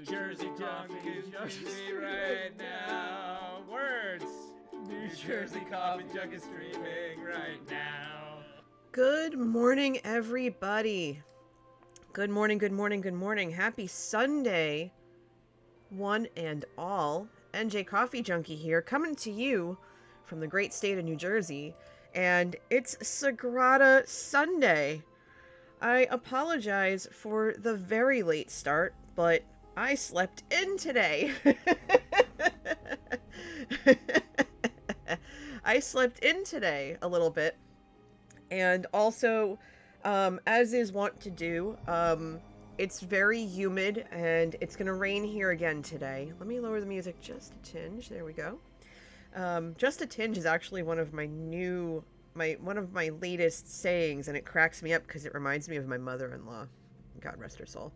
New Jersey coffee is juicy right now. Words. New Jersey coffee jug is streaming right now. Good morning, everybody. Good morning, good morning, good morning. Happy Sunday, one and all. NJ Coffee Junkie here, coming to you from the great state of New Jersey. And it's Sagrada Sunday. I apologize for the very late start, but I slept in today. I slept in today a little bit. And also, as is wont to do, it's very humid and it's going to rain here again today. Let me lower the music just a tinge. There we go. Just a tinge is actually one of my latest sayings, and it cracks me up because it reminds me of my mother-in-law. God rest her soul.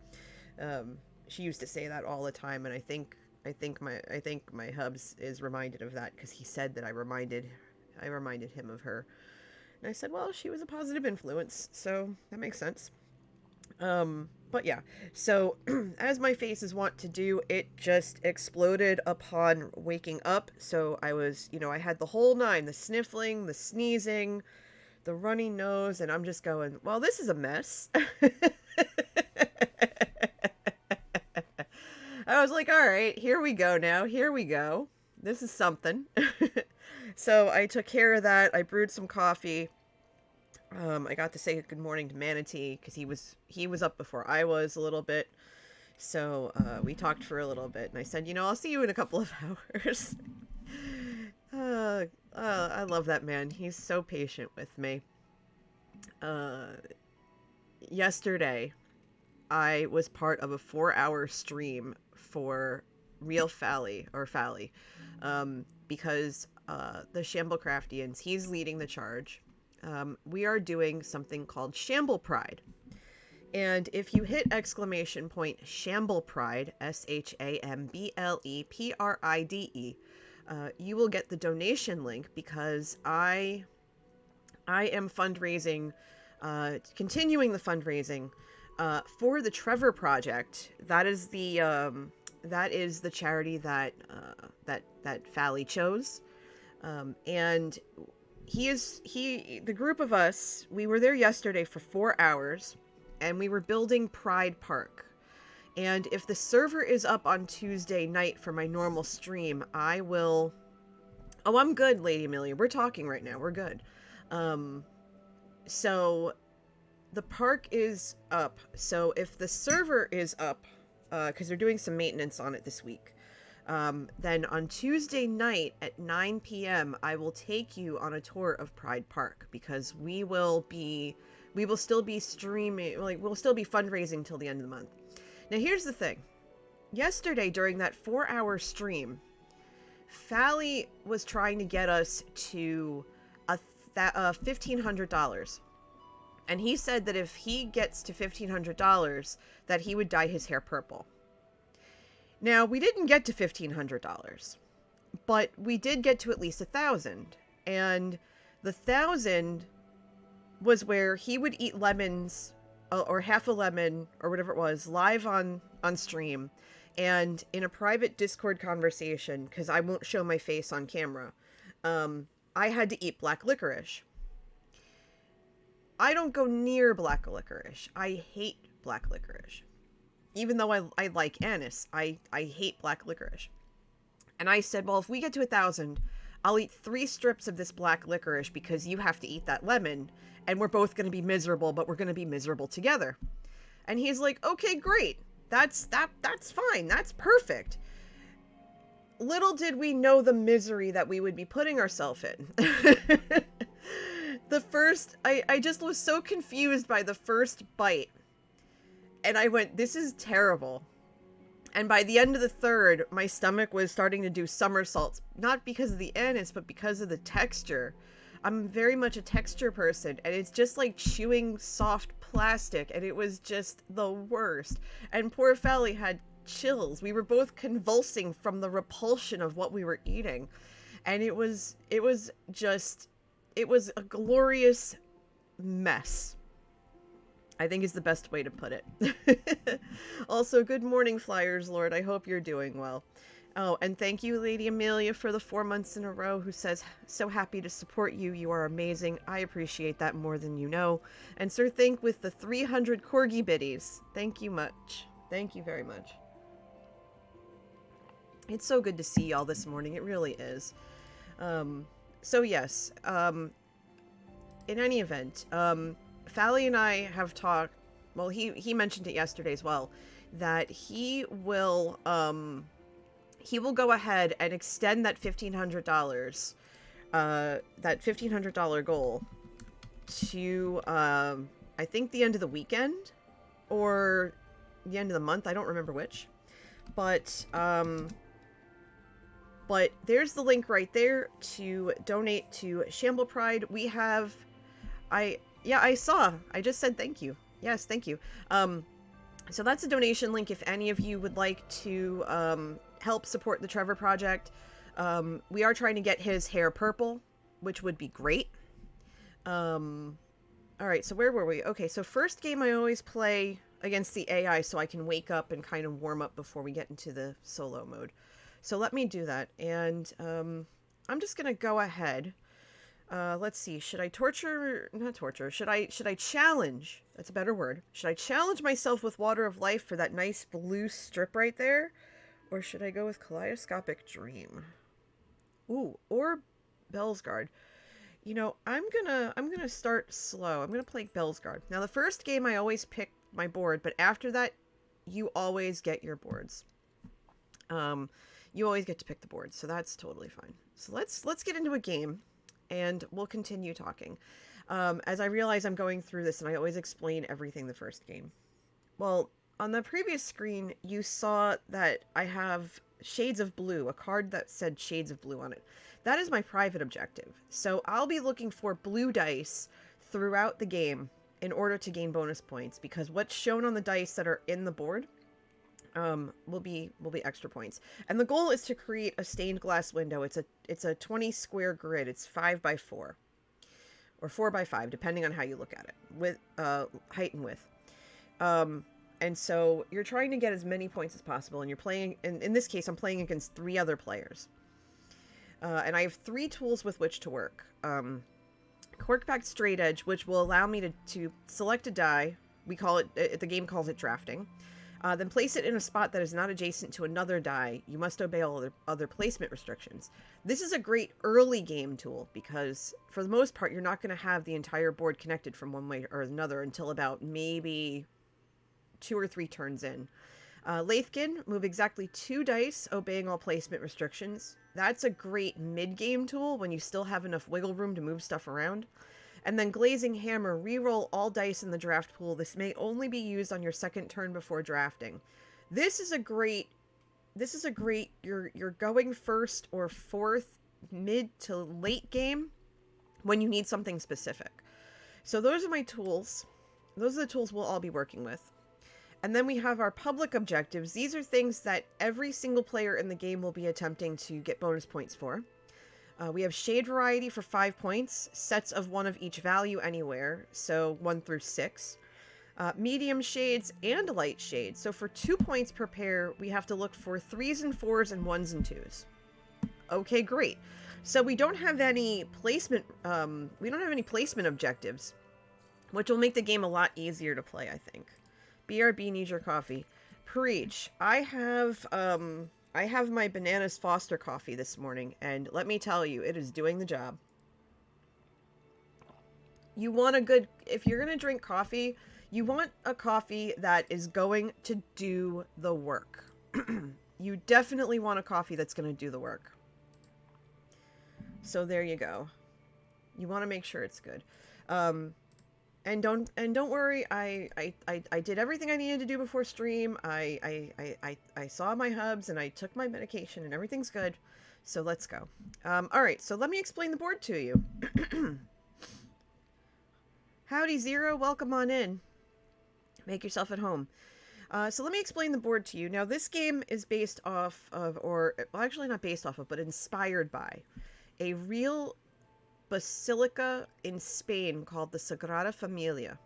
She used to say that all the time, and I think my hubs is reminded of that because he said that I reminded him of her. And I said, well, she was a positive influence, so that makes sense. But yeah, so as my faces want to do, it just exploded upon waking up. So I was, I had the whole nine, the sniffling, the sneezing, the runny nose, and I'm just going, well, this is a mess. I was like, all right, here we go now. Here we go. This is something. So I took care of that. I brewed some coffee. I got to say good morning to Manatee because he was up before I was a little bit. So we talked for a little bit, and I said, I'll see you in a couple of hours. I love that man. He's so patient with me. Yesterday, I was part of a 4-hour stream for Real Fally, because the Shamblecraftians, he's leading the charge. We are doing something called Shamble Pride. And if you hit exclamation point Shamble Pride, SHAMBLEPRIDE, you will get the donation link because I am fundraising, continuing the fundraising for the Trevor Project. That is the charity that Fally chose. And the group of us, we were there yesterday for 4 hours, and we were building Pride Park. And if the server is up on Tuesday night for my normal stream, I will... Oh, I'm good, Lady Amelia. We're talking right now. We're good. So the park is up. So if the server is up, because they're doing some maintenance on it this week, then on Tuesday night at 9 p.m., I will take you on a tour of Pride Park because we will still be streaming, we'll still be fundraising till the end of the month. Now, here's the thing. Yesterday, during that 4-hour stream, Fally was trying to get us to $1,500. And he said that if he gets to $1,500, that he would dye his hair purple. Now, we didn't get to $1,500, but we did get to at least 1,000. And the 1,000 was where he would eat lemons, or half a lemon, or whatever it was, live on stream. And in a private Discord conversation, because I won't show my face on camera, I had to eat black licorice. I don't go near black licorice. I hate black licorice. Even though I like anise, I hate black licorice. And I said, well, if we get to 1,000, I'll eat 3 strips of this black licorice because you have to eat that lemon, and we're both going to be miserable, but we're going to be miserable together. And he's like, okay, great. That's fine. That's perfect. Little did we know the misery that we would be putting ourselves in. I just was so confused by the first bite. And I went, this is terrible. And by the end of the third, my stomach was starting to do somersaults. Not because of the anise, but because of the texture. I'm very much a texture person. And it's just like chewing soft plastic. And it was just the worst. And poor Fally had chills. We were both convulsing from the repulsion of what we were eating. And it was a glorious mess. I think is the best way to put it. Also, good morning, Flyers Lord. I hope you're doing well. Oh, and thank you, Lady Amelia, for the 4 months in a row, who says, so happy to support you. You are amazing. I appreciate that more than you know. And Sir Think with the 300 Corgi Biddies. Thank you much. Thank you very much. It's so good to see y'all this morning. It really is. So yes, in any event, Fally and I have talked, well, he mentioned it yesterday as well, that he will go ahead and extend that $1,500, that $1,500 goal to, I think the end of the weekend, or the end of the month, I don't remember which, but there's the link right there to donate to Shamble Pride. We have, I saw. I just said thank you. Yes, thank you. So that's a donation link if any of you would like to help support the Trevor Project. We are trying to get his hair purple, which would be great. Alright, so where were we? Okay, so first game I always play against the AI so I can wake up and kind of warm up before we get into the solo mode. So let me do that, and I'm just gonna go ahead. Let's see, should I should I challenge, that's a better word, should I challenge myself with Water of Life for that nice blue strip right there? Or should I go with Kaleidoscopic Dream? Ooh, or Bellsguard. You know, I'm gonna start slow. I'm gonna play Bellsguard. Now the first game I always pick my board, but after that, you always get your boards. You always get to pick the boards, so that's totally fine. So let's get into a game, and we'll continue talking. As I realize I'm going through this, and I always explain everything the first game. Well, on the previous screen, you saw that I have Shades of Blue, a card that said Shades of Blue on it. That is my private objective. So I'll be looking for blue dice throughout the game in order to gain bonus points, because what's shown on the dice that are in the board will be extra points. And the goal is to create a stained glass window. It's a 20 square grid. It's 5 by 4 or 4 by 5, depending on how you look at it, with height and width. And so you're trying to get as many points as possible, and you're playing, in this case, I'm playing against 3 other players. And I have 3 tools with which to work. Corkback Straight Edge, which will allow me to select a die. We call it, the game calls it drafting. Then place it in a spot that is not adjacent to another die. You must obey all other placement restrictions. This is a great early game tool because, for the most part, you're not going to have the entire board connected from one way or another until about maybe 2 or 3 turns in. Lathkin, move exactly 2 dice, obeying all placement restrictions. That's a great mid-game tool when you still have enough wiggle room to move stuff around. And then Glazing Hammer, reroll all dice in the draft pool. This may only be used on your second turn before drafting. This is a great, you're going first or fourth mid to late game when you need something specific. So those are my tools. Those are the tools we'll all be working with. And then we have our public objectives. These are things that every single player in the game will be attempting to get bonus points for. We have Shade Variety for 5 points, sets of 1 of each value anywhere, so 1 through 6. Medium shades and light shades. So for 2 points per pair, we have to look for 3s and 4s and 1s and 2s. Okay, great. So we don't have any placement. We don't have any placement objectives, which will make the game a lot easier to play, I think. BRB needs your coffee. Preach. I have my Bananas Foster coffee this morning, and let me tell you, it is doing the job. You want if you're going to drink coffee, you want a coffee that is going to do the work. You definitely want a coffee that's going to do the work. So there you go. You want to make sure it's good. And don't worry, I did everything I needed to do before stream. I saw my hubs and I took my medication and everything's good. So let's go. Alright, so let me explain the board to you. Howdy Zero, welcome on in. Make yourself at home. So let me explain the board to you. Now this game is based off of, well actually not based off of, but inspired by a real basilica in Spain called the Sagrada Familia.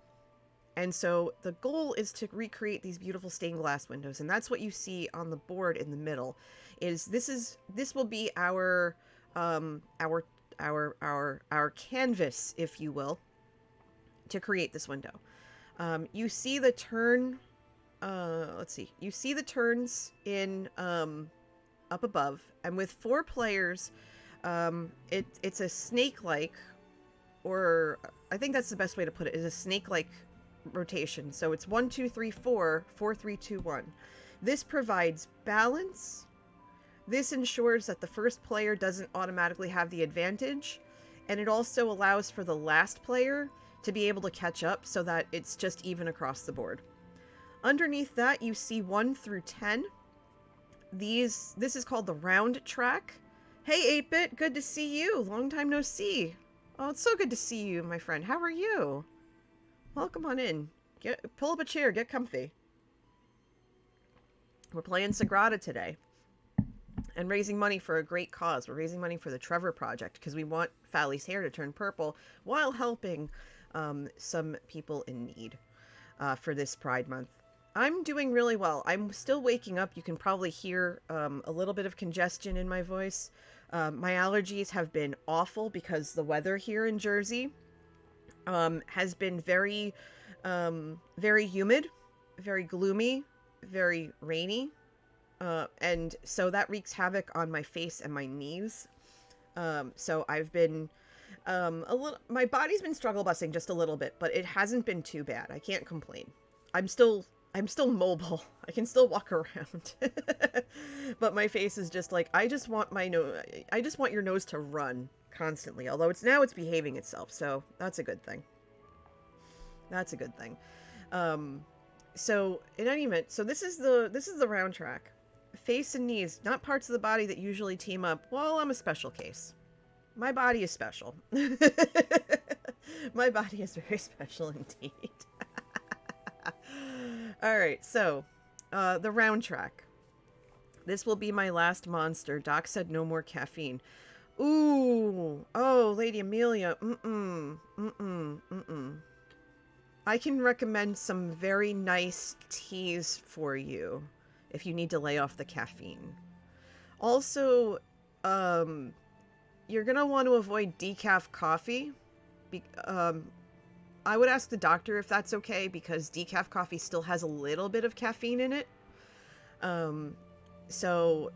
And so the goal is to recreate these beautiful stained glass windows, and that's what you see on the board in the middle. This will be our our canvas, if you will, to create this window. You see the turn. Let's see. You see the turns in up above, and with 4 players, it's a snake-like, or I think that's the best way to put it. Is a snake-like rotation. So it's 1, 2, 3, 4, 4, 3, 2, 1. This provides balance. This ensures that the first player doesn't automatically have the advantage, and it also allows for the last player to be able to catch up so that it's just even across the board. Underneath that, you see 1 through 10. This is called the round track. Hey, 8-Bit, good to see you. Long time no see. Oh, it's so good to see you, my friend. How are you? Welcome on in. Pull up a chair, get comfy. We're playing Sagrada today and raising money for a great cause. We're raising money for the Trevor Project because we want Fally's hair to turn purple while helping some people in need for this Pride Month. I'm doing really well. I'm still waking up. You can probably hear a little bit of congestion in my voice. My allergies have been awful because the weather here in Jersey has been very, very humid, very gloomy, very rainy. And so that wreaks havoc on my face and my knees. So I've been my body's been struggle busing just a little bit, but it hasn't been too bad. I can't complain. I'm still mobile. I can still walk around. But my face is just like, I just want your nose to run constantly. Although it's behaving itself, so that's a good thing. That's a good thing. So in any event, so this is the round track. Face and knees, not parts of the body that usually team up. Well, I'm a special case. My body is special. My body is very special indeed. All right, so the round track. This will be my last monster. Doc said no more caffeine. Ooh, oh, Lady Amelia. I can recommend some very nice teas for you if you need to lay off the caffeine. Also, you're gonna want to avoid decaf coffee. I would ask the doctor if that's okay, because decaf coffee still has a little bit of caffeine in it. So,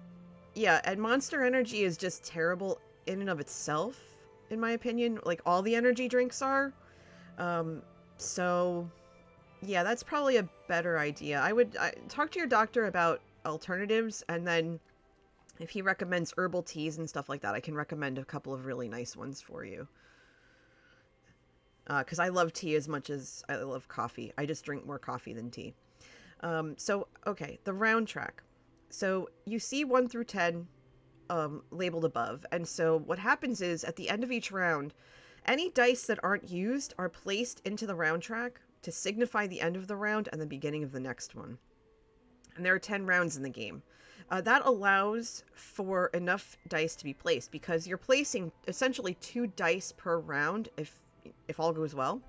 yeah, and Monster Energy is just terrible in and of itself, in my opinion. Like all the energy drinks are. So, yeah, that's probably a better idea. I would talk to your doctor about alternatives, and then if he recommends herbal teas and stuff like that, I can recommend a couple of really nice ones for you. Because I love tea as much as I love coffee. I just drink more coffee than tea. So, okay, the round track. So you see 1 through 10 labeled above. And so what happens is, at the end of each round, any dice that aren't used are placed into the round track to signify the end of the round and the beginning of the next one. And there are 10 rounds in the game. That allows for enough dice to be placed, because you're placing essentially 2 dice per round if all goes well.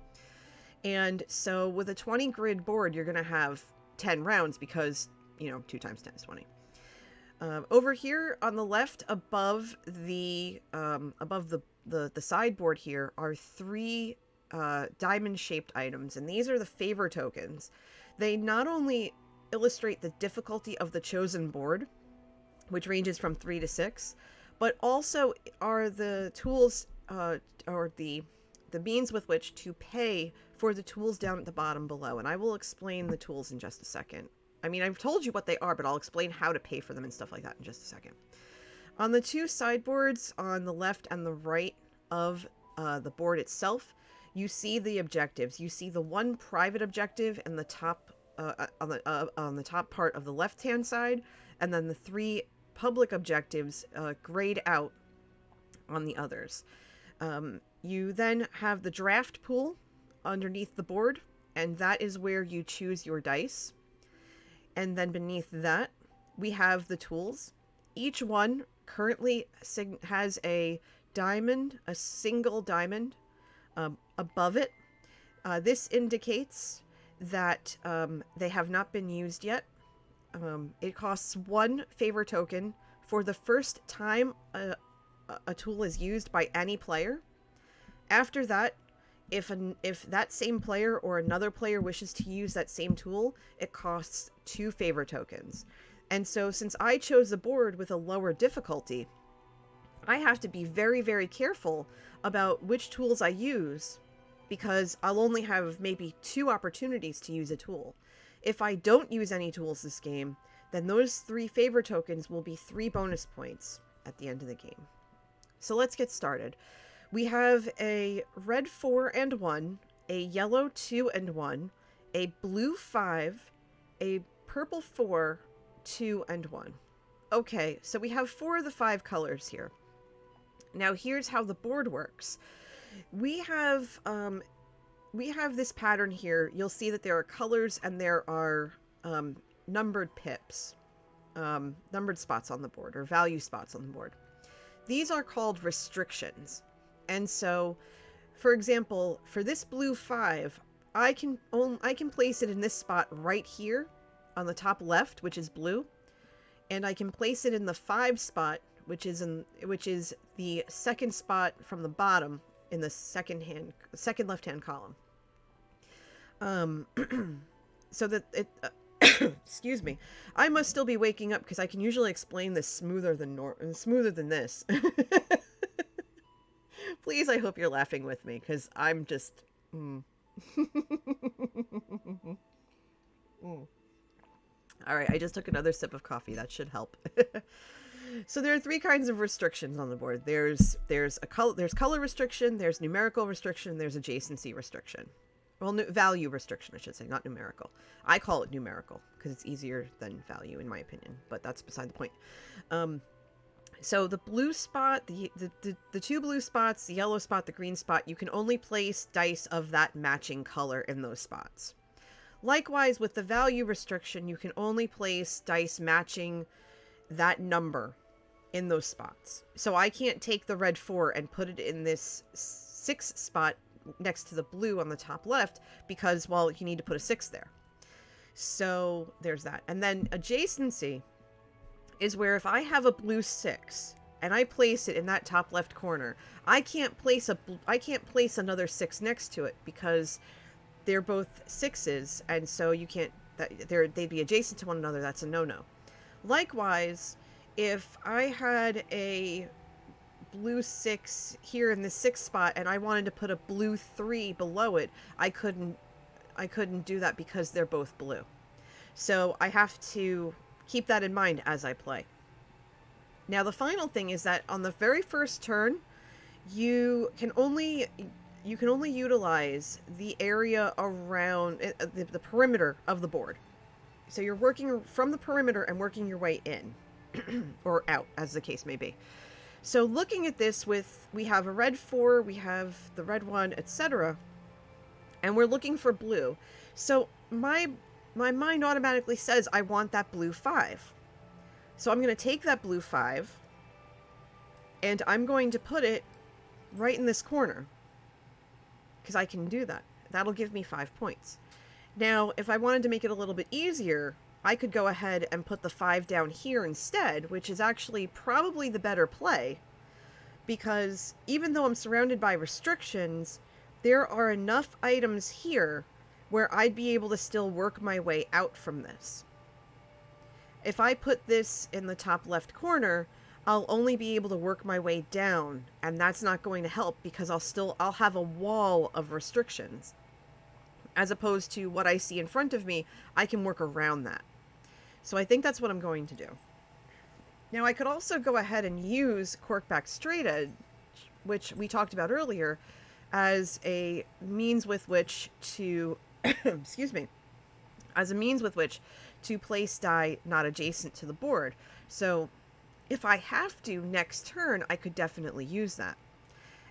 And so with a 20 grid board, you're going to have 10 rounds because, 2 times 10 is 20. Over here on the left, above the sideboard here, are 3 diamond-shaped items, and these are the favor tokens. They not only illustrate the difficulty of the chosen board, which ranges from 3 to 6, but also are the tools or the means with which to pay for the tools down at the bottom below. And I will explain the tools in just a second. I mean, I've told you what they are, but I'll explain how to pay for them and stuff like that in just a second. On the 2 sideboards on the left and the right of the board itself, you see the objectives. You see the 1 private objective in the top on the top part of the left-hand side, and then the 3 public objectives grayed out on the others. You then have the draft pool underneath the board, and that is where you choose your dice. And then beneath that, we have the tools. Each one currently has a diamond, a single diamond, above it. This indicates that they have not been used yet. It costs 1 favor token for the first time a tool is used by any player. After that, if that same player or another player wishes to use that same tool, it costs 2 favor tokens. And so since I chose a board with a lower difficulty, I have to be very, very careful about which tools I use, because I'll only have maybe 2 opportunities to use a tool. If I don't use any tools this game, then those 3 favor tokens will be 3 bonus points at the end of the game. So let's get started. We have a red 4 and 1, a yellow 2 and 1, a blue 5, a purple 4, 2 and 1. Okay, so we have 4 of the 5 colors here. Now here's how the board works. We have this pattern here. You'll see that there are colors and there are numbered pips, numbered spots on the board, or value spots on the board. These are called restrictions. And so, for example, for this blue 5, I can place it in this spot right here on the top left, which is blue, and I can place it in the 5 spot, which is the second spot from the bottom in the second left-hand column. So that it excuse me, I must still be waking up because I can usually explain this smoother than this. Please, I hope you're laughing with me, because I'm just... Alright, I just took another sip of coffee. That should help. So there are 3 kinds of restrictions on the board. There's color restriction, there's numerical restriction, there's adjacency restriction. Well, value restriction, I should say, not numerical. I call it numerical, because it's easier than value, in my opinion, but that's beside the point. So the blue spot, the 2 blue spots, the yellow spot, the green spot, you can only place dice of that matching color in those spots. Likewise, with the value restriction, you can only place dice matching that number in those spots. So I can't take the red 4 and put it in this 6 spot next to the blue on the top left, because, well, you need to put a 6 there. So there's that. And then adjacency is where if I have a blue 6 and I place it in that top left corner, I can't place another 6 next to it, because they're both 6s, and so you can't, they'd be adjacent to one another. That's a no-no. Likewise, if I had a blue 6 here in the 6th spot and I wanted to put a blue 3 below it, I couldn't do that because they're both blue. So I have to keep that in mind as I play. Now the final thing is that on the very first turn, you can only utilize the area around the perimeter of the board. So you're working from the perimeter and working your way in or out, as the case may be. So looking at this, we have a red 4, we have the red 1, etc., and we're looking for blue. So my mind automatically says I want that blue 5. So I'm going to take that blue 5 and I'm going to put it right in this corner, because I can do that. That'll give me 5 points. Now, if I wanted to make it a little bit easier, I could go ahead and put the 5 down here instead, which is actually probably the better play, because even though I'm surrounded by restrictions, there are enough items here where I'd be able to still work my way out from this. If I put this in the top left corner, I'll only be able to work my way down, and that's not going to help, because I'll have a wall of restrictions. As opposed to what I see in front of me, I can work around that. So I think that's what I'm going to do. Now I could also go ahead and use Corkback Straight Edge, which we talked about earlier, as a means with which to excuse me, as a means with which to place die not adjacent to the board. So if I have to next turn, I could definitely use that.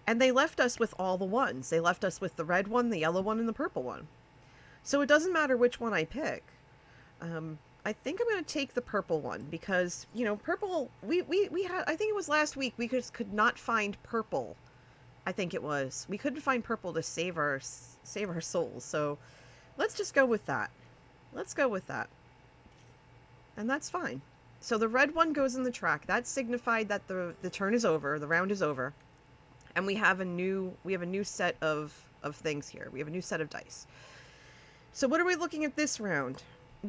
And they left us with all the ones. They left us with the red one, the yellow one, and the purple one. So it doesn't matter which one I pick. I think I'm going to take the purple one because, you know, purple, we had, I think it was last week, we could not find purple. I think it was. We couldn't find purple to save our souls. So Let's just go with that. Let's go with that. And that's fine. So the red one goes in the track. That signified that the turn is over, the round is over. And we have a new set of things here. We have a new set of dice. So what are we looking at this round?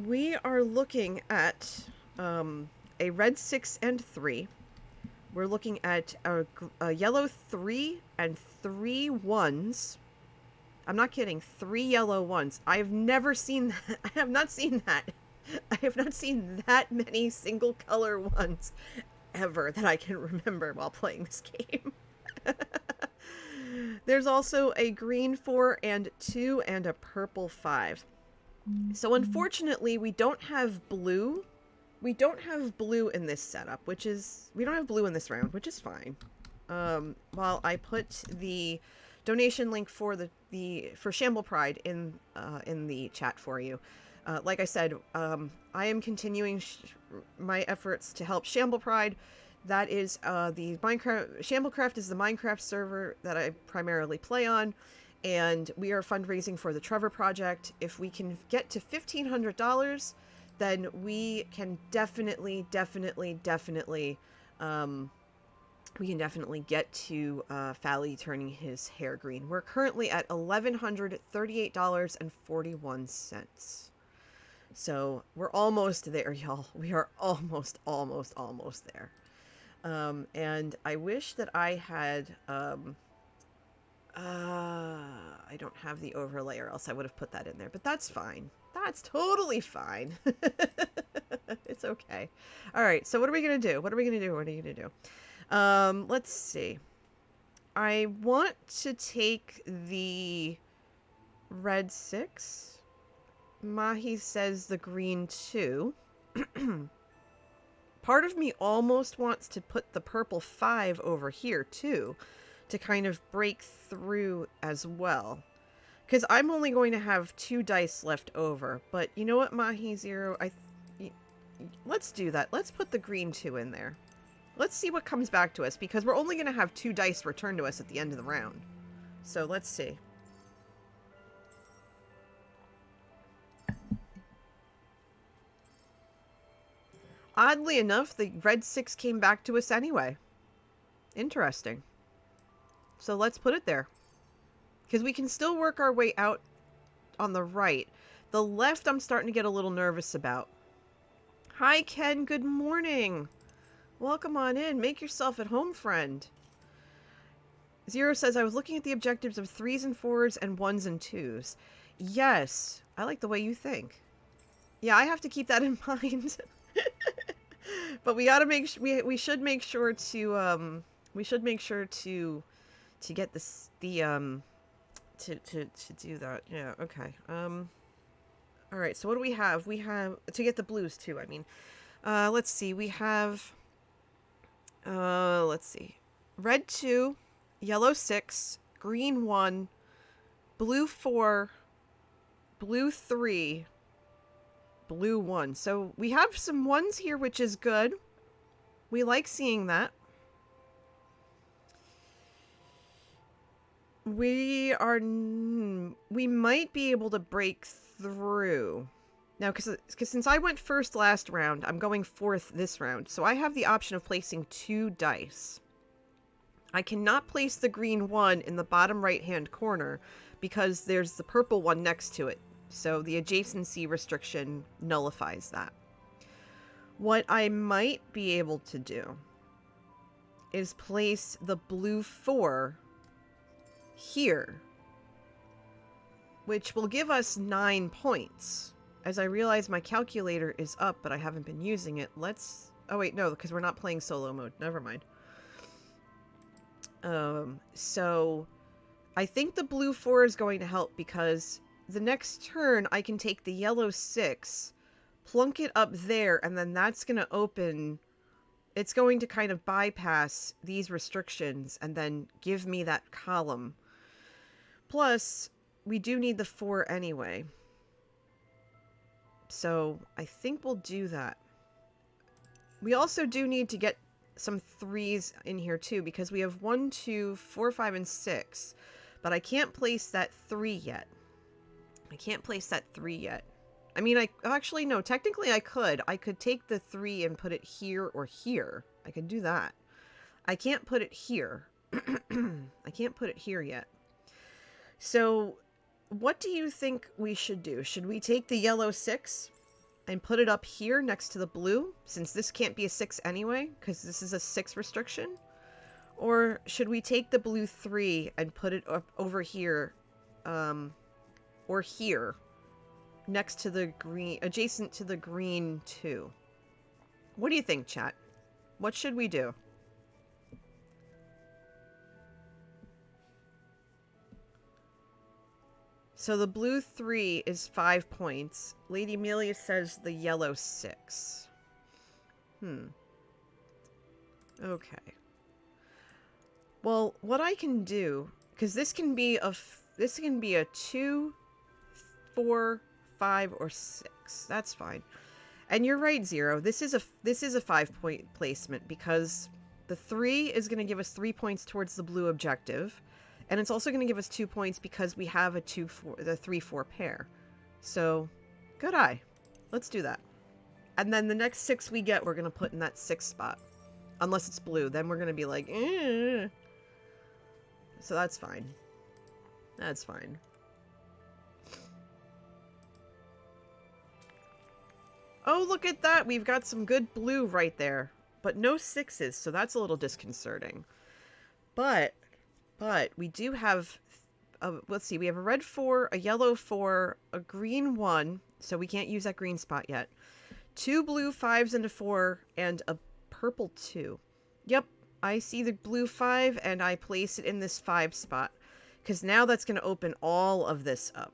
We are looking at a red 6 and 3. We're looking at a yellow 3 and 3 1s. I'm not kidding. 3 yellow 1s. I have never seen that. I have not seen that. I have not seen that many single color ones ever that I can remember while playing this game. There's also a green 4 and 2 and a purple 5. So unfortunately, we don't have blue. We don't have blue in this setup, we don't have blue in this round, which is fine. While I put the donation link for for Shamble Pride in the chat for you. Like I said, I am continuing my efforts to help Shamble Pride. That is the Minecraft. Shamblecraft is the Minecraft server that I primarily play on, and we are fundraising for the Trevor Project. If we can get to $1,500, then we can definitely we can definitely get to Fally turning his hair green. We're currently at $1,138.41. So we're almost there, y'all. We are almost there. And I wish that I had, I don't have the overlay, or else I would have put that in there, but that's fine. That's totally fine. It's okay. All right. So what are we going to do? What are we going to do? Let's see. I want to take the red 6. Mahi says the green 2. Part of me almost wants to put the purple 5 over here too, to kind of break through as well. Because I'm only going to have 2 dice left over. But you know what, Mahi Zero? Let's do that. Let's put the green 2 in there. Let's see what comes back to us, because we're only going to have 2 dice returned to us at the end of the round. So let's see. Oddly enough, the red 6 came back to us anyway. Interesting. So let's put it there. Because we can still work our way out on the right. The left I'm starting to get a little nervous about. Hi, Ken. Good morning. Welcome on in. Make yourself at home, friend. Zero says, I was looking at the objectives of 3s and 4s and 1s and 2s. Yes. I like the way you think. Yeah, I have to keep that in mind. But we gotta make we should make sure to get this to do that. Yeah, okay. All right, so what do we have? We have to get the blues too, I mean. Let's see. We have let's see. Red 2, yellow 6, green 1, blue 4, blue 3, blue 1. So we have some 1s here, which is good. We like seeing that. We might be able to break through. Now, because since I went first last round, I'm going 4th this round. So I have the option of placing 2 dice. I cannot place the green 1 in the bottom right-hand corner because there's the purple one next to it. So the adjacency restriction nullifies that. What I might be able to do is place the blue 4 here, which will give us 9 points. As I realize my calculator is up, but I haven't been using it. Let's... Oh, wait, no, because we're not playing solo mode. Never mind. So I think the blue 4 is going to help because the next turn I can take the yellow 6, plunk it up there, and then that's going to open... It's going to kind of bypass these restrictions and then give me that column. Plus, we do need the 4 anyway. So I think we'll do that. We also do need to get some 3s in here too, because we have 1, 2, 4, 5, and 6. But I can't place that 3 yet. I can't place that 3 yet. I mean, actually, no, technically I could. I could take the 3 and put it here or here. I could do that. I can't put it here. I can't put it here yet. So, what do you think we should do? Should we take the yellow 6 and put it up here next to the blue, since this can't be a 6 anyway, because this is a 6 restriction? Or should we take the blue 3 and put it up over here, or here, next to the green, adjacent to the green 2? What do you think, chat? What should we do? So the blue 3 is 5 points. Lady Amelia says the yellow 6. Okay. Well, what I can do, because this can be a 2, 4, 5, or 6. That's fine. And you're right, Zero. This is a 5-point placement because the 3 is going to give us 3 points towards the blue objective. And it's also going to give us 2 points because we have the 3-4 pair. So, good eye. Let's do that. And then the next 6 we get, we're going to put in that 6th spot. Unless it's blue. Then we're going to be like, eh. So that's fine. That's fine. Oh, look at that. We've got some good blue right there. But no 6s, so that's a little disconcerting. But we do have, let's see, we have a red 4, a yellow 4, a green 1, so we can't use that green spot yet. 2 blue 5s and a 4, and a purple 2. Yep, I see the blue 5, and I place it in this 5 spot, because now that's going to open all of this up.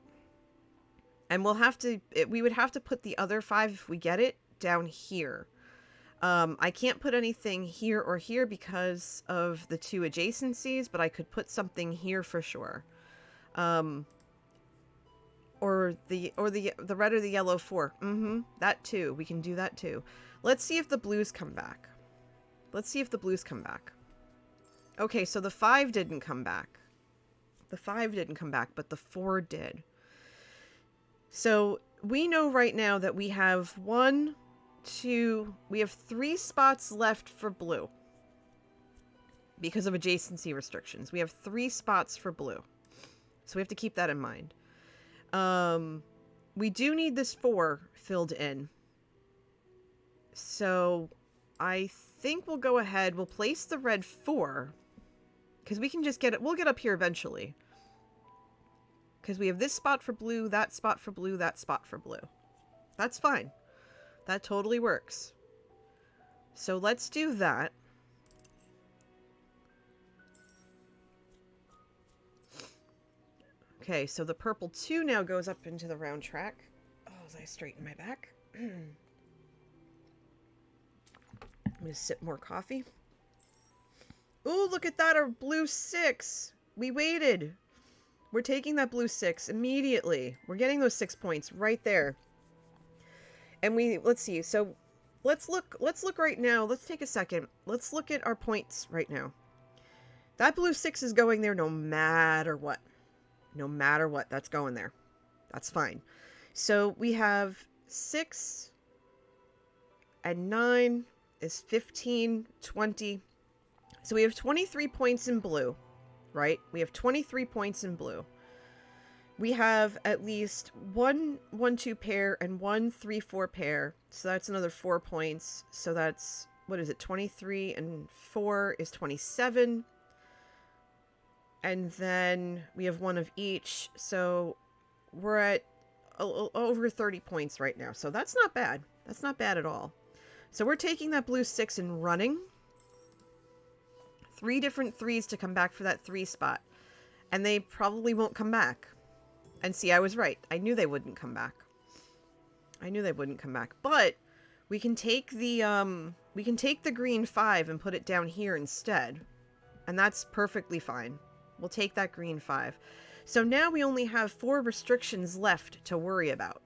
And we would have to put the other 5, if we get it, down here. I can't put anything here or here because of the 2 adjacencies, but I could put something here for sure. Or the red or the yellow 4. That too. We can do that too. Let's see if the blues come back. Okay, so the 5 didn't come back. But the 4 did. So we know right now that we have 3 spots left for blue because of adjacency restrictions. We have 3 spots for blue. So we have to keep that in mind. We do need this 4 filled in. So I think we'll go ahead. We'll place the red 4 because we can just get it. We'll get up here eventually. Because we have this spot for blue, that spot for blue, that spot for blue. That's fine. That totally works. So let's do that. Okay, so the purple 2 now goes up into the round track. Oh, as I straighten my back. I'm going to sip more coffee. Oh, look at that, our blue 6. We waited. We're taking that blue 6 immediately. We're getting those 6 points right there. And let's see. So let's look right now. Let's take a second. Let's look at our points right now. That blue 6 is going there no matter what. No matter what, that's going there. That's fine. So we have 6 and 9 is 15, 20. So we have 23 points in blue, right? We have 23 points in blue. We have at least 1 1-2 pair and 1 3-4 pair. So that's another 4 points. So that's, what is it? 23 and 4 is 27. And then we have 1 of each. So we're at over 30 points right now. So that's not bad. That's not bad at all. So we're taking that blue 6 and running. 3 different 3s to come back for that 3 spot. And they probably won't come back. And see, I was right. I knew they wouldn't come back. But we can take the green 5 and put it down here instead. And that's perfectly fine. We'll take that green 5. So now we only have 4 restrictions left to worry about.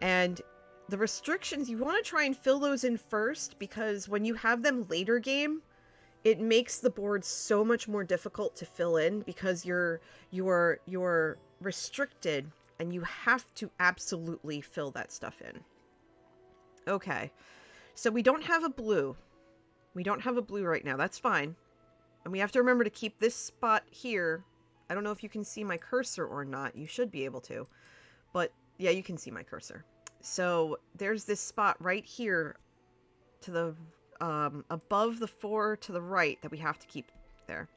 And the restrictions, you want to try and fill those in first, because when you have them later game, it makes the board so much more difficult to fill in, because you're restricted And you have to absolutely fill that stuff in. Okay. So we don't have a blue. We don't have a blue right now. That's fine. And we have to remember to keep this spot here. I don't know if you can see my cursor or not. You should be able to. But yeah, you can see my cursor. So there's this spot right here to the above the 4 to the right that we have to keep there.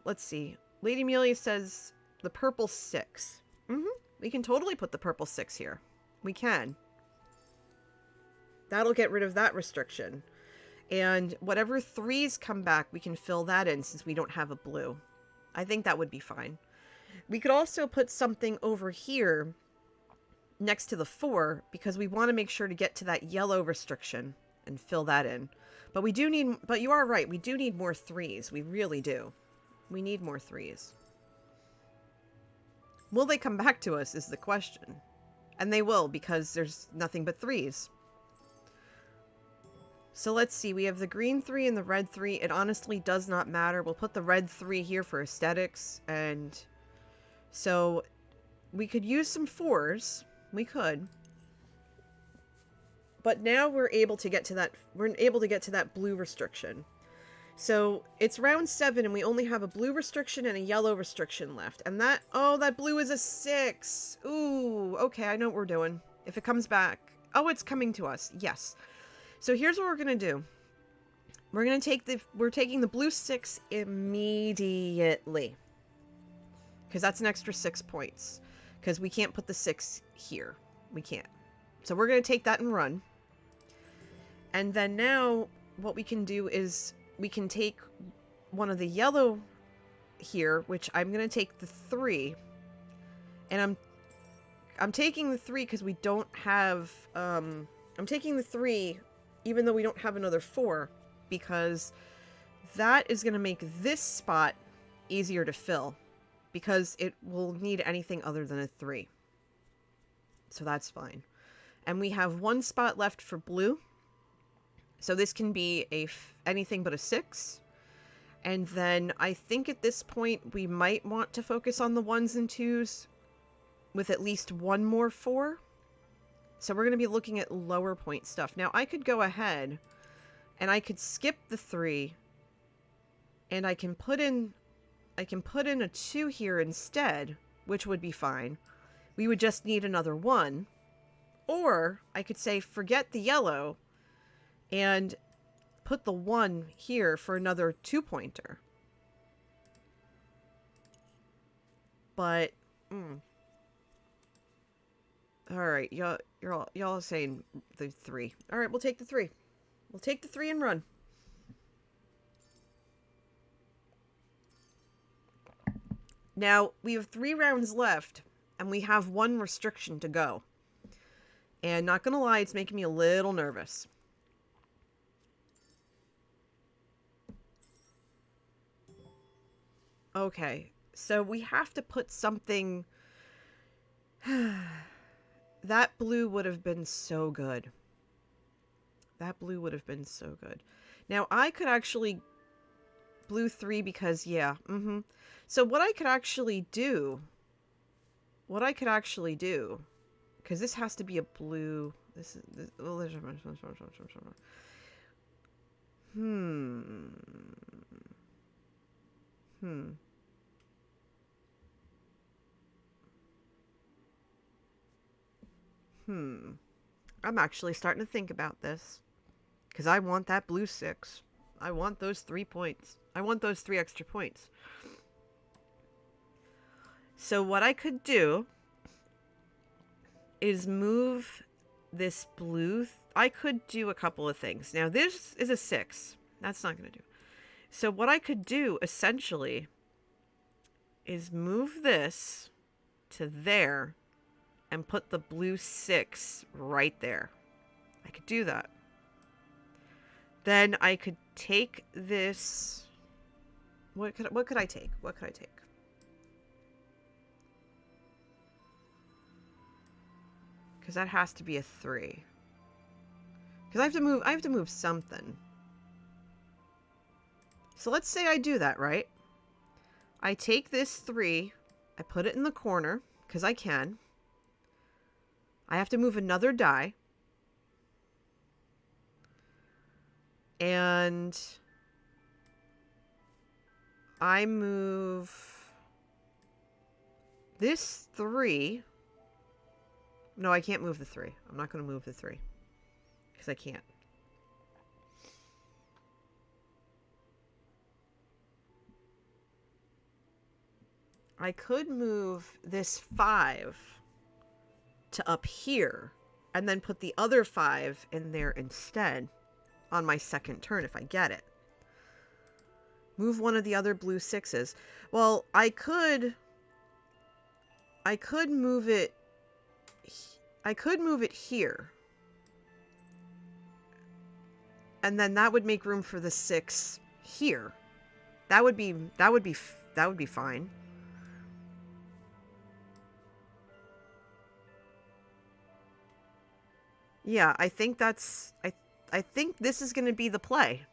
Let's see. Lady Amelia says the purple 6. We can totally put the purple 6 here. We can. That'll get rid of that restriction. And whatever 3s come back, we can fill that in since we don't have a blue. I think that would be fine. We could also put something over here next to the 4 because we want to make sure to get to that yellow restriction and fill that in. But we do need, but you are right, we do need more 3s. We really do. We need more 3s. Will they come back to us is the question. And they will because there's nothing but 3s. So let's see, we have the green 3 and the red 3. It honestly does not matter. We'll put the red 3 here for aesthetics. And so we could use some 4s. We could. But now we're able to get to that blue restriction. So it's round 7 and we only have a blue restriction and a yellow restriction left. And that, oh, that blue is a 6. Ooh, okay, I know what we're doing. If it comes back. Oh, it's coming to us. Yes. So here's what we're going to do. We're taking the blue 6 immediately. Because that's an extra 6 points. Because we can't put the 6 here. We can't. So we're going to take that and run. And then now what we can do is we can take one of the yellow here, which I'm going to take the 3. And I'm taking the 3 because we don't have... I'm taking the 3 even though we don't have another 4, because that is going to make this spot easier to fill, because it will need anything other than a 3. So that's fine. And we have 1 spot left for blue. So this can be anything but a 6. And then I think at this point we might want to focus on the 1s and 2s with at least 1 more 4. So we're going to be looking at lower point stuff. Now I could go ahead and I could skip the 3 and I can put in a 2 here instead, which would be fine. We would just need another 1. Or I could say forget the yellow and put the 1 here for another 2-pointer. But all right, y'all are saying the 3. All right, we'll take the 3. We'll take the 3 and run. Now, we have 3 rounds left, and we have 1 restriction to go. And not gonna lie, it's making me a little nervous. Okay, so we have to put something... That blue would have been so good. That blue would have been so good. Now, I could actually... Blue 3 because, yeah, So what I could actually do... Because this has to be a blue... I'm actually starting to think about this. Because I want that blue 6. I want those 3 points. I want those 3 extra points. So what I could do is move this blue. I could do a couple of things. Now this is a 6. That's not going to do. So what I could do essentially is move this to there and put the blue 6 right there. I could do that. Then I could take this... What could I take? What could I take? Because that has to be a 3. Because I have to move something. So let's say I do that, right? I take this 3, I put it in the corner, because I can. I have to move another die. And I move this 3. No, I can't move the 3. I'm not going to move the 3 because I can't. I could move this 5 to up here and then put the other 5 in there instead on my second turn if I get it. Move one of the other blue 6s. Well, I could move it. I could move it here. And then that would make room for the 6 here. That would be fine. Yeah, I think that's I think this is going to be the play.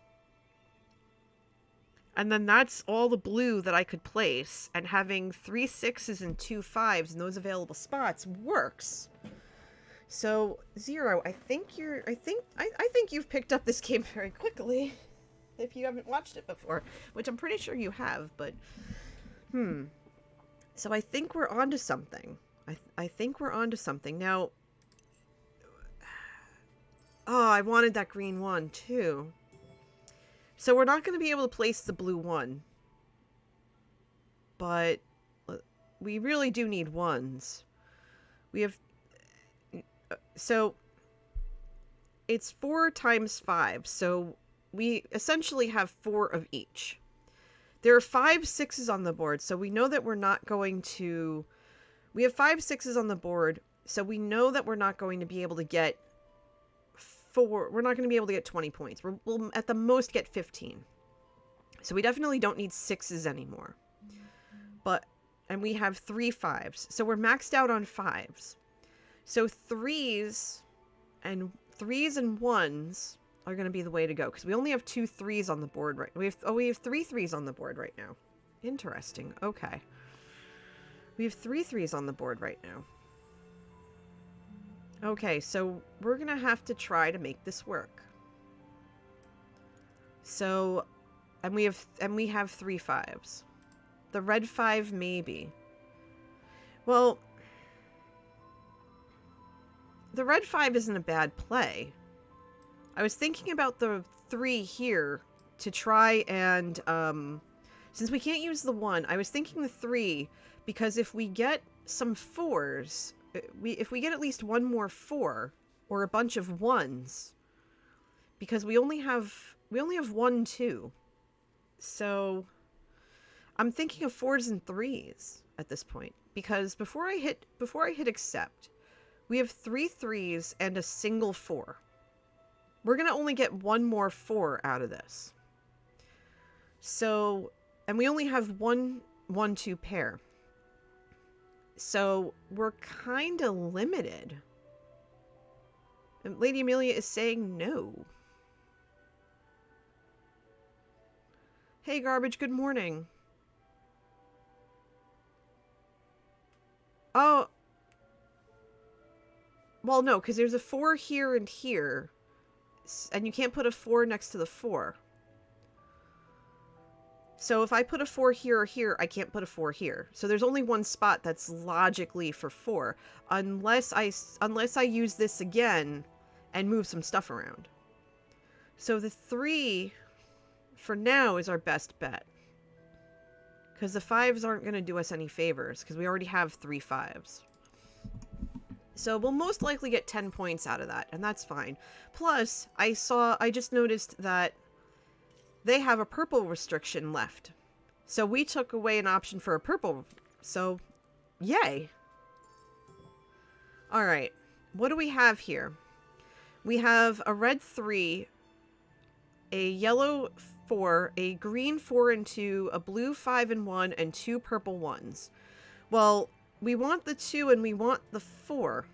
And then that's all the blue that I could place, and having 3 6s and 2 5s in those available spots works. So, Zero, I think you've picked up this game very quickly if you haven't watched it before, which I'm pretty sure you have, but so I think we're onto something. I think we're onto something. Now, oh, I wanted that green 1 too. So we're not going to be able to place the blue 1. But we really do need 1s. We have... So it's 4 times 5. So we essentially have 4 of each. There are 5 6s on the board. So we know that we're not going to... We have 5 6s on the board. So we know that we're not going to be able to get... We're not going to be able to get 20 points. We'll at the most get 15. So we definitely don't need 6s anymore. And we have 3 5s. So we're maxed out on 5s. So 3s and 1s are going to be the way to go. Because we only have 2 3s on the board right now. We have 3 3s on the board right now. Interesting. Okay. We have 3 3s on the board right now. Okay, so we're going to have to try to make this work. So, and we have 3 5s. The red 5 maybe. Well, the red 5 isn't a bad play. I was thinking about the 3 here to try and, since we can't use the 1, I was thinking the 3, because if we get some 4s, if we get at least one more 4 or a bunch of 1s, because we only have 1 2, so I'm thinking of 4s and 3s at this point, because before I hit accept, we have 3 3s and a single 4. We're gonna only get one more 4 out of this. So, and we only have 1 1 2 pair. So we're kind of limited. And Lady Amelia is saying no. Hey, Garbage, good morning. Oh. Well, no, because there's a 4 here and here. And you can't put a 4 next to the 4. So if I put a 4 here or here, I can't put a 4 here. So there's only one spot that's logically for 4. Unless I use this again and move some stuff around. So the 3, for now, is our best bet. Because the 5s aren't going to do us any favors, because we already have 3 5s. So we'll most likely get 10 points out of that, and that's fine. Plus, I just noticed that they have a purple restriction left. So we took away an option for a purple. So, yay. Alright, what do we have here? We have a red 3, a yellow 4, a green 4 and 2, a blue 5 and 1, and 2 purple 1s. Well, we want the 2 and we want the 4.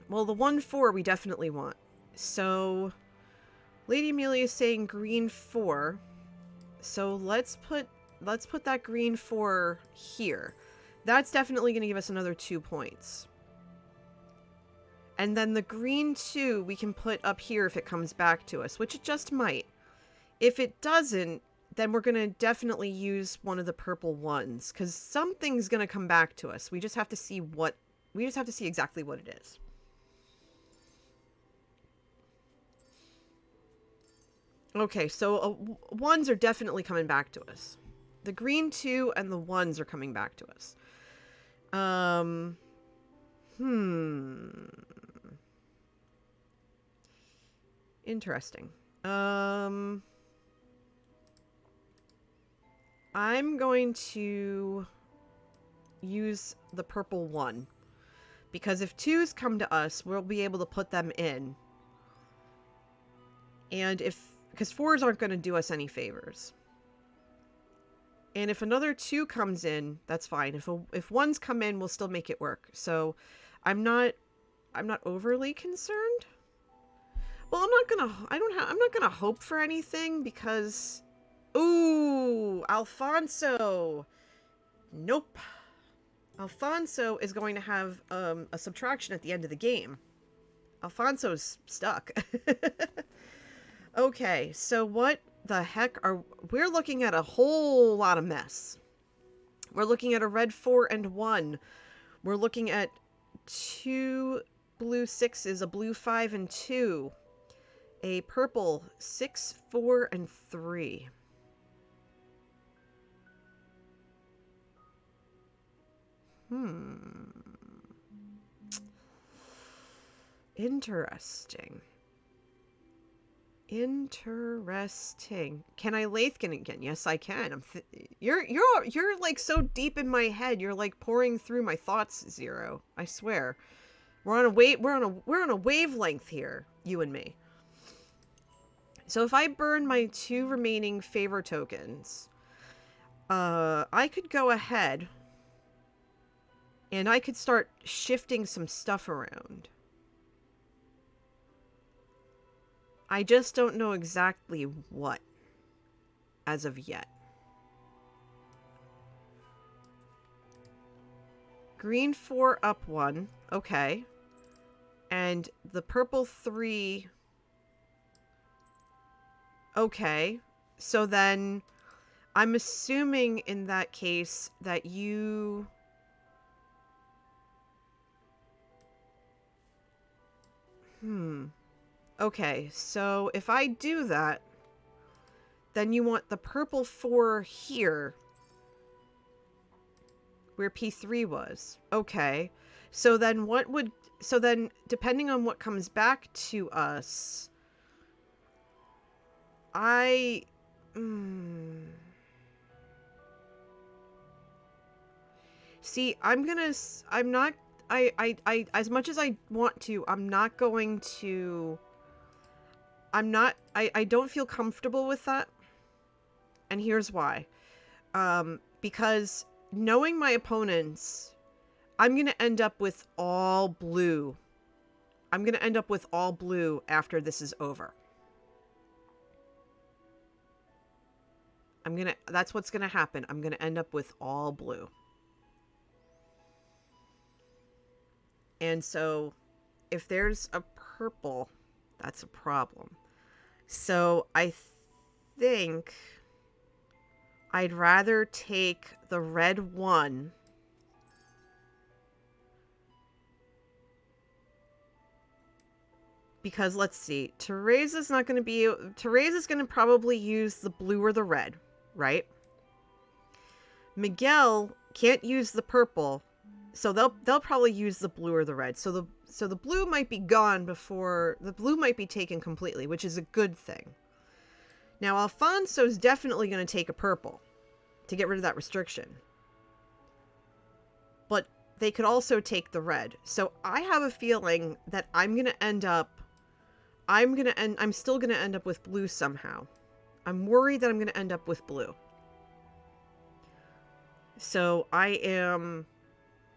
Well, the 1 4 we definitely want. So, Lady Amelia is saying green 4. So let's put that green 4 here. That's definitely going to give us another 2 points. And then the green 2 we can put up here if it comes back to us, which it just might. If it doesn't, then we're going to definitely use one of the purple ones, because something's going to come back to us. We just have to see exactly what it is. Okay, so ones are definitely coming back to us. The green 2 and the ones are coming back to us. Interesting. I'm going to use the purple 1. Because if 2s come to us, we'll be able to put them in. And because 4s aren't going to do us any favors. And if another 2 comes in, that's fine. If 1s come in, we'll still make it work. So I'm not overly concerned. Well, I'm not gonna hope for anything because, ooh, Alfonso. Nope. Alfonso is going to have a subtraction at the end of the game. Alfonso's stuck. Okay, so what the heck we're looking at a whole lot of mess. We're looking at a red 4 and 1. We're looking at 2 blue 6s, a blue 5 and 2. A purple 6, 4, and 3. Interesting. Can I Lathe again? Yes, I can. You're like so deep in my head. You're like pouring through my thoughts, Zero. I swear. We're on a wavelength here, you and me. So if I burn my 2 remaining favor tokens, I could go ahead and I could start shifting some stuff around. I just don't know exactly what as of yet. Green 4 up 1. Okay. And the purple 3. Okay. So then I'm assuming in that case that you... Okay, so if I do that, then you want the purple 4 here, where P3 was. Okay, so then depending on what comes back to us, See, as much as I want to, I don't feel comfortable with that. And here's why. Because knowing my opponents, I'm going to end up with all blue. I'm going to end up with all blue after this is over. That's what's going to happen. I'm going to end up with all blue. And so if there's a purple, that's a problem. So I think I'd rather take the red 1 because let's see, Teresa's not going to be... Teresa's going to probably use the blue or the red, right? Miguel can't use the purple, so they'll probably use the blue or the red. So the blue might be gone before... The blue might be taken completely, which is a good thing. Now, Alfonso's definitely going to take a purple to get rid of that restriction. But they could also take the red. So I have a feeling that I'm still going to end up with blue somehow. I'm worried that I'm going to end up with blue. So I am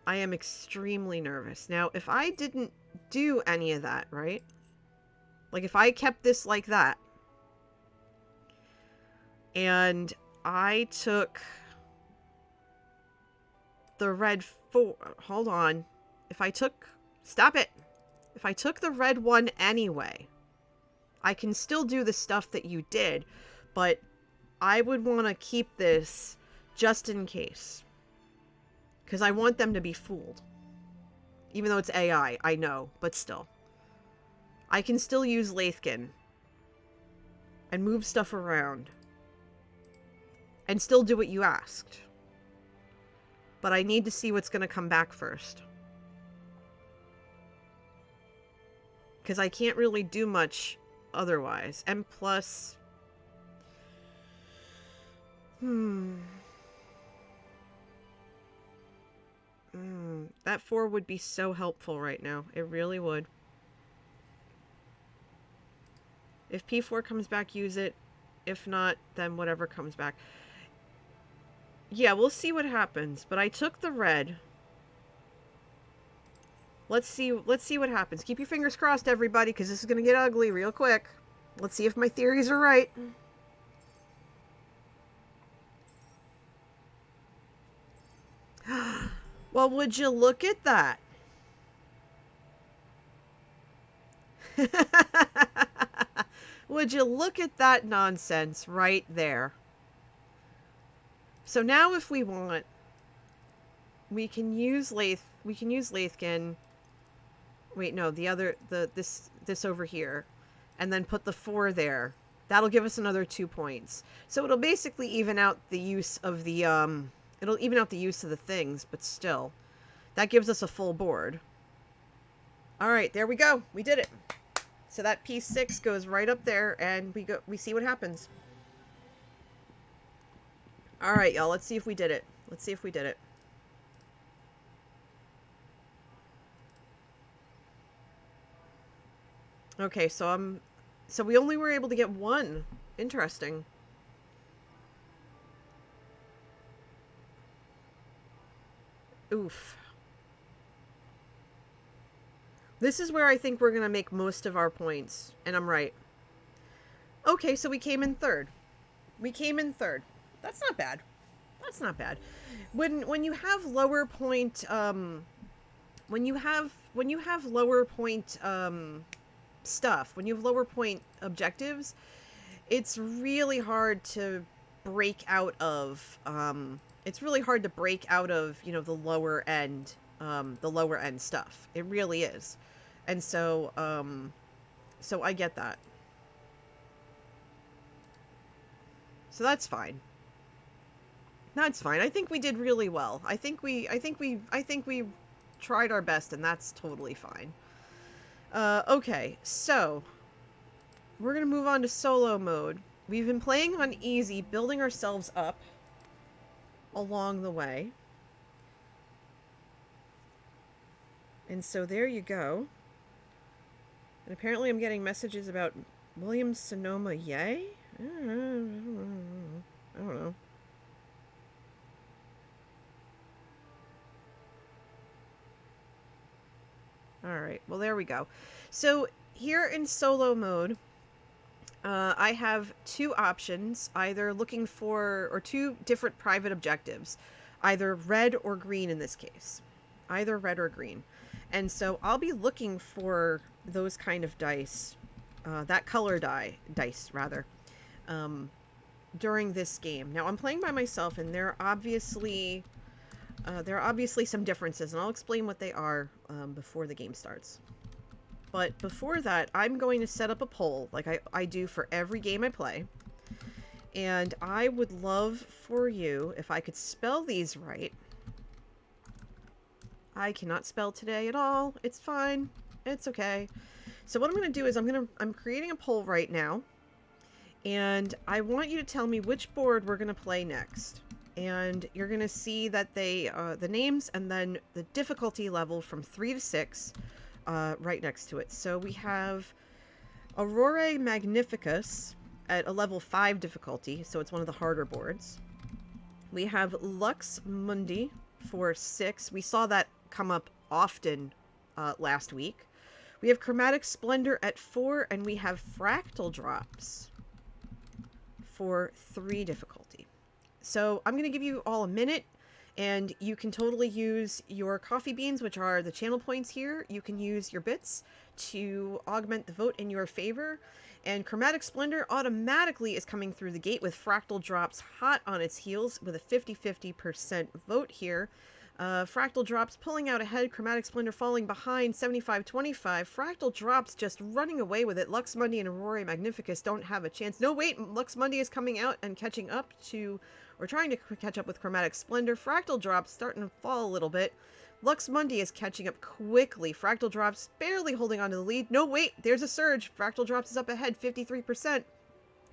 extremely nervous. Now, if I didn't do any of that, right? Like, if I kept this like that, and I took the red 4... Hold on. If I took... Stop it! If I took the red 1 anyway, I can still do the stuff that you did, but I would want to keep this just in case. Because I want them to be fooled. Even though it's AI, I know, but still. I can still use Lathkin and move stuff around and still do what you asked. But I need to see what's going to come back first. Because I can't really do much otherwise. And plus... That 4 would be so helpful right now. It really would. If P4 comes back, use it. If not, then whatever comes back. Yeah, we'll see what happens. But I took the red. Let's see what happens. Keep your fingers crossed, everybody, because this is going to get ugly real quick. Let's see if my theories are right. Well, would you look at that? Would you look at that nonsense right there? So now if we want, we can use Lathkin. Wait, no, this over here, and then put the 4 there. That'll give us another 2 points. So it'll basically even out the use of the it'll even out the use of the things, but still, that gives us a full board. All right, there we go. We did it. So that P6 goes right up there, and we see what happens. All right, y'all. Let's see if we did it. Let's see if we did it. Okay, so we only were able to get 1. Interesting. Oof. This is where I think we're going to make most of our points, and I'm right. Okay, so we came in 3rd. We came in 3rd. That's not bad. That's not bad. When you have lower point when you have lower point stuff, when you have lower point objectives, it's really hard to break out of you know, the lower end stuff. It really is. And so I get that. So that's fine. That's fine. I think we did really well. I think we tried our best, and that's totally fine. Okay, so we're gonna move on to solo mode. We've been playing on easy, building ourselves up along the way. And so there you go. And apparently I'm getting messages about Williams-Sonoma, yay? I don't know. Alright, well there we go. So here in solo mode, I have 2 options, either looking for, or 2 different private objectives, either red or green in this case. Either red or green. And so I'll be looking for those kind of dice, that color dice rather, during this game. Now I'm playing by myself, and there are obviously some differences, and I'll explain what they are before the game starts. But before that, I'm going to set up a poll like I do for every game I play. And I would love for you, if I could spell these right. I cannot spell today at all. It's fine. It's okay. So what I'm going to do is I'm creating a poll right now. And I want you to tell me which board we're going to play next. And you're going to see that the names and then the difficulty level from 3 to 6 right next to it. So we have Aurora Magnificus at a level 5 difficulty, so it's one of the harder boards. We have Lux Mundi for 6. We saw that come up often last week. We have Chromatic Splendor at 4, and we have Fractal Drops for 3 difficulty. So I'm going to give you all a minute, And you can totally use your coffee beans, which are the channel points here. You can use your bits to augment the vote in your favor. And Chromatic Splendor automatically is coming through the gate with Fractal Drops hot on its heels with a 50-50% vote here. Fractal Drops pulling out ahead, Chromatic Splendor falling behind, 75-25. Fractal Drops just running away with it. Lux Mundi and Aurora Magnificus don't have a chance. No, wait, Lux Mundi is coming out and catching up to, or trying to catch up with Chromatic Splendor. Fractal Drops starting to fall a little bit. Lux Mundi is catching up quickly. Fractal Drops barely holding on to the lead. No, wait, there's a surge. Fractal Drops is up ahead, 53%.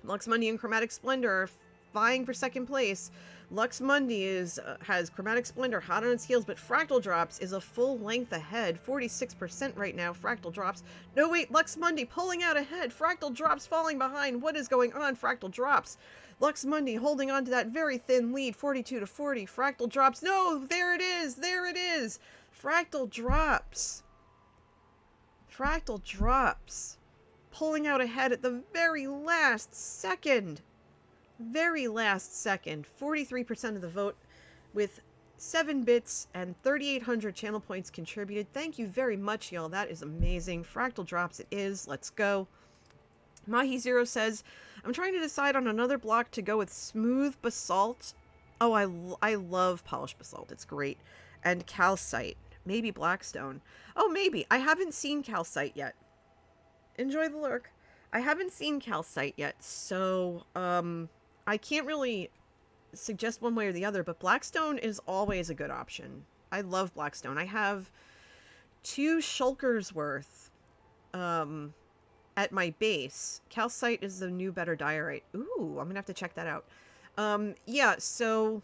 Lux Mundi and Chromatic Splendor are vying for second place. Lux Mundi has Chromatic Splendor hot on its heels, but Fractal Drops is a full length ahead, 46% right now. Fractal Drops. No, wait, Lux Mundi pulling out ahead. Fractal Drops falling behind. What is going on? Fractal Drops. Lux Mundi holding on to that very thin lead, 42-40. Fractal Drops. No, there it is. There it is. Fractal Drops. Fractal Drops. Pulling out ahead at the very last second. Very last second. 43% of the vote with 7 bits and 3,800 channel points contributed. Thank you very much, y'all. That is amazing. Fractal Drops it is. Let's go. Mahi Zero says, I'm trying to decide on another block to go with Smooth Basalt. Oh, I love Polished Basalt. It's great. And Calcite. Maybe Blackstone. Oh, maybe. I haven't seen Calcite yet. Enjoy the lurk. I haven't seen Calcite yet, so I can't really suggest one way or the other, but Blackstone is always a good option. I love Blackstone. I have 2 shulkers worth at my base. Calcite is the new better diorite. Ooh, I'm gonna have to check that out. Yeah, so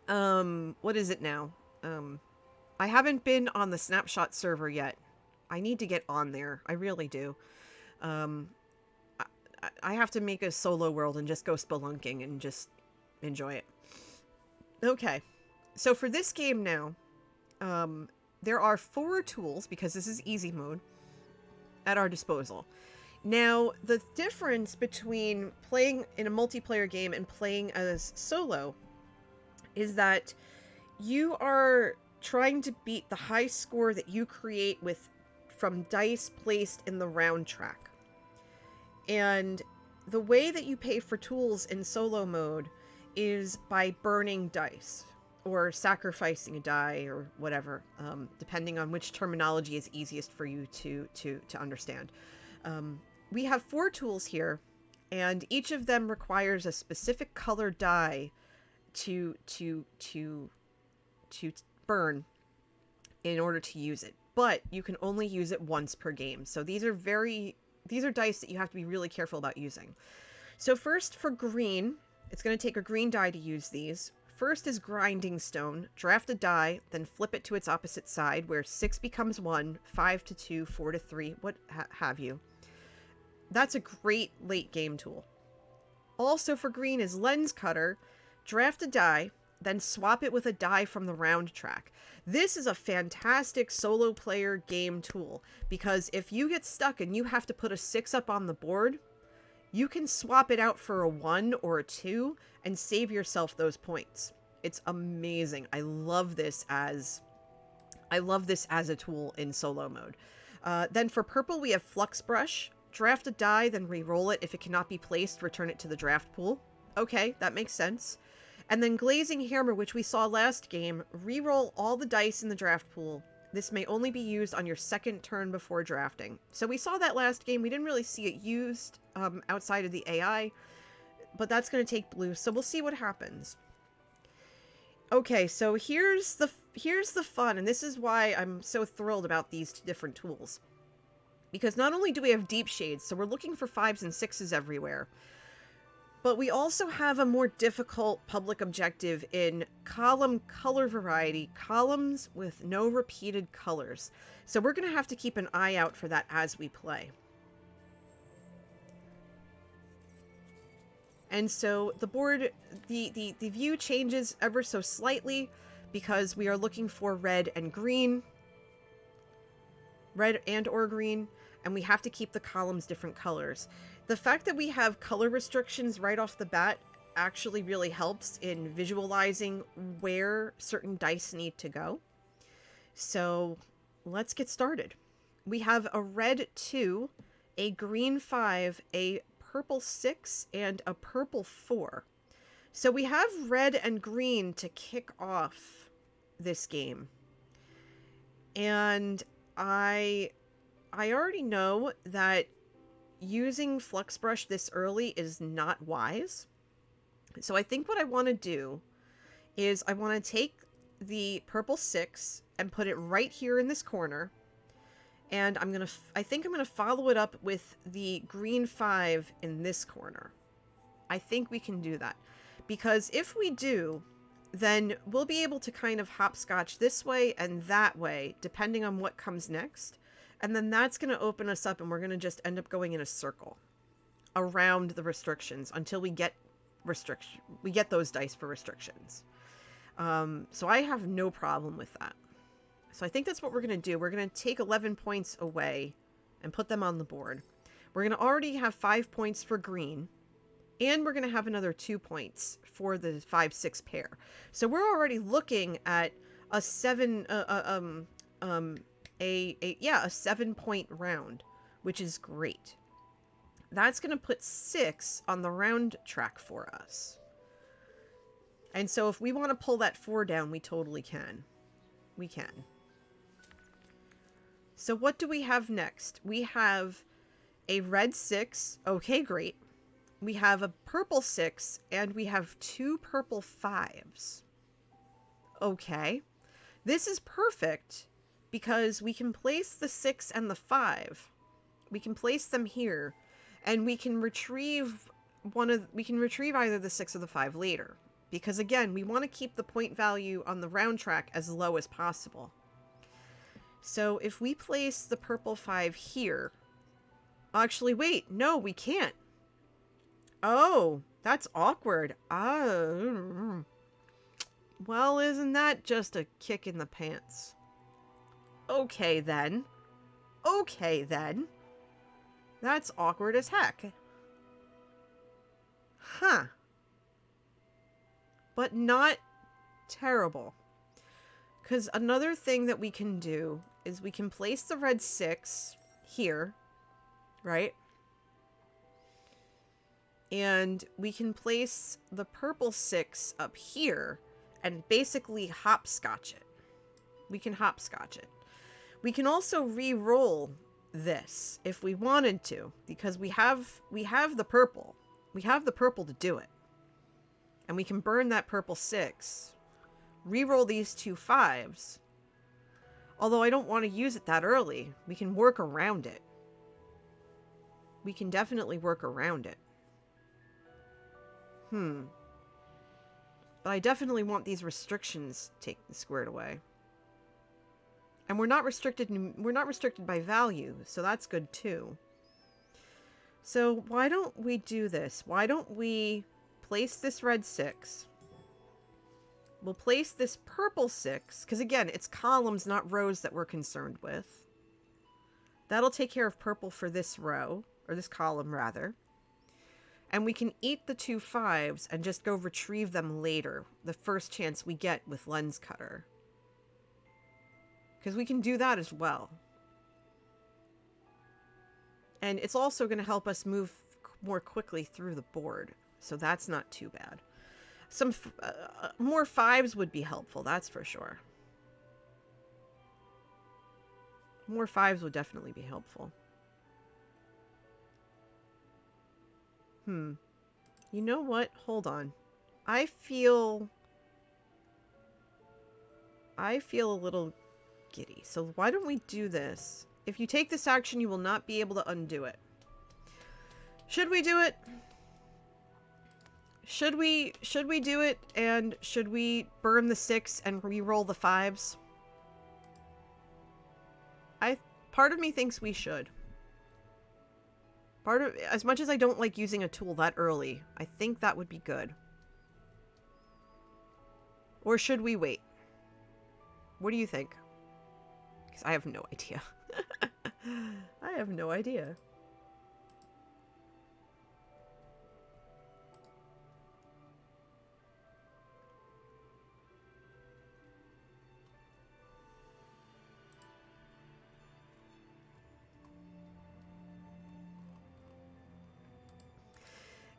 what is it now? I haven't been on the Snapshot server yet. I need to get on there. I really do. I have to make a solo world and just go spelunking and just enjoy it. Okay. So for this game now, there are 4 tools, because this is easy mode, at our disposal. Now, the difference between playing in a multiplayer game and playing as solo is that you are trying to beat the high score that you create from dice placed in the round track. And the way that you pay for tools in solo mode is by burning dice or sacrificing a die or whatever, depending on which terminology is easiest for you to understand. We have 4 tools here, and each of them requires a specific color die to burn in order to use it. But you can only use it once per game. So these are dice that you have to be really careful about using. So first for green, it's going to take a green die to use these. First is Grinding Stone. Draft a die, then flip it to its opposite side, where 6 becomes 1, 5 to 2, 4 to 3, what have you. That's a great late game tool. Also for green is Lens Cutter. Draft a die, then swap it with a die from the round track. This is a fantastic solo player game tool, because if you get stuck and you have to put a 6 up on the board, you can swap it out for a 1 or a 2 and save yourself those points. It's amazing. I love this as a tool in solo mode. Then for purple, we have Flux Brush. Draft a die, then re-roll it. If it cannot be placed, return it to the draft pool. Okay, that makes sense. And then Glazing Hammer, which we saw last game, re-roll all the dice in the draft pool. This may only be used on your second turn before drafting. So we saw that last game. We didn't really see it used outside of the AI, but that's going to take blue, so we'll see what happens. Okay, so here's the fun, and this is why I'm so thrilled about these 2 different tools. Because not only do we have deep shades, so we're looking for 5s and 6s everywhere, but we also have a more difficult public objective in column color variety, columns with no repeated colors. So we're going to have to keep an eye out for that as we play. And so the board, the view changes ever so slightly because we are looking for red and or green, and we have to keep the columns different colors. The fact that we have color restrictions right off the bat actually really helps in visualizing where certain dice need to go. So let's get started. We have a red 2, a green 5, a purple 6, and a purple 4. So we have red and green to kick off this game. And I already know that using Flux Brush this early is not wise. So I think what I want to do is I want to take the purple 6 and put it right here in this corner. And I think I'm going to follow it up with the green 5 in this corner. I think we can do that. Because if we do, then we'll be able to kind of hopscotch this way and that way, depending on what comes next. And then that's going to open us up and we're going to just end up going in a circle around the restrictions until we get those dice for restrictions. So I have no problem with that. So I think that's what we're going to do. We're going to take 11 points away and put them on the board. We're going to already have 5 points for green. And we're going to have another 2 points for the 5-6 pair. So we're already looking at a 7-point round, which is great. That's going to put 6 on the round track for us. And so if we want to pull that 4 down, we totally can. We can. So what do we have next? We have a red 6. Okay, great. We have a purple 6, and we have 2 purple 5s. Okay. This is perfect because we can place the 6 and the 5. We can place them here, and we can retrieve either the 6 or the 5 later. Because again, we want to keep the point value on the round track as low as possible. So if we place the purple 5 here... Actually, wait. No, we can't. Oh, that's awkward. Well, isn't that just a kick in the pants? Okay, then. Okay, then. That's awkward as heck. Huh. But not terrible. Because another thing that we can do is we can place the red 6 here, right? And we can place the purple 6 up here and basically hopscotch it. We can hopscotch it. We can also re-roll this if we wanted to, because we have the purple. We have the purple to do it. And we can burn that purple 6. Re-roll these 2 5s. Although I don't want to use it that early. We can work around it. We can definitely work around it. But I definitely want these restrictions squared away. And we're not restricted by value, so that's good too. So why don't we do this? Why don't we place this red 6? We'll place this purple 6, because again, it's columns, not rows that we're concerned with. That'll take care of purple for this row, or this column rather. And we can eat the 2 5s and just go retrieve them later, the first chance we get with Lens Cutter. Because we can do that as well. And it's also going to help us move more quickly through the board, so that's not too bad. Some more 5s would be helpful, that's for sure. More 5s would definitely be helpful. You know what? Hold on. I feel a little giddy. So why don't we do this? If you take this action, you will not be able to undo it. Should we do it? Should we do it? And should we burn the 6 and re-roll the 5s? Part of me thinks we should. As much as I don't like using a tool that early, I think that would be good. Or should we wait? What do you think? Because I have no idea. I have no idea.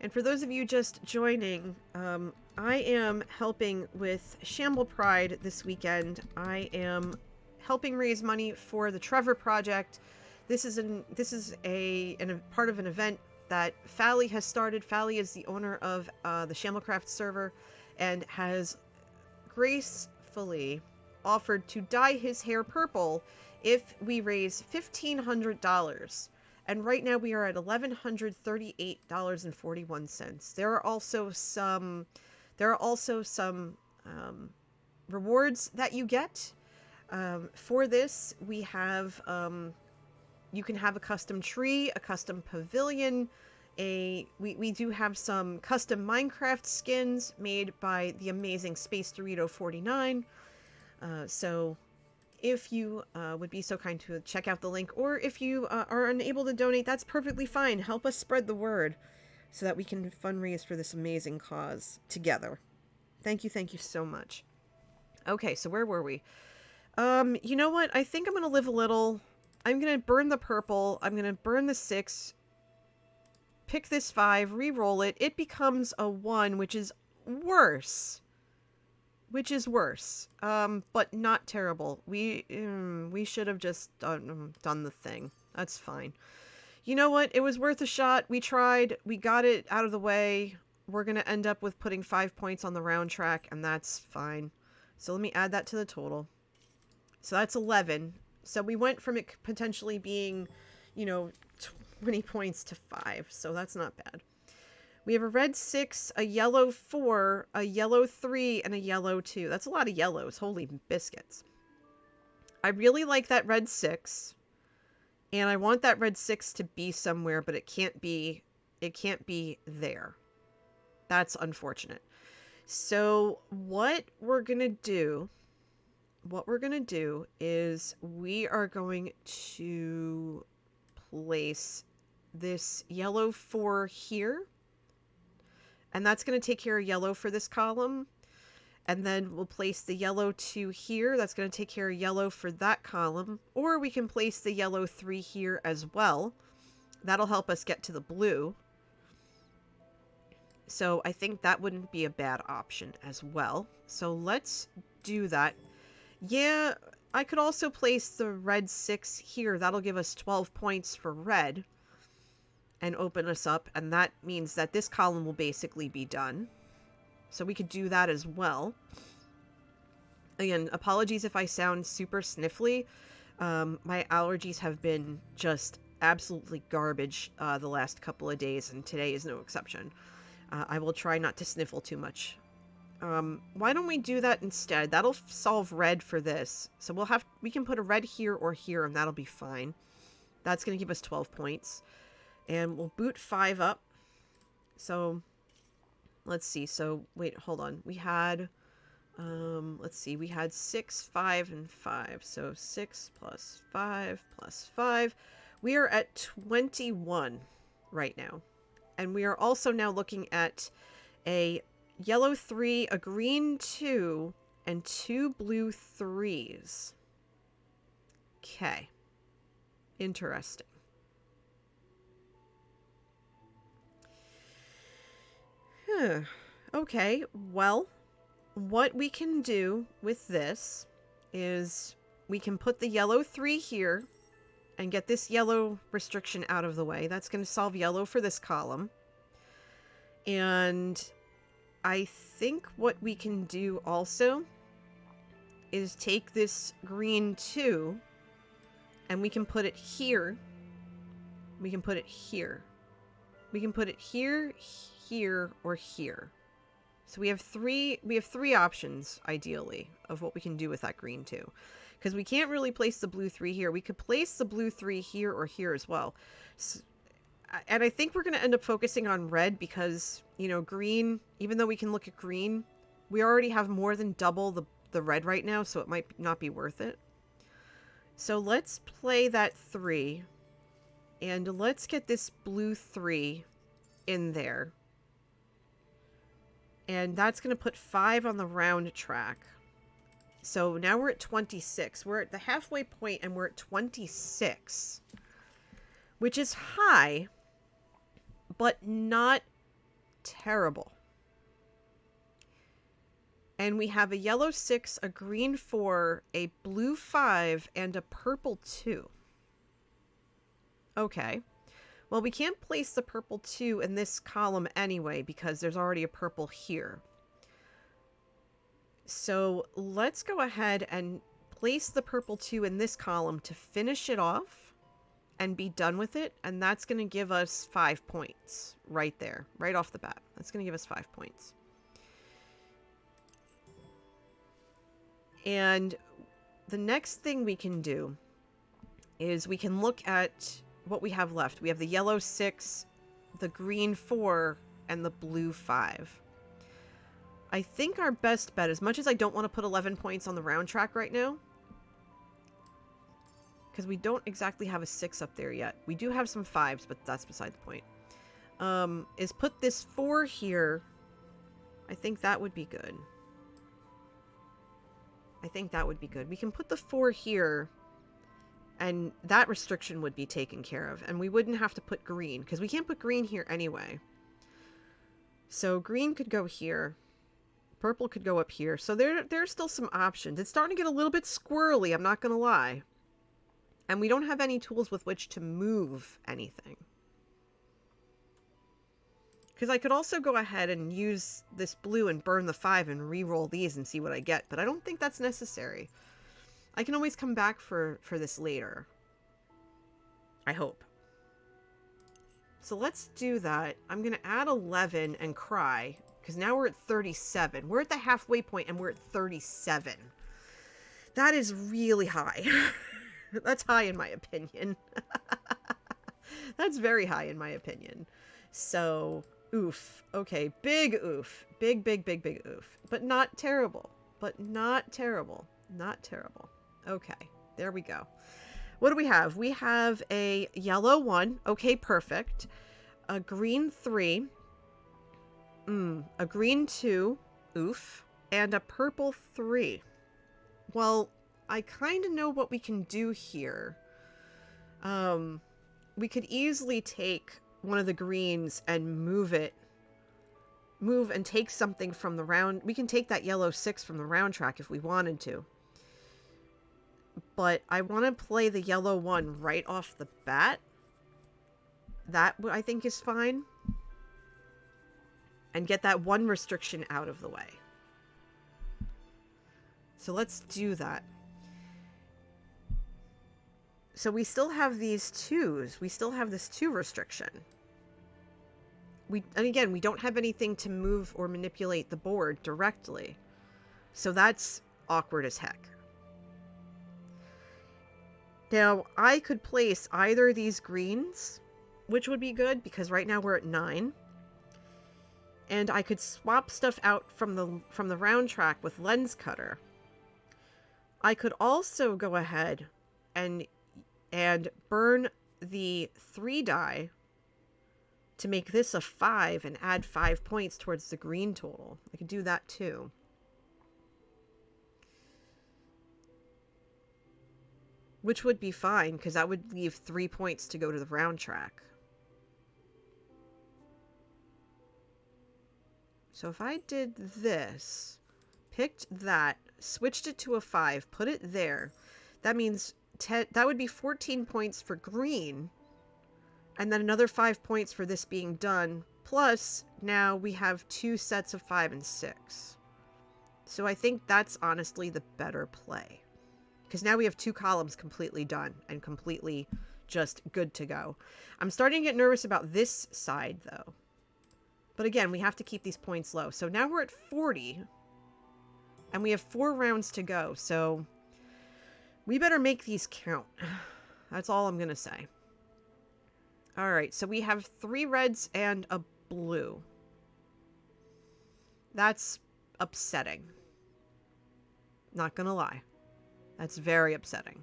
And for those of you just joining, I am helping with Shamble Pride this weekend. I am helping raise money for the Trevor Project. This is a part of an event that Fally has started. Fally is the owner of the Shamblecraft server and has gracefully offered to dye his hair purple if we raise $1,500. And right now we are at $1,138.41. There are also some rewards that you get. For this, we have you can have a custom tree, a custom pavilion, we do have some custom Minecraft skins made by the amazing Space Dorito 49. So if you would be so kind to check out the link, or if you are unable to donate, that's perfectly fine. Help us spread the word so that we can fundraise for this amazing cause together. Thank you so much. Okay, so where were we? You know what? I think I'm going to live a little. I'm going to burn the purple. I'm going to burn the 6. Pick this 5, re-roll it. It becomes a 1, which is worse. But not terrible. We should have just done the thing. That's fine. You know what? It was worth a shot. We tried. We got it out of the way. We're going to end up with putting 5 points on the round track, and that's fine. So let me add that to the total. So that's 11. So we went from it potentially being, 20 points to 5. So that's not bad. We have a red 6, a yellow 4, a yellow 3, and a yellow 2. That's a lot of yellows. Holy biscuits. I really like that red 6. And I want that red 6 to be somewhere, but it can't be there. That's unfortunate. So what we're going to do is we are going to place this yellow 4 here. And that's going to take care of yellow for this column. And then we'll place the yellow 2 here. That's going to take care of yellow for that column. Or we can place the yellow 3 here as well. That'll help us get to the blue. So I think that wouldn't be a bad option as well. So let's do that. Yeah, I could also place the red 6 here. That'll give us 12 points for red. And open us up, and that means that this column will basically be done. So we could do that as well. Again, apologies if I sound super sniffly. My allergies have been just absolutely garbage the last couple of days, and today is no exception. I will try not to sniffle too much. Why don't we do that instead? That'll solve red for this. So we can put a red here or here, and that'll be fine. That's going to give us 12 points. And we'll boot 5 up. So, let's see. So, wait, hold on. We had, let's see. We had 6, 5, and 5. So, 6 plus 5 plus 5. We are at 21 right now. And we are also now looking at a yellow 3, a green 2, and 2 blue 3s. Okay. Interesting. Okay, well, what we can do with this is we can put the yellow 3 here and get this yellow restriction out of the way. That's going to solve yellow for this column. And I think what we can do also is take this green 2 and we can put it here. We can put it here. We can put it here, here, or here. So we have three options, ideally, of what we can do with that green 2. Because we can't really place the blue 3 here. We could place the blue 3 here or here as well. So, and I think we're going to end up focusing on red because, green, even though we can look at green, we already have more than double the red right now, so it might not be worth it. So let's play that 3. And let's get this blue 3 in there. And that's going to put 5 on the round track. So now we're at 26. We're at the halfway point and we're at 26. Which is high, but not terrible. And we have a yellow 6, a green 4, a blue 5, and a purple 2. Okay. Well, we can't place the purple 2 in this column anyway because there's already a purple here. So let's go ahead and place the purple 2 in this column to finish it off and be done with it. And that's going to give us 5 points right there, right off the bat. That's going to give us 5 points. And the next thing we can do is we can look at what we have left. We have the yellow 6, the green 4, and the blue 5. I think our best bet, as much as I don't want to put 11 points on the round track right now, because we don't exactly have a 6 up there yet. We do have some 5s, but that's beside the point. Is put this 4 here. I think that would be good. I think that would be good. We can put the 4 here, and that restriction would be taken care of. And we wouldn't have to put green, because we can't put green here anyway. So green could go here. Purple could go up here. So there's still some options. It's starting to get a little bit squirrely, I'm not going to lie. And we don't have any tools with which to move anything. Because I could also go ahead and use this blue and burn the 5 and re-roll these and see what I get. But I don't think that's necessary. I can always come back for this later. I hope. So let's do that. I'm going to add 11 and cry. Because now we're at 37. We're at the halfway point and we're at 37. That is really high. That's high in my opinion. That's very high in my opinion. So... oof. Okay, big oof. Big, big, big, big oof. But not terrible. But not terrible. Not terrible. Okay, there we go. What do we have? We have a yellow 1. Okay, perfect. A green 3. A green 2. Oof. And a purple 3. Well, I kind of know what we can do here. We could easily take one of the greens and move and take something from the round. We can take that yellow 6 from the round track if we wanted to. But I want to play the yellow 1 right off the bat. That I think is fine. And get that 1 restriction out of the way. So let's do that. So we still have these 2s. We still have this 2 restriction. And again, we don't have anything to move or manipulate the board directly. So that's awkward as heck. Now, I could place either of these greens, which would be good, because right now we're at 9. And I could swap stuff out from the round track with lens cutter. I could also go ahead and burn the 3 die to make this a 5 and add 5 points towards the green total. I could do that too. Which would be fine, because that would leave 3 points to go to the round track. So if I did this, picked that, switched it to a 5, put it there, that means that would be 14 points for green, and then another 5 points for this being done, plus now we have 2 sets of 5 and 6. So I think that's honestly the better play. Because now we have 2 columns completely done and completely just good to go. I'm starting to get nervous about this side, though. But again, we have to keep these points low. So now we're at 40. And we have 4 rounds to go. So we better make these count. That's all I'm going to say. Alright, so we have 3 reds and a blue. That's upsetting. Not going to lie. That's very upsetting.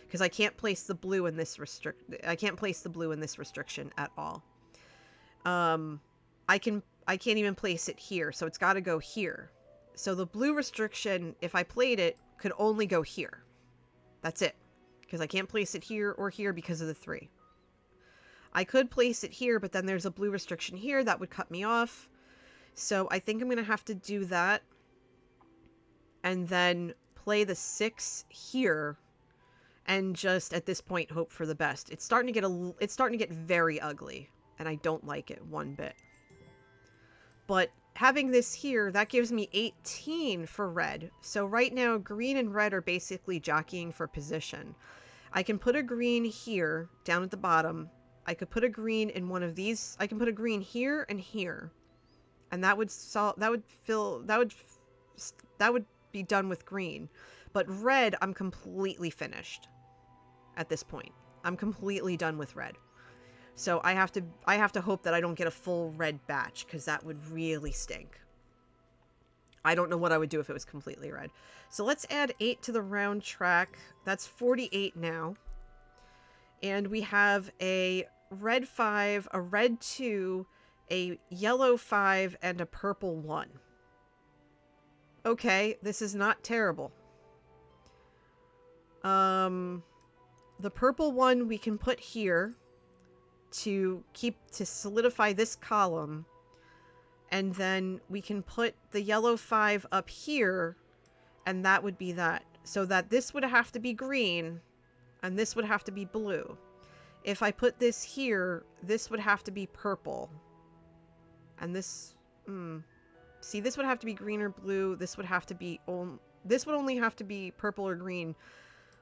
Because I can't place the blue in this restriction at all. I can't even place it here, so it's got to go here. So the blue restriction, if I played it, could only go here. That's it. Because I can't place it here or here because of the 3. I could place it here, but then there's a blue restriction here that would cut me off. So I think I'm going to have to do that. And then play the 6 here. And just, at this point, hope for the best. It's starting to get very ugly. And I don't like it one bit. But having this here, that gives me 18 for red. So right now, green and red are basically jockeying for position. I can put a green here, down at the bottom. I could put a green in one of these. I can put a green here and here. And that would be done with green. But red, I'm completely finished at this point. I'm completely done with red. So I have to hope that I don't get a full red batch, because that would really stink. I don't know what I would do if it was completely red. So let's add 8 to the round track. That's 48 now. And we have a red 5, a red 2, a yellow 5, and a purple 1. Okay, this is not terrible. The purple 1 we can put here to solidify this column, and then we can put the yellow 5 up here, and that would be that. So that this would have to be green, and this would have to be blue. If I put this here, this would have to be purple. And this, see, this would have to be green or blue. This would have to be, this would only have to be purple or green.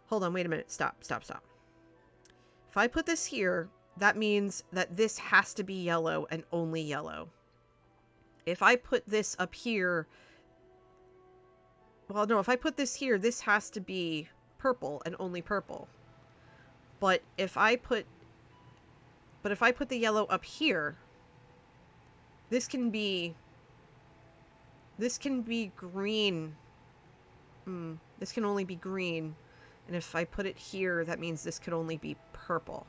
Hold on, wait a minute. Stop. If I put this here, that means that this has to be yellow and only yellow. If I put this up here, well, no, if I put this here, this has to be purple and only purple. But if I put the yellow up here, this can be green. This can only be green. And if I put it here, that means this could only be purple.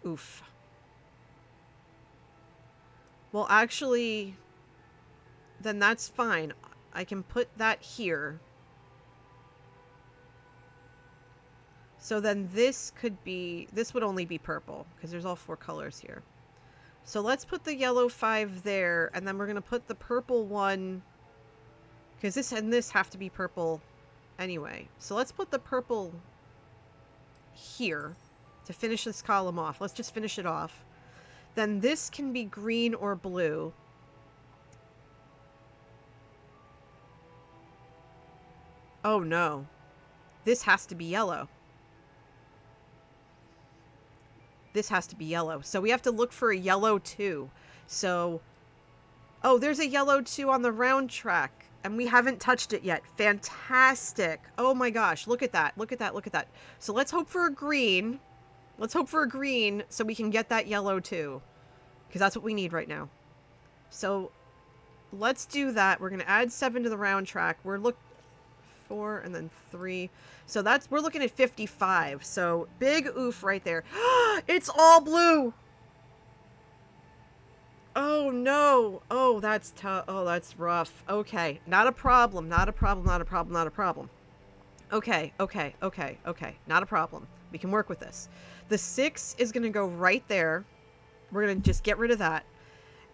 Oof. Well, actually, then that's fine. I can put that here. So then this would only be purple, because there's all 4 colors here. So let's put the yellow 5 there, and then we're going to put the purple 1, because this and this have to be purple anyway. So let's put the purple here to finish this column off. Let's just finish it off. Then this can be green or blue. Oh no. This has to be yellow. This has to be yellow. So we have to look for a yellow 2. So, oh, there's a yellow 2 on the round track. And we haven't touched it yet. Fantastic. Oh my gosh. Look at that. Look at that. Look at that. So let's hope for a green. Let's hope for a green so we can get that yellow too. Because that's what we need right now. So let's do that. We're going to add 7 to the round track. We're 4 and then 3. So we're looking at 55. So big oof right there. It's all blue. Oh no. Oh, that's tough. Oh, that's rough. Okay. Not a problem. Not a problem. Not a problem. Not a problem. Okay. Okay. Okay. Okay. Not a problem. We can work with this. The 6 is going to go right there. We're going to just get rid of that.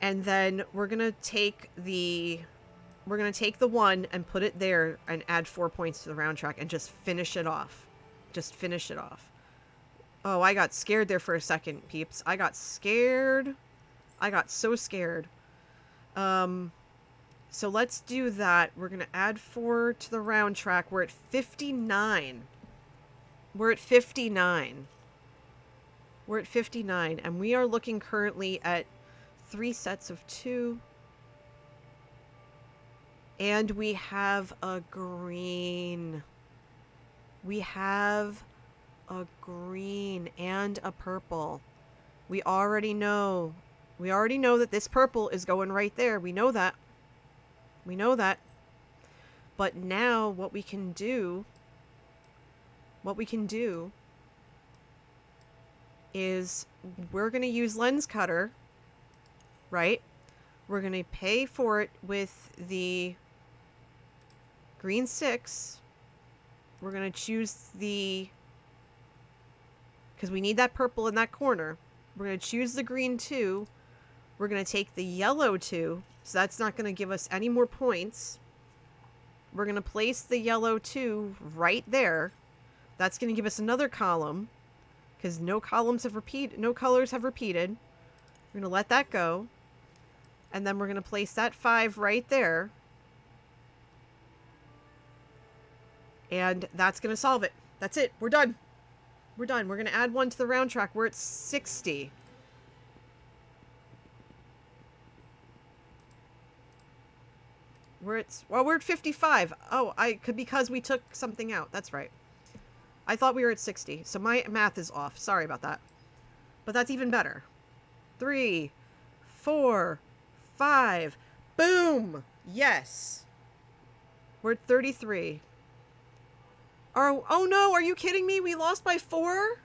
And then we're going to take the 1 and put it there and add 4 points to the round track and just finish it off. Just finish it off. Oh, I got scared there for a second, peeps. I got scared. I got so scared. So let's do that. We're going to add 4 to the round track. We're at 59. We're at 59. We're at 59. And we are looking currently at 3 sets of 2. And we have a green. We have a green and a purple. We already know. We already know that this purple is going right there. We know that. We know that. But now what we can do is we're going to use lens cutter, right? We're going to pay for it with the green 6. We're going to choose because we need that purple in that corner. We're going to choose the green 2. We're going to take the yellow 2. So that's not going to give us any more points. We're going to place the yellow 2 right there. That's going to give us another column because no colors have repeated. We're going to let that go. And then we're going to place that 5 right there. And that's going to solve it. That's it. We're done. We're done. We're going to add 1 to the round track. We're at 60. We're at 55. Oh, because we took something out. That's right. I thought we were at 60. So my math is off. Sorry about that. But that's even better. 3, 4, 5. Boom! Yes. We're at 33. Oh no, are you kidding me? We lost by 4?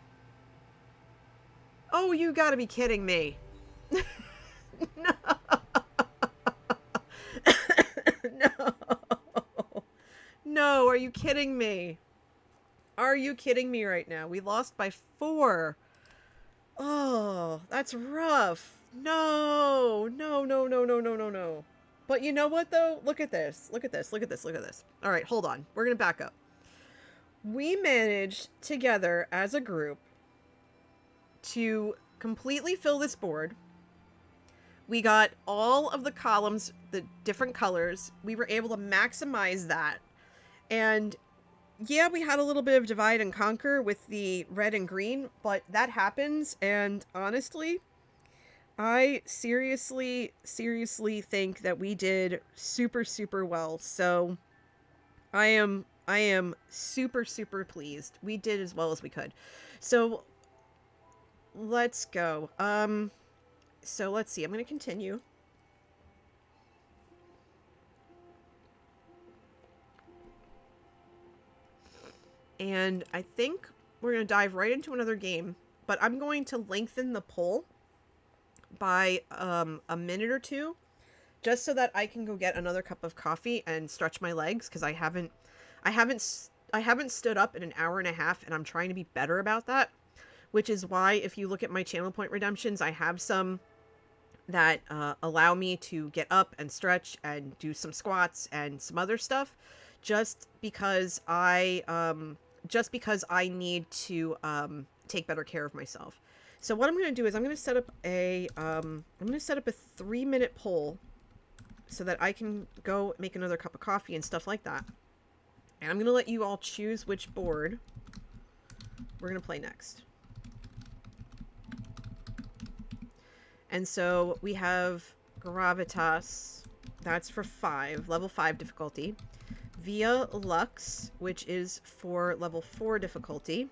Oh, you gotta be kidding me. No. No. No, are you kidding me? Are you kidding me right now? We lost by 4. Oh, that's rough. No. No, no, no, no, no, no, no. But you know what, though? Look at this. Look at this. Look at this. Look at this. All right, hold on. We're going to back up. We managed together as a group to completely fill this board. We got all of the columns, the different colors. We were able to maximize that. And yeah, we had a little bit of divide and conquer with the red and green, but that happens. And honestly, I seriously think that we did super, super well. So I am super, super pleased. We did as well as we could. So let's go. So let's see. I'm going to continue. And I think we're going to dive right into another game, but I'm going to lengthen the poll by a minute or 2 just so that I can go get another cup of coffee and stretch my legs because I haven't stood up in an hour and a half, and I'm trying to be better about that, which is why if you look at my channel point redemptions, I have some that allow me to get up and stretch and do some squats and some other stuff just because I need to take better care of myself. So what I'm going to do is I'm going to set up a 3-minute poll so that I can go make another cup of coffee and stuff like that. And I'm going to let you all choose which board we're going to play next. And so we have Gravitas, that's for 5, level 5 difficulty. Via Lux, which is for level 4 difficulty.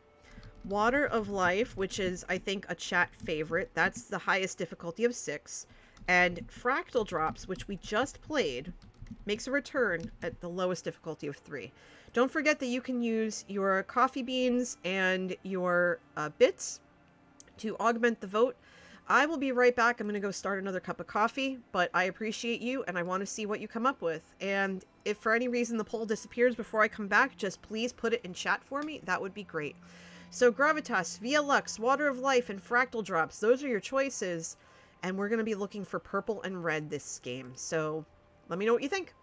Water of Life, which is, I think, a chat favorite. That's the highest difficulty of 6. And Fractal Drops, which we just played, makes a return at the lowest difficulty of 3. Don't forget that you can use your coffee beans and your bits to augment the vote. I will be right back. I'm going to go start another cup of coffee, but I appreciate you and I want to see what you come up with. And if for any reason the poll disappears before I come back, just please put it in chat for me. That would be great. So Gravitas, Via Lux, Water of Life, and Fractal Drops. Those are your choices. And we're going to be looking for purple and red this game. So let me know what you think.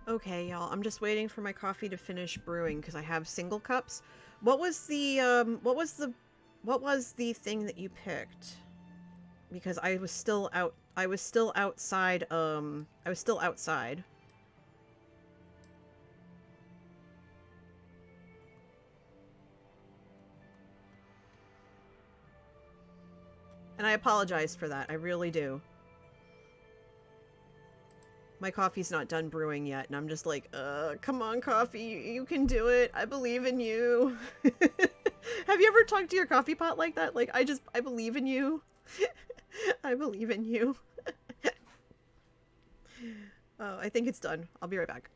Okay, y'all. I'm just waiting for my coffee to finish brewing because I have single cups. What was the thing that you picked? Because I was still out. I was still outside. I was still outside. And I apologize for that. I really do. My coffee's not done brewing yet, and I'm just like, come on, coffee, you can do it. I believe in you. Have you ever talked to your coffee pot like that? Like, I believe in you. I believe in you. Oh, I think it's done. I'll be right back.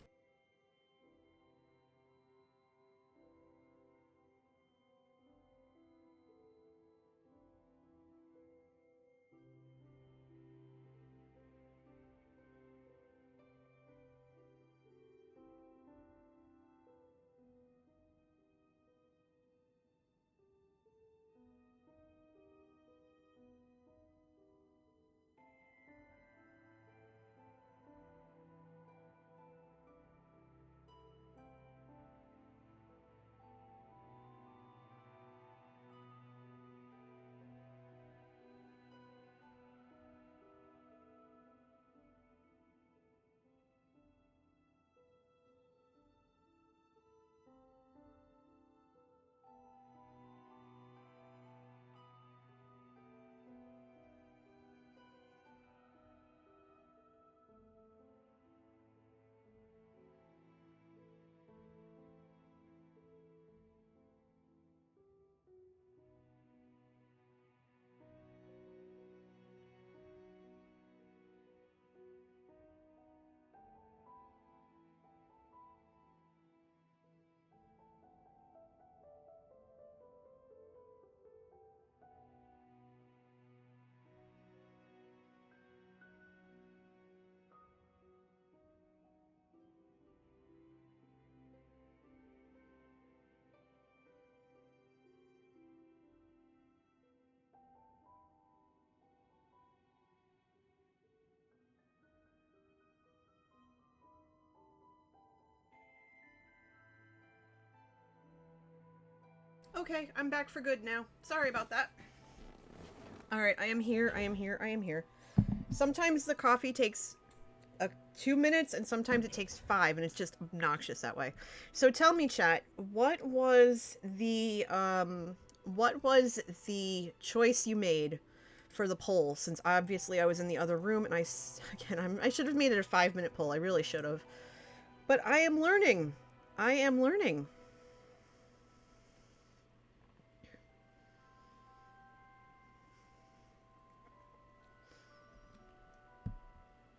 Okay, I'm back for good now. Sorry about that. Alright, I am here, I am here, I am here. Sometimes the coffee takes 2 minutes, and sometimes it takes 5, and it's just obnoxious that way. So tell me, chat, what was the choice you made for the poll? Since obviously I was in the other room, and I should have made it a 5-minute poll. I really should have. But I am learning. I am learning.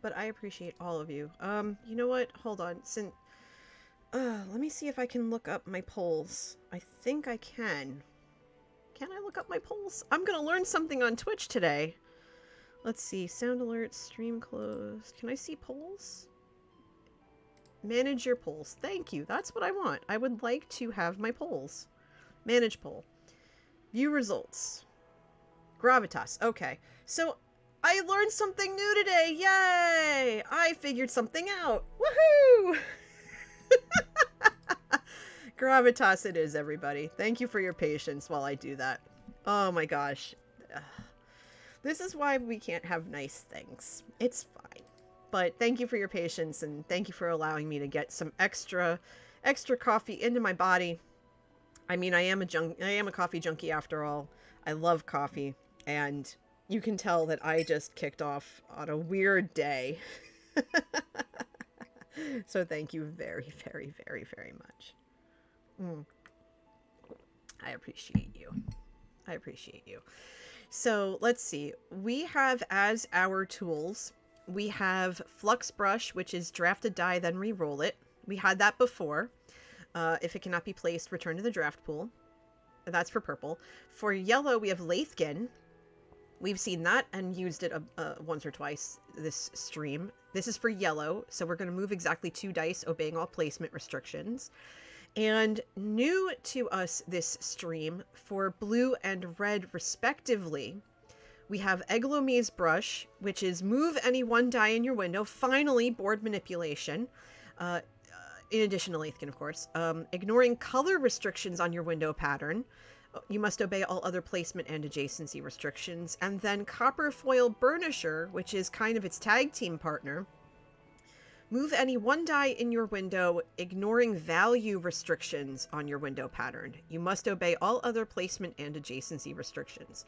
But I appreciate all of you. You know what? Hold on. Let me see if I can look up my polls. I think I can. Can I look up my polls? I'm gonna learn something on Twitch today. Let's see. Sound alerts, stream closed. Can I see polls? Manage your polls. Thank you. That's what I want. I would like to have my polls. Manage poll. View results. Gravitas. Okay. So I learned something new today! Yay! I figured something out! Woohoo! Gravitas it is, everybody. Thank you for your patience while I do that. Oh my gosh. This is why we can't have nice things. It's fine. But thank you for your patience, and thank you for allowing me to get some extra coffee into my body. I mean, I am a coffee junkie after all. I love coffee, and you can tell that I just kicked off on a weird day. So thank you very, very, very, very much. I appreciate you. I appreciate you. So let's see. We have as our tools, we have Flux Brush, which is draft a die, then re-roll it. We had that before. If it cannot be placed, return to the draft pool. That's for purple. For yellow, we have Lathkin. We've seen that and used it once or twice this stream. This is for yellow, so we're going to move exactly 2 dice, obeying all placement restrictions. And new to us this stream, for blue and red respectively, we have Eglome's Brush, which is move any 1 die in your window. Finally, board manipulation. in addition to Lathkin, of course. Ignoring color restrictions on your window pattern. You must obey all other placement and adjacency restrictions. And then Copper Foil Burnisher, which is kind of its tag team partner. Move any one die in your window, ignoring value restrictions on your window pattern. You must obey all other placement and adjacency restrictions.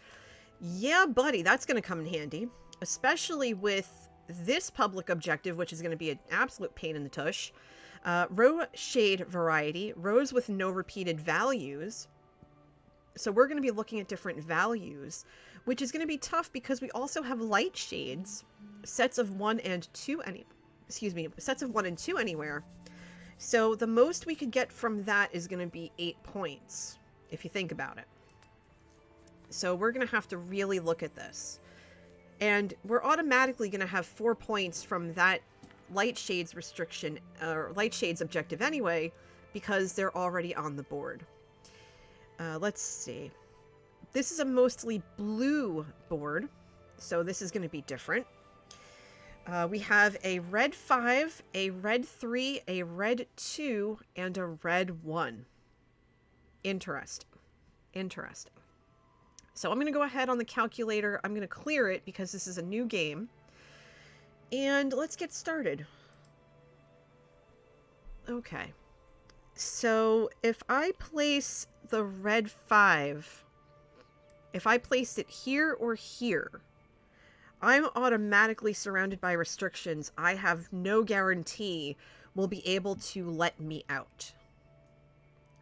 Yeah, buddy, that's going to come in handy, especially with this public objective, which is going to be an absolute pain in the tush. Row shade variety, rows with no repeated values. So we're going to be looking at different values, which is going to be tough because we also have light shades, sets of 1 and 2 sets of 1 and 2 anywhere. So the most we could get from that is going to be 8 points, if you think about it. So we're going to have to really look at this. And we're automatically going to have 4 points from that light shades restriction, or light shades objective anyway, because they're already on the board. Let's see. This is a mostly blue board, so this is going to be different. We have a red 5, a red 3, a red 2, and a red 1. Interesting. Interesting. So I'm going to go ahead on the calculator. I'm going to clear it because this is a new game. And let's get started. Okay. So if I place the red 5, if I placed it here or here, I'm automatically surrounded by restrictions I have no guarantee will be able to let me out.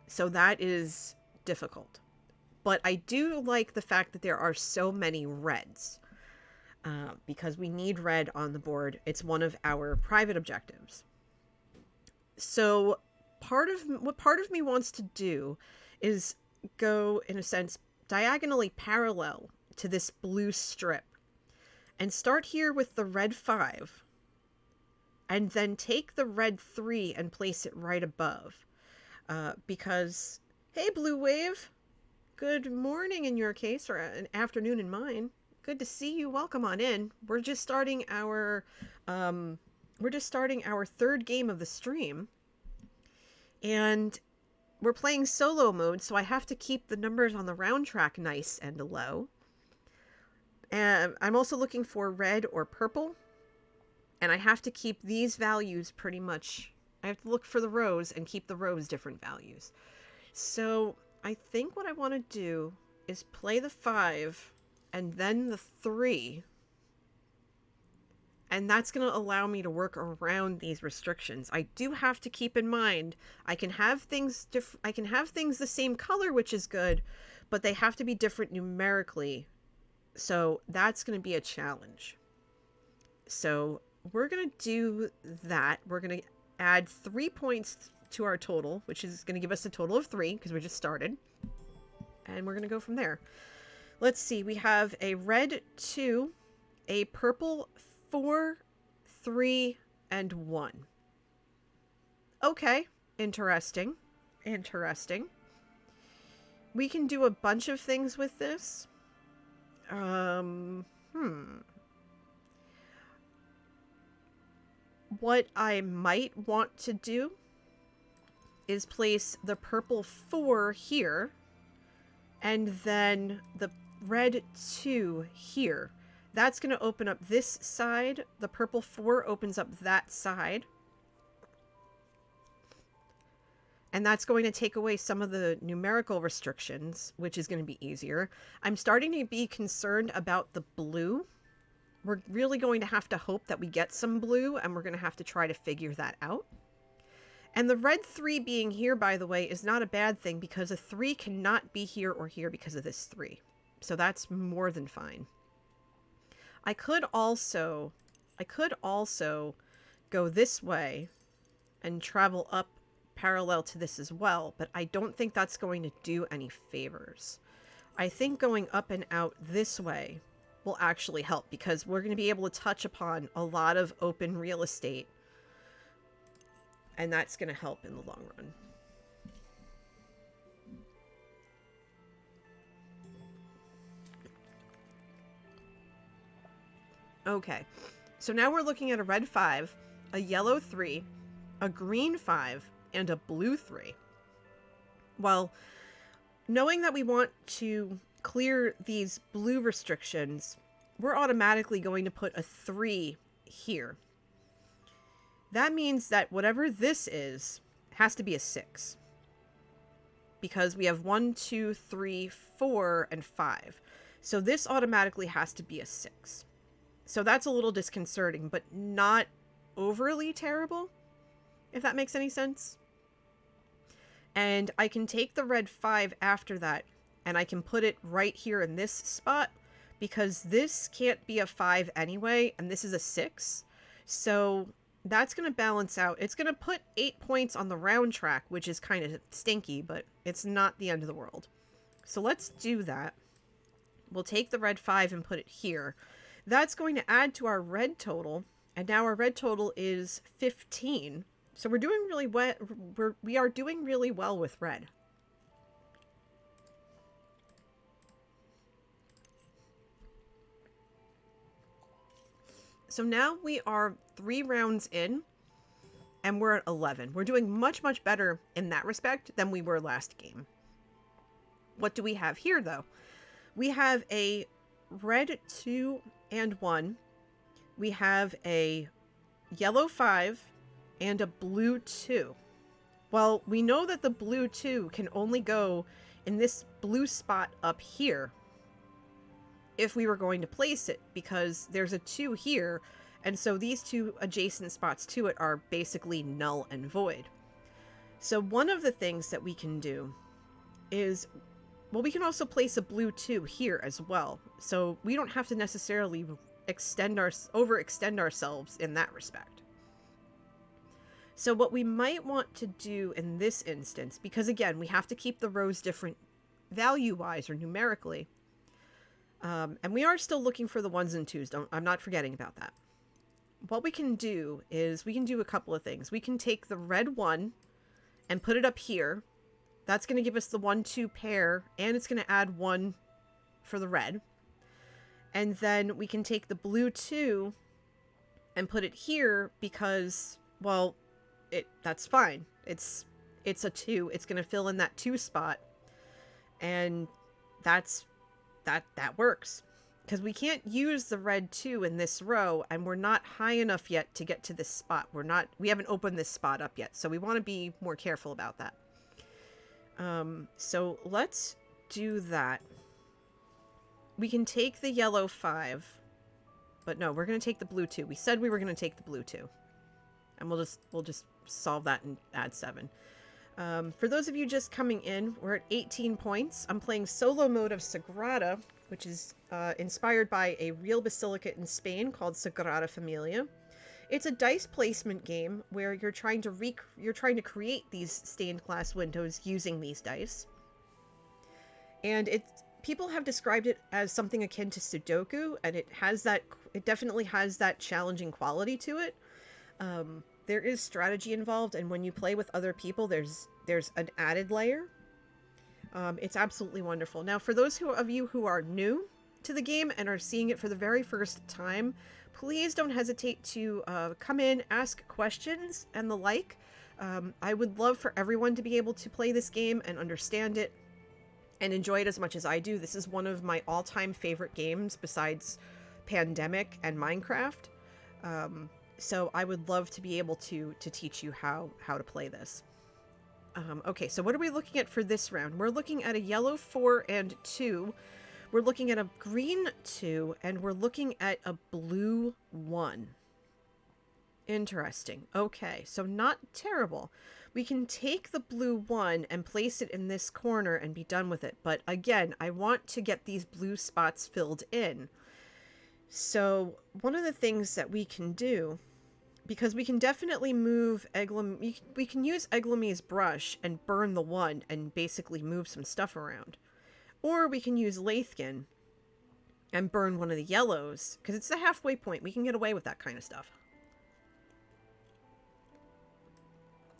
So that is difficult. But I do like the fact that there are so many reds, because we need red on the board. It's one of our private objectives. So what part of me wants to do is go, in a sense, diagonally parallel to this blue strip. And start here with the red 5. And then take the red 3 and place it right above. Because, hey, Blue Wave. Good morning in your case, or an afternoon in mine. Good to see you. Welcome on in. We're just starting our third game of the stream. And we're playing solo mode, so I have to keep the numbers on the round track nice and low. And I'm also looking for red or purple. And I have to keep these values pretty much. I have to look for the rows and keep the rows different values. So I think what I want to do is play the 5 and then the 3. And that's going to allow me to work around these restrictions. I do have to keep in mind I can have things the same color, which is good, but they have to be different numerically. So that's going to be a challenge. So we're going to do that. We're going to add 3 points to our total, which is going to give us a total of 3 because we just started. And we're going to go from there. Let's see. We have a red 2, a purple 4, 3, and 1. Okay. Interesting. Interesting. We can do a bunch of things with this. What I might want to do is place the purple 4 here, and then the red 2 here. That's going to open up this side. The purple 4 opens up that side. And that's going to take away some of the numerical restrictions, which is going to be easier. I'm starting to be concerned about the blue. We're really going to have to hope that we get some blue, and we're going to have to try to figure that out. And the red 3 being here, by the way, is not a bad thing, because a 3 cannot be here or here because of this 3. So that's more than fine. I could also go this way and travel up parallel to this as well, but I don't think that's going to do any favors. I think going up and out this way will actually help, because we're going to be able to touch upon a lot of open real estate, and that's going to help in the long run. Okay, so now we're looking at a red 5, a yellow 3, a green 5, and a blue 3. Well, knowing that we want to clear these blue restrictions, we're automatically going to put a 3 here. That means that whatever this is has to be a 6. Because we have 1, 2, 3, 4, and 5. So this automatically has to be a 6. So that's a little disconcerting, but not overly terrible, if that makes any sense. And I can take the red 5 after that, and I can put it right here in this spot, because this can't be a 5 anyway, and this is a 6. So that's going to balance out. It's going to put 8 points on the round track, which is kind of stinky, but it's not the end of the world. So let's do that. We'll take the red 5 and put it here. That's going to add to our red total, and now our red total is 15. So we're doing really well. We are doing really well with red. So now we are 3 rounds in, and we're at 11. We're doing much, much better in that respect than we were last game. What do we have here, though? We have a red 2 and 1. We have a yellow 5 and a blue 2. Well, we know that the blue 2 can only go in this blue spot up here if we were going to place it, because there's a 2 here, and so these 2 adjacent spots to it are basically null and void. So one of the things that we can do is, well, we can also place a blue 2 here as well, so we don't have to necessarily overextend ourselves in that respect. So what we might want to do in this instance, because again, we have to keep the rows different value-wise or numerically, and we are still looking for the 1s and 2s. I'm not forgetting about that. What we can do is we can do a couple of things. We can take the red 1 and put it up here. That's going to give us the 1-2 pair, and it's going to add 1 for the red. And then we can take the blue 2 and put it here because, well, that's fine. It's a 2. It's going to fill in that 2 spot, and that works. Because we can't use the red 2 in this row, and we're not high enough yet to get to this spot. We haven't opened this spot up yet, so we want to be more careful about that. So let's do that. We can take the yellow 5, but no, we're going to take the blue 2. We said we were going to take the blue 2, and we'll just solve that and add 7. For those of you just coming in, we're at 18 points. I'm playing solo mode of Sagrada, which is inspired by a real basilica in Spain called Sagrada Familia. It's a dice placement game where you're trying to create these stained glass windows using these dice. And people have described it as something akin to Sudoku, and it definitely has that challenging quality to it. There is strategy involved, and when you play with other people, there's an added layer. It's absolutely wonderful. Now, for those of you who are new to the game and are seeing it for the very first time, please don't hesitate to come in, ask questions, and the like. I would love for everyone to be able to play this game and understand it and enjoy it as much as I do. This is one of my all-time favorite games besides Pandemic and Minecraft. So I would love to be able to teach you how to play this. Okay, so what are we looking at for this round? We're looking at a yellow 4 and 2. We're looking at a green 2, and we're looking at a blue 1. Interesting. Okay, so not terrible. We can take the blue 1 and place it in this corner and be done with it. But again, I want to get these blue spots filled in. So one of the things that we can do, because we can definitely move we can use Eglamee's brush and burn the 1 and basically move some stuff around. Or we can use Lathkin and burn one of the yellows, because it's the halfway point. We can get away with that kind of stuff.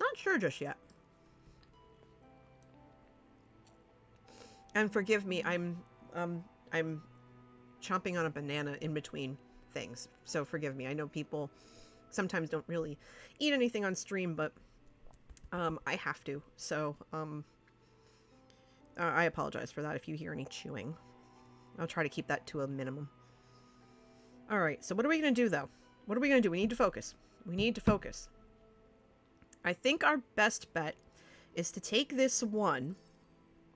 Not sure just yet. And forgive me, I'm chomping on a banana in between things, so forgive me. I know people sometimes don't really eat anything on stream, but I have to. So I apologize for that if you hear any chewing. I'll try to keep that to a minimum. All right, so what are we going to do, though? What are we going to do? We need to focus. We need to focus. I think our best bet is to take this 1,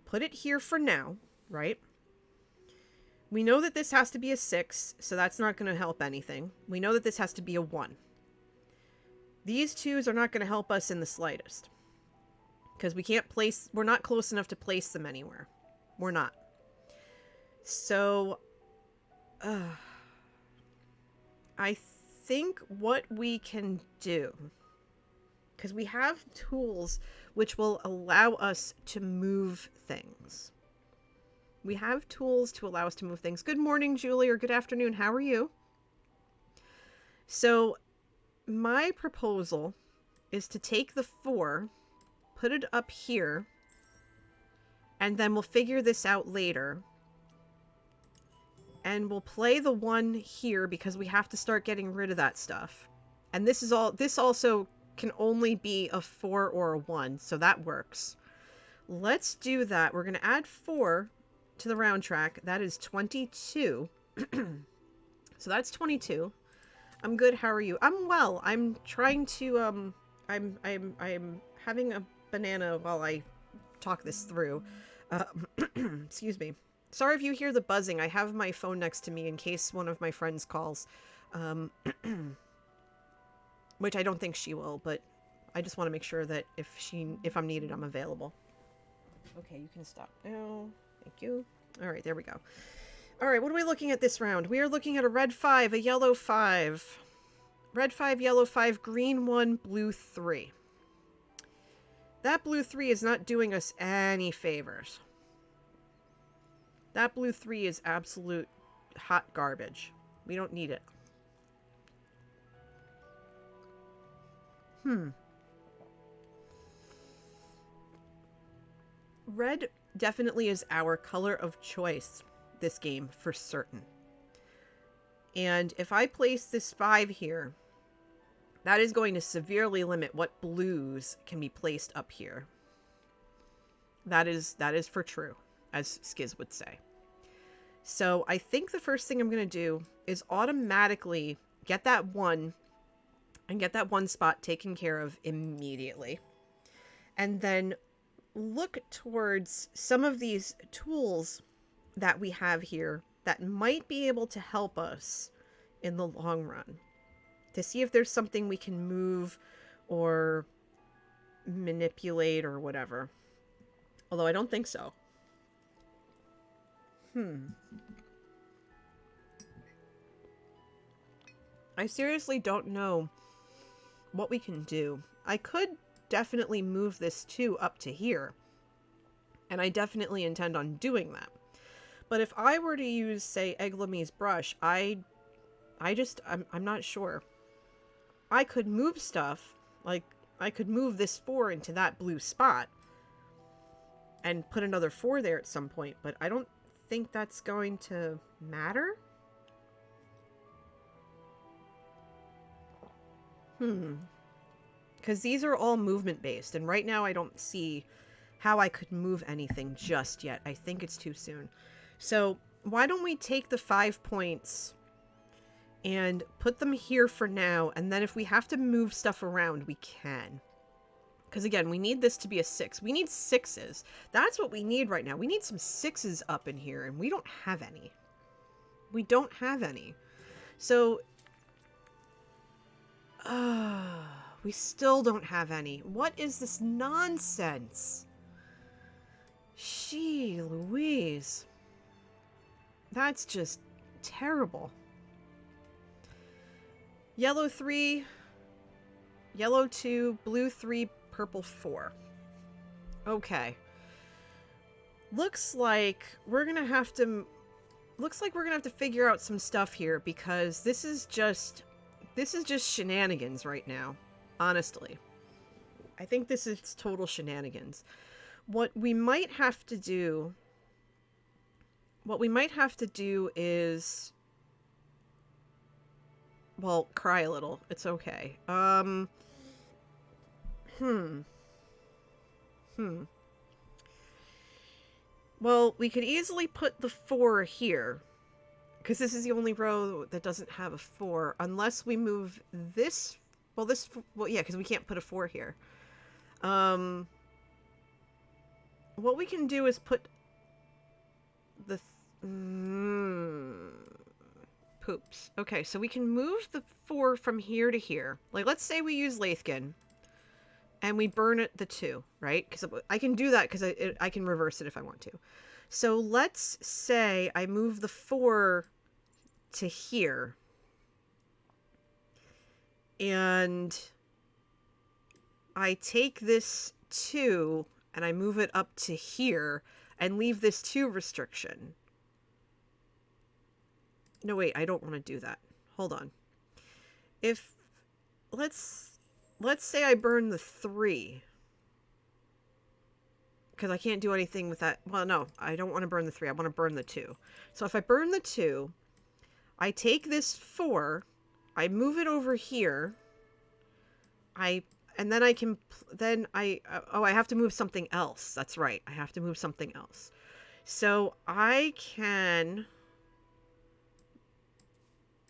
put it here for now, right? We know that this has to be a 6, so that's not going to help anything. We know that this has to be a 1. These 2s are not going to help us in the slightest. Because we can't place... We're not close enough to place them anywhere. We're not. So... I think what we can do... Because we have tools which will allow us to move things. We have tools to allow us to move things. Good morning, Julie, or good afternoon. How are you? So, my proposal is to take the 4, put it up here, and then we'll figure this out later. And we'll play the 1 here because we have to start getting rid of that stuff. And this also can only be a 4 or a 1, so that works. Let's do that. We're going to add 4 to the round track. That is 22. So that's 22. I'm good. How are you? I'm well. I'm trying to I'm having a banana while I talk this through. Excuse me. Sorry if you hear the buzzing. I have my phone next to me in case one of my friends calls. Which I don't think she will, but I just want to make sure that if I'm needed, I'm available. Okay, you can stop now. Thank you. All right, there we go. All right, what are we looking at this round? We are looking at a red 5, a yellow 5. Red 5, yellow 5, green 1, blue 3. That blue 3 is not doing us any favors. That blue 3 is absolute hot garbage. We don't need it. Red definitely is our color of choice this game, for certain. And if I place this 5 here, that is going to severely limit what blues can be placed up here. That is for true, as Skiz would say. So I think the first thing I'm going to do is automatically get that 1 and get that 1 spot taken care of immediately. And then look towards some of these tools that we have here that might be able to help us in the long run. To see if there's something we can move or manipulate or whatever. Although I don't think so. I seriously don't know what we can do. I could definitely move this 2 up to here. And I definitely intend on doing that. But if I were to use, say, Eglamy's brush, I'm not sure. I could move stuff, like, I could move this 4 into that blue spot and put another 4 there at some point, but I don't think that's going to matter. Because these are all movement based, and right now I don't see how I could move anything just yet. I think it's too soon. So why don't we take the 5 points and put them here for now, and then if we have to move stuff around, we can. Because again, we need this to be a 6. We need 6s. That's what we need right now. We need some 6s up in here, and we don't have any. We don't have any. So, we still don't have any. What is this nonsense? Gee Louise. That's just terrible. Yellow 3, yellow 2, blue 3, purple 4. Okay. Looks like we're gonna have to figure out some stuff here, because this is just shenanigans right now. Honestly. I think this is total shenanigans. What we might have to do is well, cry a little. It's okay. Hmm. Well, we could easily put the 4 here, because this is the only row that doesn't have a 4, unless we move this. Well, yeah, because we can't put a 4 here. What we can do is put the poops. Okay, so we can move the 4 from here to here. Like, let's say we use Lathkin and we burn it the 2, right? Because I can do that because I can reverse it if I want to. So let's say I move the 4 to here. And I take this 2 and I move it up to here and leave this 2 restriction. No, wait, I don't want to do that. Hold on. If, let's say I burn the 3. Because I can't do anything with that. Well, no, I don't want to burn the 3. I want to burn the 2. So if I burn the 2, I take this 4, I move it over here, and then I can, I have to move something else. That's right. I have to move something else. So I can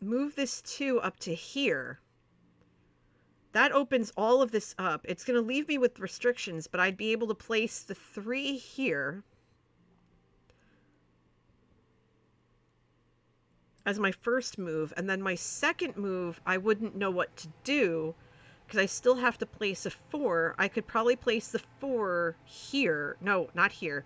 move this 2 up to here. That opens all of this up. It's going to leave me with restrictions, but I'd be able to place the 3 here as my first move, and then my second move, I wouldn't know what to do, because I still have to place a 4. I could probably place the 4 here. No, not here.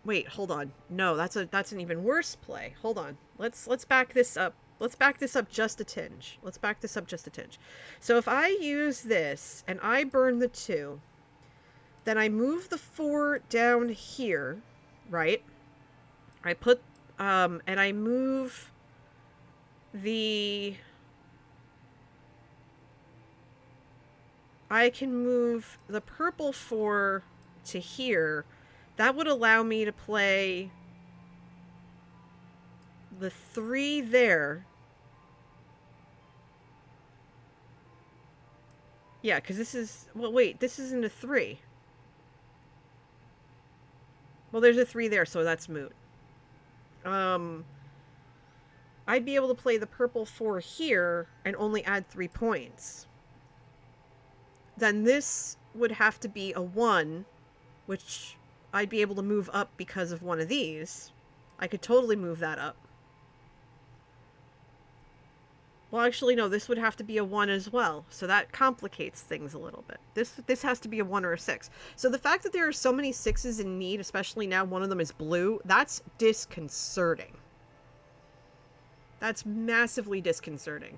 Wait, hold on. No, that's an even worse play. Hold on. Let's back this up. Let's back this up just a tinge. So if I use this and I burn the 2, then I move the 4 down here, right? I put, and I move I can move the purple 4 to here. That would allow me to play the 3 there. Yeah, because this is... Well, wait, this isn't a 3. Well, there's a 3 there, so that's moot. I'd be able to play the purple 4 here and only add 3 points. Then this would have to be a 1, which I'd be able to move up because of one of these. I could totally move that up. Well, actually, no, this would have to be a 1 as well, so that complicates things a little bit. This has to be a 1 or a 6. So the fact that there are so many 6s in need, especially now one of them is blue, that's disconcerting. That's massively disconcerting.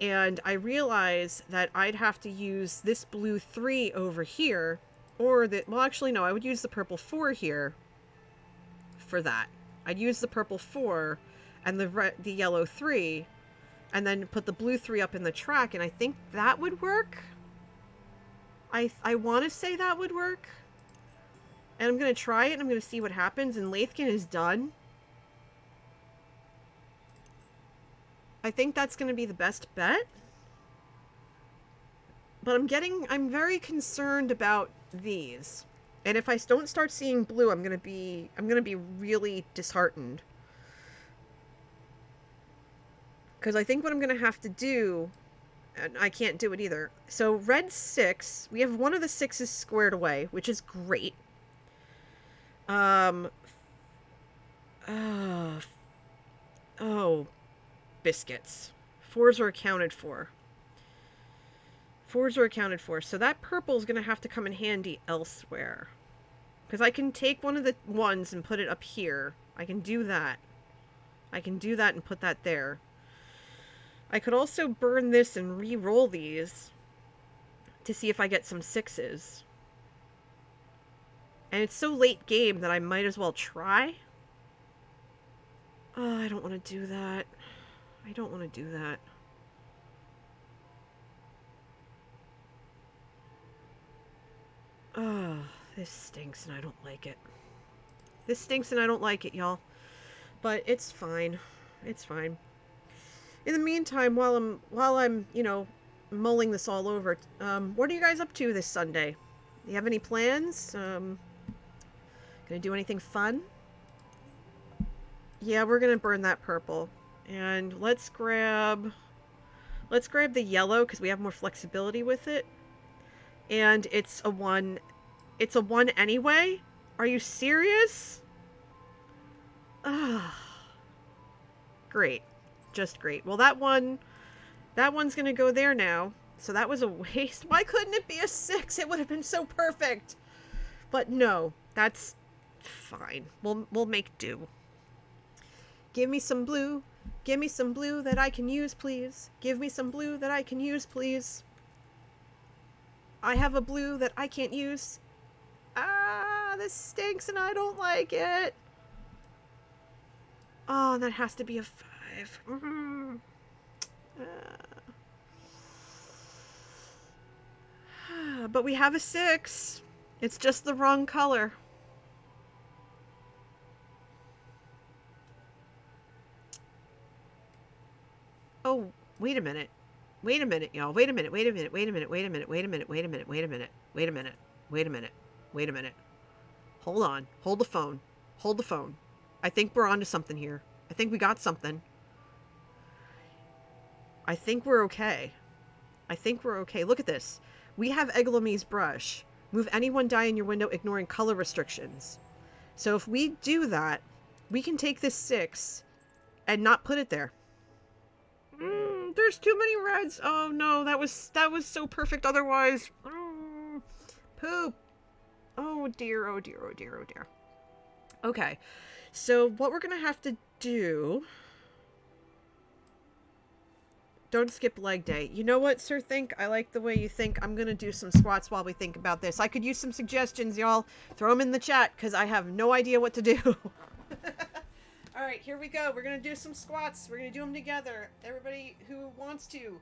And I realize that I'd have to use this blue 3 over here, or well, actually, no, I would use the purple 4 here for that. I'd use the purple 4 and the yellow 3, and then put the blue 3 up in the track, and I think that would work. I want to say that would work. And I'm going to try it, and I'm going to see what happens, and Lathkin is done. I think that's going to be the best bet. But I'm very concerned about these. And if I don't start seeing blue, I'm going to be really disheartened. Because I think what I'm going to have to do, and I can't do it either. So red 6, we have one of the 6s squared away, which is great. Oh, biscuits. 4s are accounted for. So that purple is going to have to come in handy elsewhere. Because I can take one of the 1s and put it up here. I can do that. And put that there. I could also burn this and re-roll these to see if I get some 6s. And it's so late game that I might as well try. Oh, I don't want to do that. Oh, this stinks and I don't like it. Y'all. But it's fine. It's fine. In the meantime, while I'm mulling this all over, what are you guys up to this Sunday? Do you have any plans? Gonna do anything fun? Yeah, we're gonna burn that purple. And let's grab the yellow because we have more flexibility with it. And it's a 1 anyway? Are you serious? Ah. Great. Just great. Well, that one's going to go there now. So that was a waste. Why couldn't it be a 6? It would have been so perfect. But no, that's fine. We'll make do. Give me some blue. Give me some blue that I can use, please. Give me some blue that I can use, please. I have a blue that I can't use. Ah, this stinks and I don't like it. Oh, that has to be a 5. But we have a 6. It's just the wrong color. Oh, wait a minute. Wait a minute, y'all. Wait a minute. Wait a minute. Wait a minute. Wait a minute. Wait a minute. Wait a minute. Wait a minute. Wait a minute. Wait a minute. Wait a minute. Hold on. Hold the phone. Hold the phone. I think we're onto something here. I think we got something. I think we're okay. I think we're okay. Look at this. We have Eglome's brush. Move any one die in your window, ignoring color restrictions. So if we do that, we can take this 6 and not put it there. There's too many reds. Oh no, that was so perfect otherwise. Poop. Oh dear, oh dear, oh dear, oh dear. Okay, so what we're gonna have to do... Don't skip leg day. You know what, Sir Think? I like the way you think. I'm gonna do some squats while we think about this. I could use some suggestions, y'all. Throw them in the chat, because I have no idea what to do. Alright, here we go. We're gonna do some squats. We're gonna do them together. Everybody who wants to,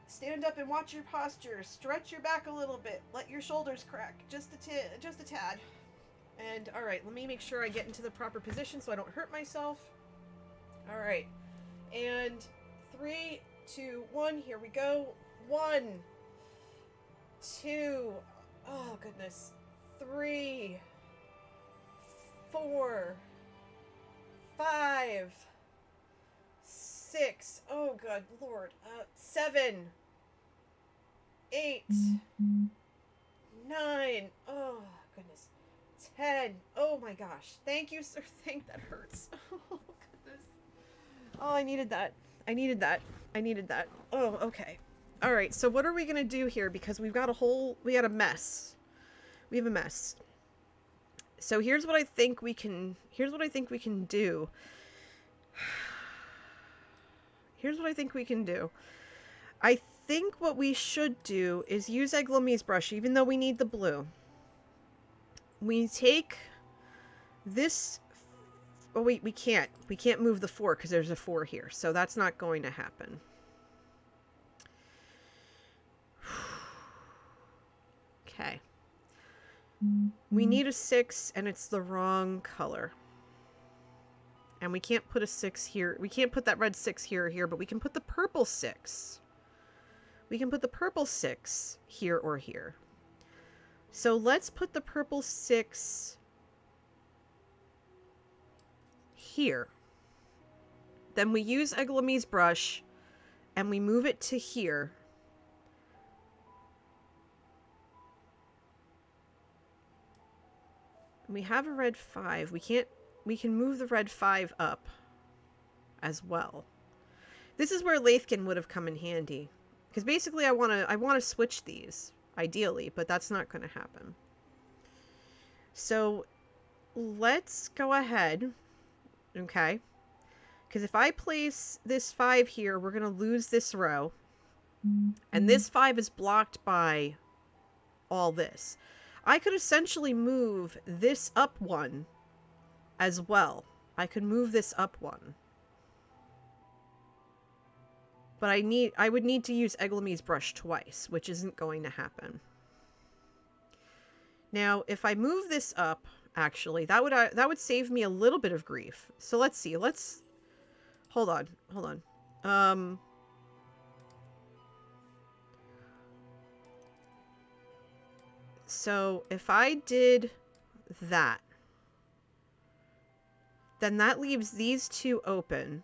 stand up and watch your posture. Stretch your back a little bit. Let your shoulders crack. Just a tad. And, alright, let me make sure I get into the proper position so I don't hurt myself. Alright. And 3, 2, 1, here we go. 1, 2, oh goodness. 3, 4, 5, 6, oh good lord, 7, 8, 9, oh goodness, 10, oh my gosh, thank you, Sir Think, that hurts. Oh goodness. Oh, I needed that. Oh, okay. All right, so what are we gonna do here? Because we got a mess. We have a mess. So here's what I think we can do. Here's what I think we can do. I think what we should do is use Eglome's brush, even though we need the blue. We take this... Oh, wait, we can't. We can't move the 4 because there's a 4 here. So that's not going to happen. Okay. We need a 6, and it's the wrong color. And we can't put a 6 here. We can't put that red 6 here or here, but we can put the purple 6. We can put the purple 6 here or here. So let's put the purple 6 here. Then we use Eglome's brush, and we move it to here. We have a red 5. We can move the red 5 up as well. This is where Lathkin would have come in handy. Because basically I want to switch these, ideally, but that's not going to happen. So let's go ahead, okay? Because if I place this 5 here, we're going to lose this row. And this 5 is blocked by all this. I could essentially move this up 1 as well. I could move this up 1. But I would need to use Eglome's brush twice, which isn't going to happen. Now, if I move this up, actually, that would save me a little bit of grief. So let's see. Let's Hold on. Hold on. So if I did that, then that leaves these two open.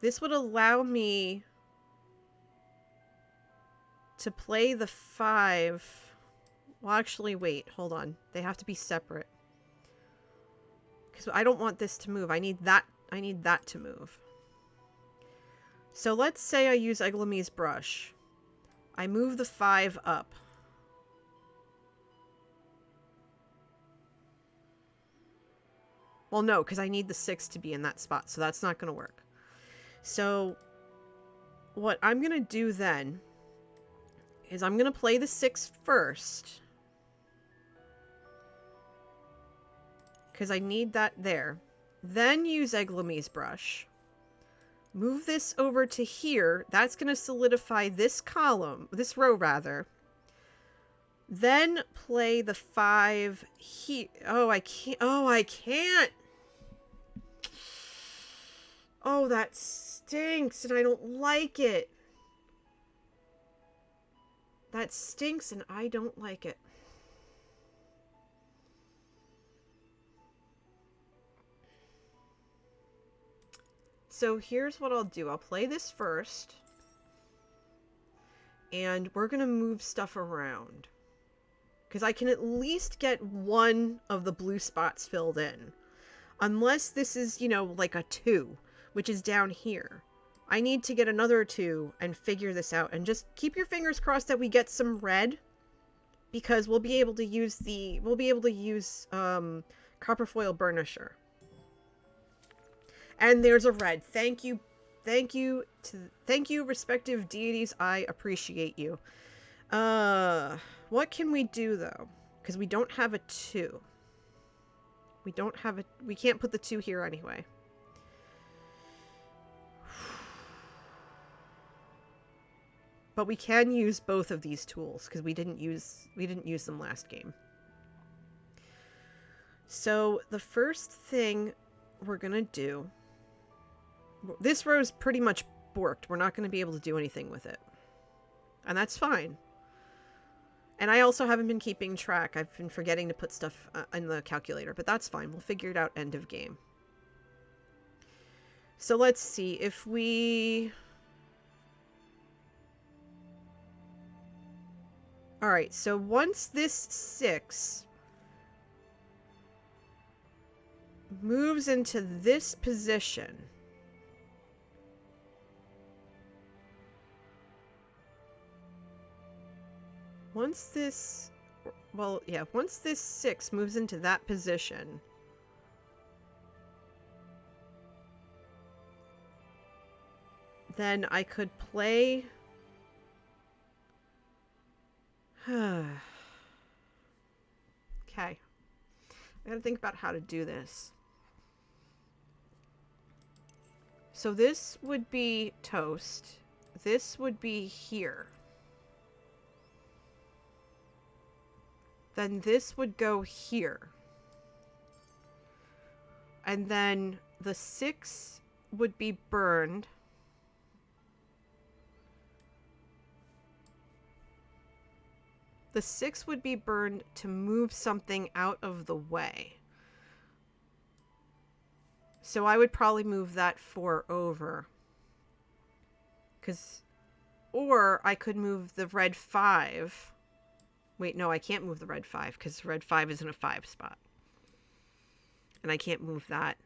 This would allow me to play the 5. Well, actually, wait. Hold on. They have to be separate. Because I don't want this to move. I need that to move. So let's say I use Egglemi's brush. I move the 5 up. Well, no, because I need the 6 to be in that spot, so that's not going to work. So what I'm going to do then is I'm going to play the 6 first. Because I need that there. Then use Egglemi's brush. Move this over to here. That's going to solidify this column, this row rather. Then play the 5 here. Oh, I can't. Oh, I can't. Oh, that stinks and I don't like it. That stinks and I don't like it. So here's what I'll do. I'll play this first. And we're going to move stuff around. Because I can at least get one of the blue spots filled in. Unless this is, you know, like a 2, which is down here. I need to get another 2 and figure this out. And just keep your fingers crossed that we get some red. Because we'll be able to use copper foil burnisher. And there's a red. Thank you, respective deities. I appreciate you. What can we do though? Because we don't have a 2. We can't put the 2 here anyway. But we can use both of these tools because we didn't use them last game. So the first thing we're gonna do. This row is pretty much borked. We're not going to be able to do anything with it. And that's fine. And I also haven't been keeping track. I've been forgetting to put stuff in the calculator. But that's fine. We'll figure it out end of game. So let's see. If we... Alright, so once this 6 moves into this position... Once this 6 moves into that position, then I could play... Okay. I gotta think about how to do this. So this would be toast. This would be here. Then this would go here. And then the 6 would be burned. The 6 would be burned to move something out of the way. So I would probably move that 4 over. Or I could move the red 5. Wait, no, I can't move the red 5 because red 5 is in a 5 spot. And I can't move that.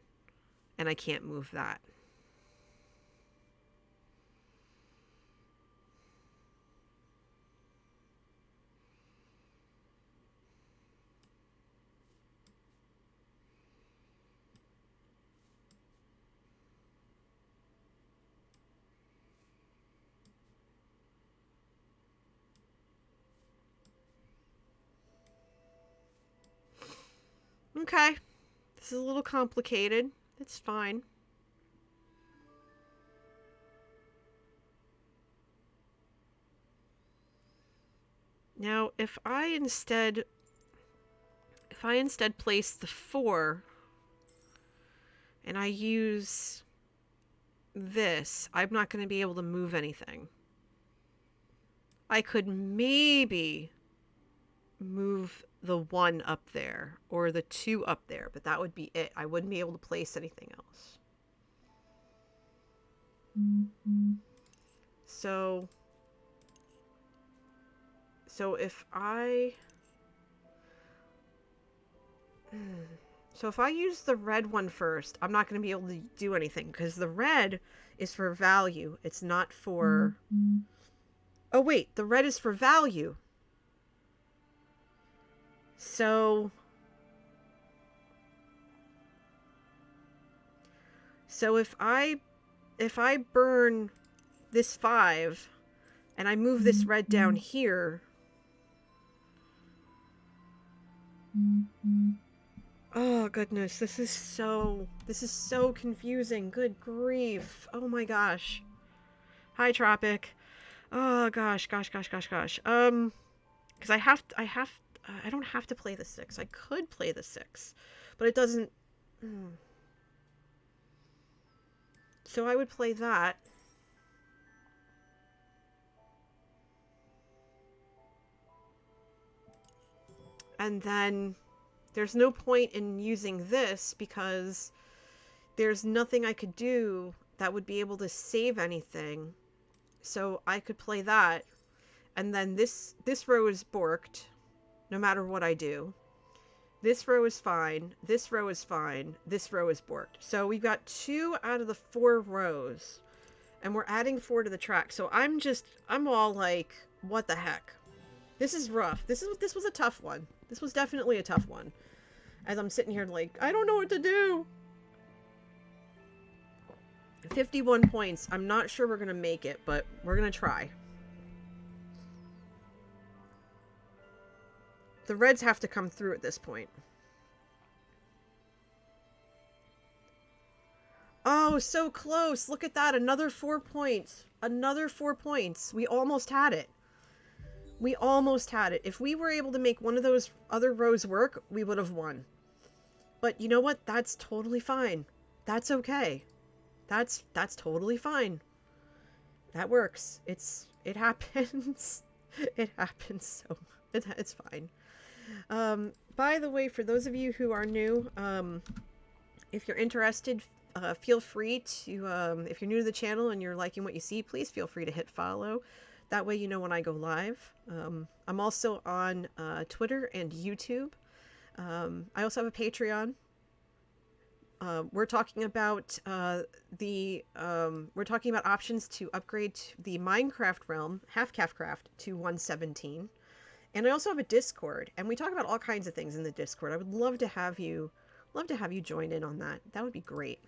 And I can't move that. Okay. This is a little complicated. It's fine. Now, if I instead place the 4 and I use this, I'm not going to be able to move anything. I could maybe move the 1 up there or the 2 up there, but that would be it. I wouldn't be able to place anything else. So if I use the red one first, I'm not going to be able to do anything because the red is for value. It's not for... Oh, wait. The red is for value. So if I burn this 5 and I move this red down here... Oh goodness, this is so confusing. Good grief. Oh my gosh. Hi, Tropic. Oh gosh. Because I don't have to play the 6. I could play the 6, but it doesn't. So I would play that. And then there's no point in using this because there's nothing I could do that would be able to save anything. So I could play that. And then this row is borked no matter what I do. This row is fine. This row is fine. This row is borked. So we've got 2 out of the 4 rows. And we're adding 4 to the track. So I'm all like, what the heck? This is rough. This was a tough one. This was definitely a tough one. As I'm sitting here like, I don't know what to do. 51 points. I'm not sure we're going to make it, but we're going to try. The reds have to come through at this point. Oh, so close. Look at that. Another 4 points. Another 4 points. We almost had it. We almost had it. If we were able to make one of those other rows work, we would have won. But you know what? That's totally fine. That's okay. That's totally fine. That works. It happens. It happens. So it's fine. By the way, for those of you who are new, if you're interested, feel free to, if you're new to the channel and you're liking what you see, please feel free to hit follow. That way you know when I go live. I'm also on Twitter and YouTube. I also have a Patreon. We're talking about we're talking about options to upgrade the Minecraft realm, Half-Calf-Craft, to 117. And I also have a Discord, and we talk about all kinds of things in the Discord. I would love to have you join in on that. That would be great.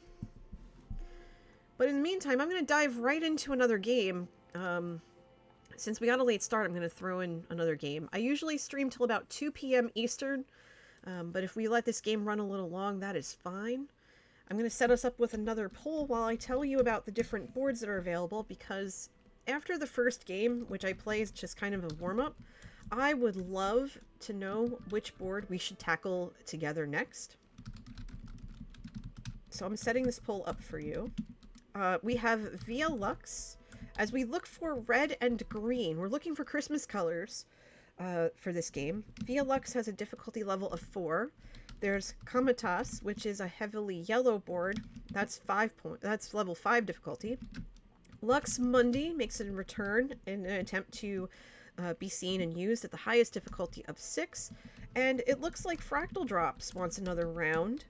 But in the meantime, I'm going to dive right into another game. Since we got a late start, I'm going to throw in another game. I usually stream till about 2 p.m. Eastern, but if we let this game run a little long, that is fine. I'm going to set us up with another poll while I tell you about the different boards that are available, because after the first game, which I play is just kind of a warm-up, I would love to know which board we should tackle together next. So I'm setting this poll up for you. We have Via Lux. As we look for red and green, we're looking for Christmas colors for this game. Via Lux has a difficulty level of 4. There's Comitas, which is a heavily yellow board. That's level 5 difficulty. Lux Mundi makes a return in an attempt to be seen and used at the highest difficulty of 6. And it looks like Fractal Drops wants another round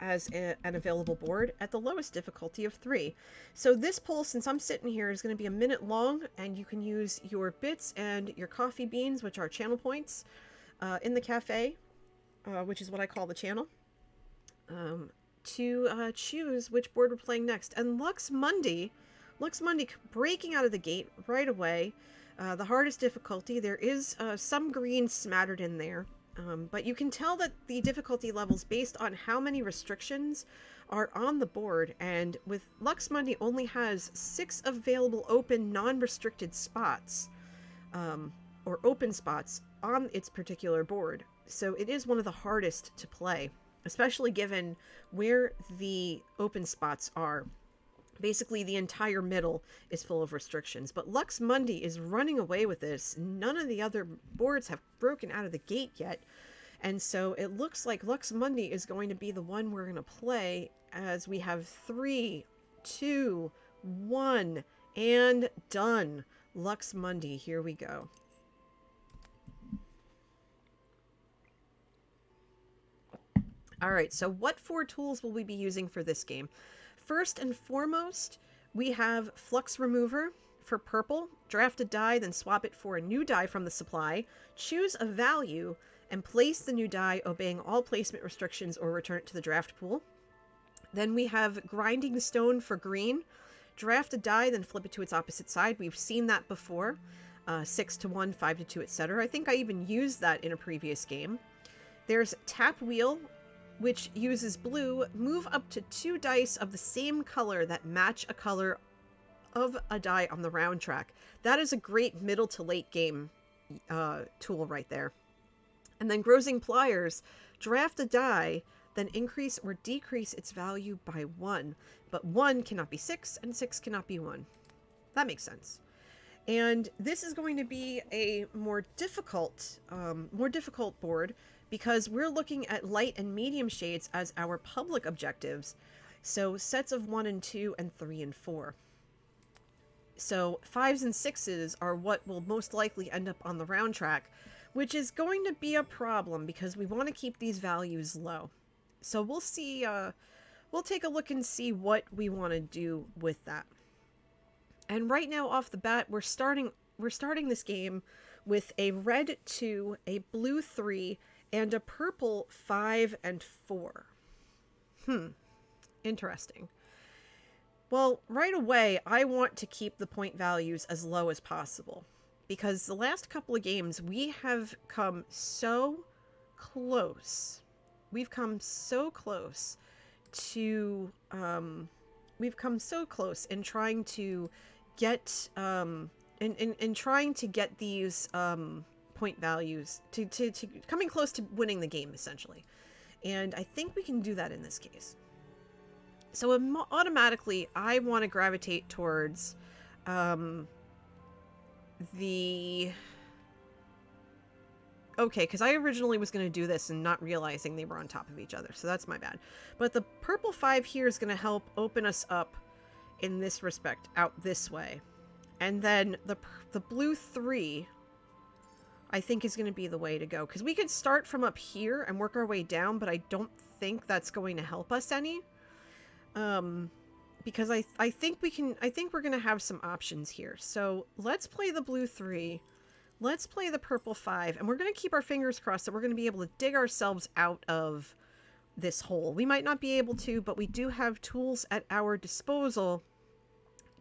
as an available board at the lowest difficulty of 3. So this poll, since I'm sitting here, is going to be a minute long, and you can use your bits and your coffee beans, which are channel points, in the cafe, which is what I call the channel, to choose which board we're playing next. And Lux Mundi breaking out of the gate right away. The hardest difficulty, there is some green smattered in there. But you can tell that the difficulty levels based on how many restrictions are on the board, and with Lux Mundi only has 6 available open non-restricted spots, or open spots on its particular board. So it is one of the hardest to play. especially given where the open spots are. Basically, the entire middle is full of restrictions. But Lux Mundi is running away with this. None of the other boards have broken out of the gate yet. And so it looks like Lux Mundi is going to be the one we're going to play, as we have 3, 2, 1, and done. Lux Mundi, here we go. All right, so what 4 tools will we be using for this game? First and foremost, we have Flux Remover for purple. Draft a die, then swap it for a new die from the supply. Choose a value and place the new die, obeying all placement restrictions, or return it to the draft pool. Then we have Grinding Stone for green. Draft a die, then flip it to its opposite side. We've seen that before. 6 to 1, 5 to 2, etc. I think I even used that in a previous game. There's Tap Wheel, which uses blue. Move up to 2 dice of the same color that match a color of a die on the round track. That is a great middle to late game tool right there. And then Grozing Pliers. Draft a die, then increase or decrease its value by 1. But 1 cannot be 6, and 6 cannot be 1. That makes sense. And this is going to be a more difficult board, because we're looking at light and medium shades as our public objectives. So sets of 1 and 2 and 3 and 4. So 5s and 6s are what will most likely end up on the round track, which is going to be a problem because we want to keep these values low. So we'll see, we'll take a look and see what we want to do with that. And right now off the bat, we're starting this game with a red 2, a blue 3, and a purple 5 and 4. Interesting. Well, right away, I want to keep the point values as low as possible, because the last couple of games, we have come so close. We've come so close to, in trying to get, in trying to get these, point values to coming close to winning the game, essentially. And I think we can do that in this case. So automatically I want to gravitate towards because I originally was going to do this and not realizing they were on top of each other, so that's my bad. But the purple 5 here is going to help open us up in this respect, out this way. And then the blue 3, I think, is going to be the way to go, because we could start from up here and work our way down, but I don't think that's going to help us any. Because I think we're going to have some options here. So let's play the blue 3. Let's play the purple 5, and we're going to keep our fingers crossed that we're going to be able to dig ourselves out of this hole. We might not be able to, but we do have tools at our disposal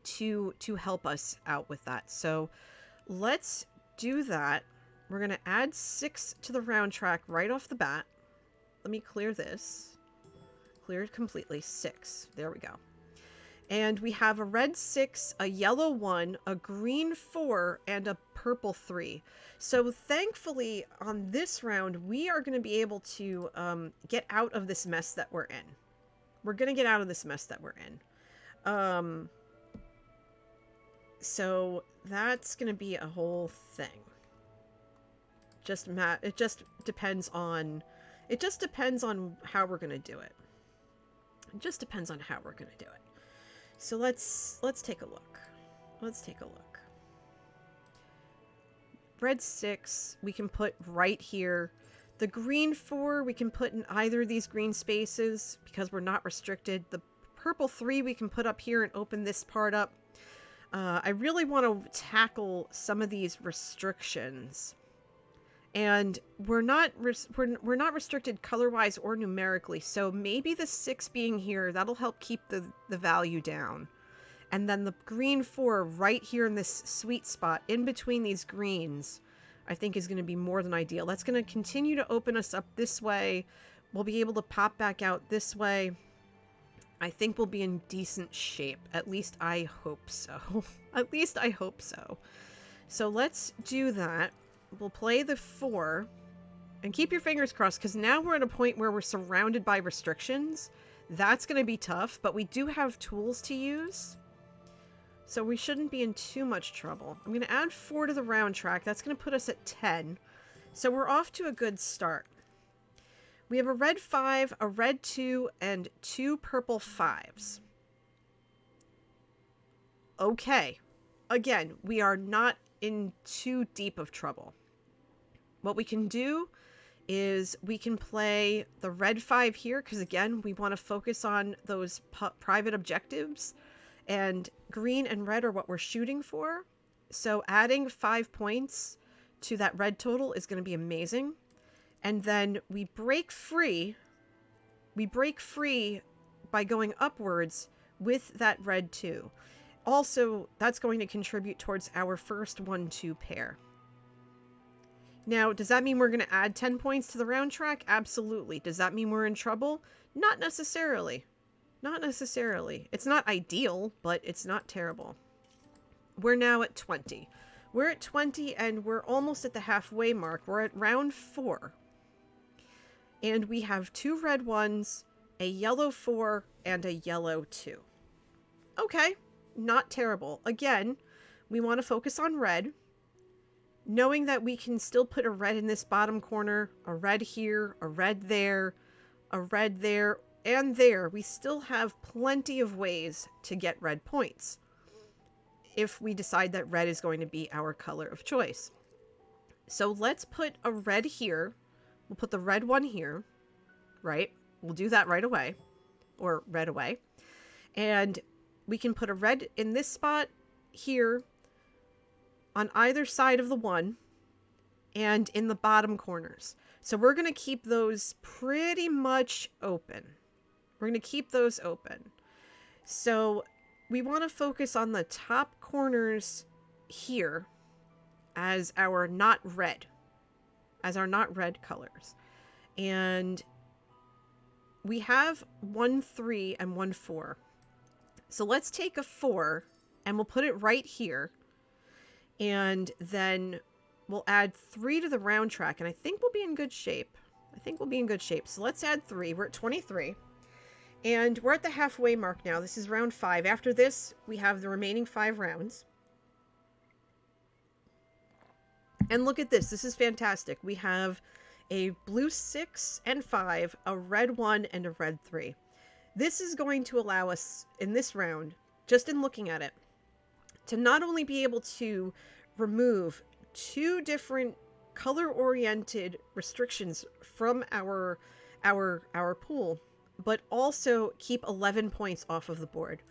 to help us out with that. So let's do that. We're going to add 6 to the round track right off the bat. Let me clear this. Clear it completely. 6. There we go. And we have a red 6, a yellow 1, a green 4, and a purple 3. So thankfully, on this round, we are going to be able to get out of this mess that we're in. We're going to get out of this mess that we're in. So that's going to be a whole thing. It just depends on how we're going to do it. It just depends on how we're going to do it. So let's take a look. Let's take a look. Red 6 we can put right here. The green 4 we can put in either of these green spaces because we're not restricted. The purple 3 we can put up here and open this part up. I really want to tackle some of these restrictions. And we're not restricted color-wise or numerically, so maybe the 6 being here, that'll help keep the value down. And then the green 4 right here in this sweet spot, in between these greens, I think is going to be more than ideal. That's going to continue to open us up this way. We'll be able to pop back out this way. I think we'll be in decent shape. At least I hope so. At least I hope so. So let's do that. We'll play the 4. And keep your fingers crossed, because now we're at a point where we're surrounded by restrictions. That's going to be tough, but we do have tools to use. So we shouldn't be in too much trouble. I'm going to add 4 to the round track. That's going to put us at 10. So we're off to a good start. We have a red 5, a red 2, and 2 purple 5s. Okay. Again, we are not in too deep of trouble. What we can do is we can play the red 5 here, because again, we want to focus on those private objectives, and green and red are what we're shooting for. So adding 5 points to that red total is going to be amazing. And then we break free by going upwards with that red 2. Also, that's going to contribute towards our first 1-2 pair. Now, does that mean we're going to add 10 points to the round track? Absolutely. Does that mean we're in trouble? Not necessarily. Not necessarily. It's not ideal, but it's not terrible. We're now at 20. We're at 20 and we're almost at the halfway mark. We're at round 4. And we have 2 red 1s, a yellow 4, and a yellow 2. Okay, not terrible. Again, we want to focus on red. Knowing that we can still put a red in this bottom corner, a red here, a red there, and there, we still have plenty of ways to get red points if we decide that red is going to be our color of choice. So let's put a red here. We'll put the red 1 here, right? We'll do that right away, or red away. And we can put a red in this spot here, on either side of the 1, and in the bottom corners. So we're going to keep those pretty much open. We're going to keep those open. So we want to focus on the top corners here as our not red colors. And we have 1 3 and 1 4. So let's take a 4 and we'll put it right here. And then we'll add 3 to the round track, and I think we'll be in good shape. So let's add 3. We're at 23. And we're at the halfway mark now. This is round 5. After this, we have the remaining 5 rounds. And look at this. This is fantastic. We have a blue 6 and 5, a red 1, and a red 3. This is going to allow us, in this round, just in looking at it, to not only be able to remove 2 different color-oriented restrictions from our pool, but also keep 11 points off of the board.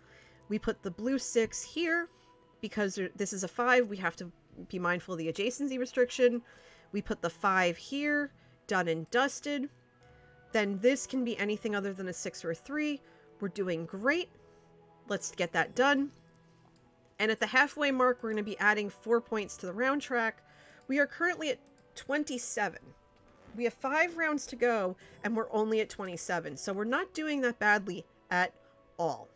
We put the blue 6 here because this is a 5. We have to be mindful of the adjacency restriction. We put the 5 here, done and dusted. Then this can be anything other than a 6 or a 3. We're doing great. Let's get that done. And at the halfway mark, we're going to be adding 4 points to the round track. We are currently at 27. We have 5 rounds to go, and we're only at 27. So we're not doing that badly at all.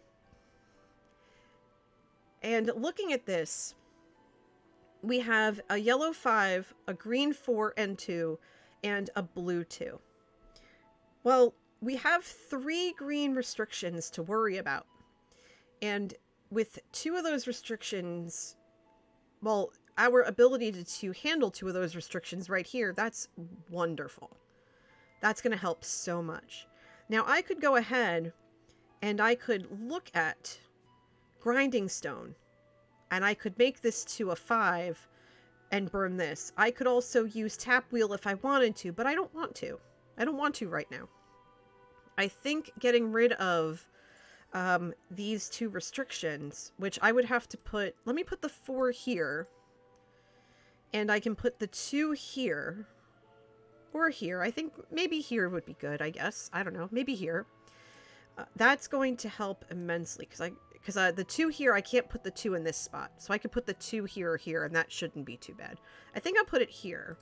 And looking at this, we have a yellow 5, a green 4 and 2, and a blue 2. Well, we have 3 green restrictions to worry about. And with 2 of those restrictions, well, our ability to handle 2 of those restrictions right here, that's wonderful. That's going to help so much. Now, I could go ahead and I could look at grinding stone, and I could make this to a 5 and burn this. I could also use tap wheel if I wanted to, but I don't want to. I don't want to right now. I think getting rid of these 2 restrictions, which I would have to put, let me put the 4 here, and I can put the 2 here, or here. I think maybe here would be good, I guess. I don't know, maybe here. That's going to help immensely, because the 2 here, I can't put the 2 in this spot, so I could put the 2 here or here, and that shouldn't be too bad. I think I'll put it here.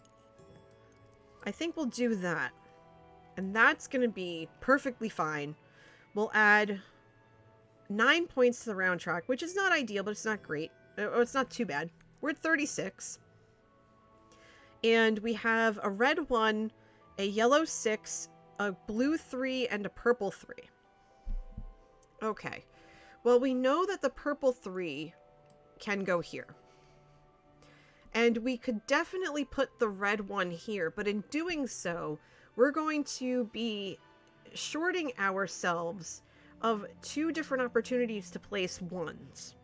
I think we'll do that, and that's going to be perfectly fine. We'll add 9 points to the round track, which is not ideal, but it's not great. It's not too bad. We're at 36. And we have a red 1 a yellow 6, a blue 3, and a purple 3. Okay. Well, we know that the purple 3 can go here. And we could definitely put the red 1 here, but in doing so, we're going to be shorting ourselves of 2 different opportunities to place 1s.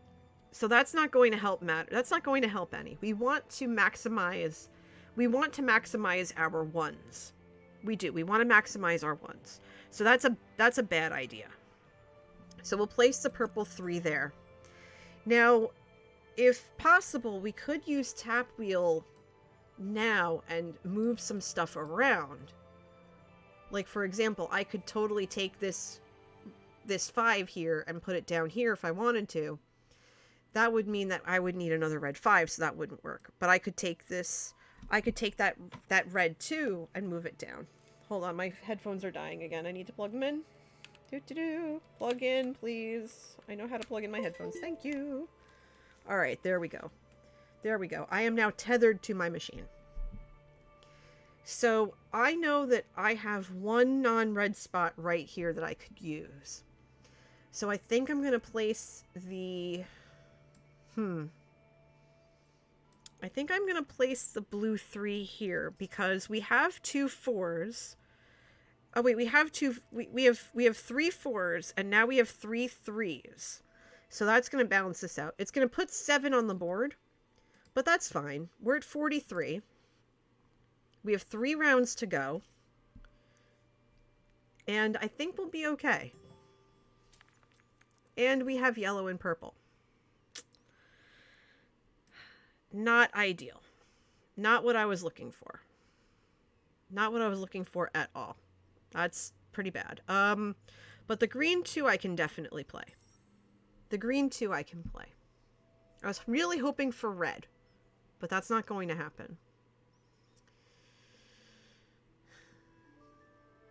So that's not going to help matter. That's not going to help any. We want to maximize our 1s. We do. We want to maximize our 1s. So that's a bad idea. So we'll place the purple 3 there. Now, if possible, we could use tap wheel now and move some stuff around. Like, for example, I could totally take this 5 here and put it down here if I wanted to. That would mean that I would need another red 5, so that wouldn't work. But I could take that red 2 and move it down. Hold on, my headphones are dying again. I need to plug them in. Plug in, please. I know how to plug in my headphones. Thank you. All right, there we go. There we go. I am now tethered to my machine. So I know that I have 1 non-red spot right here that I could use. So I think I'm going to place the... I think I'm going to place the blue 3 here because we have 2 4s. Oh wait, we have 3 4s and now we have 3 3s. So that's going to balance this out. It's going to put 7 on the board, but that's fine. We're at 43. We have 3 rounds to go. And I think we'll be okay. And we have yellow and purple. Not ideal. Not what I was looking for. Not what I was looking for at all. That's pretty bad. But the green 2 I can definitely play. The green 2 I can play. I was really hoping for red, but that's not going to happen.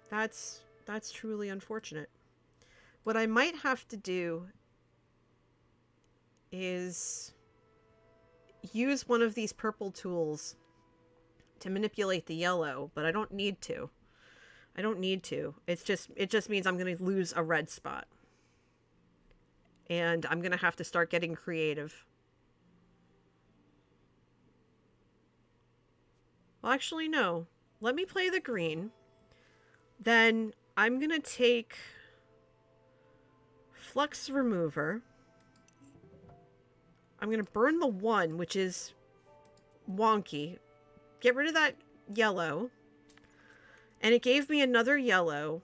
That's truly unfortunate. What I might have to do is use one of these purple tools to manipulate the yellow, but I don't need to. I don't need to. It just means I'm going to lose a red spot. And I'm going to have to start getting creative. Well, actually, no. Let me play the green. Then I'm going to take Flux Remover. I'm going to burn the 1, which is wonky. Get rid of that yellow. And it gave me another yellow.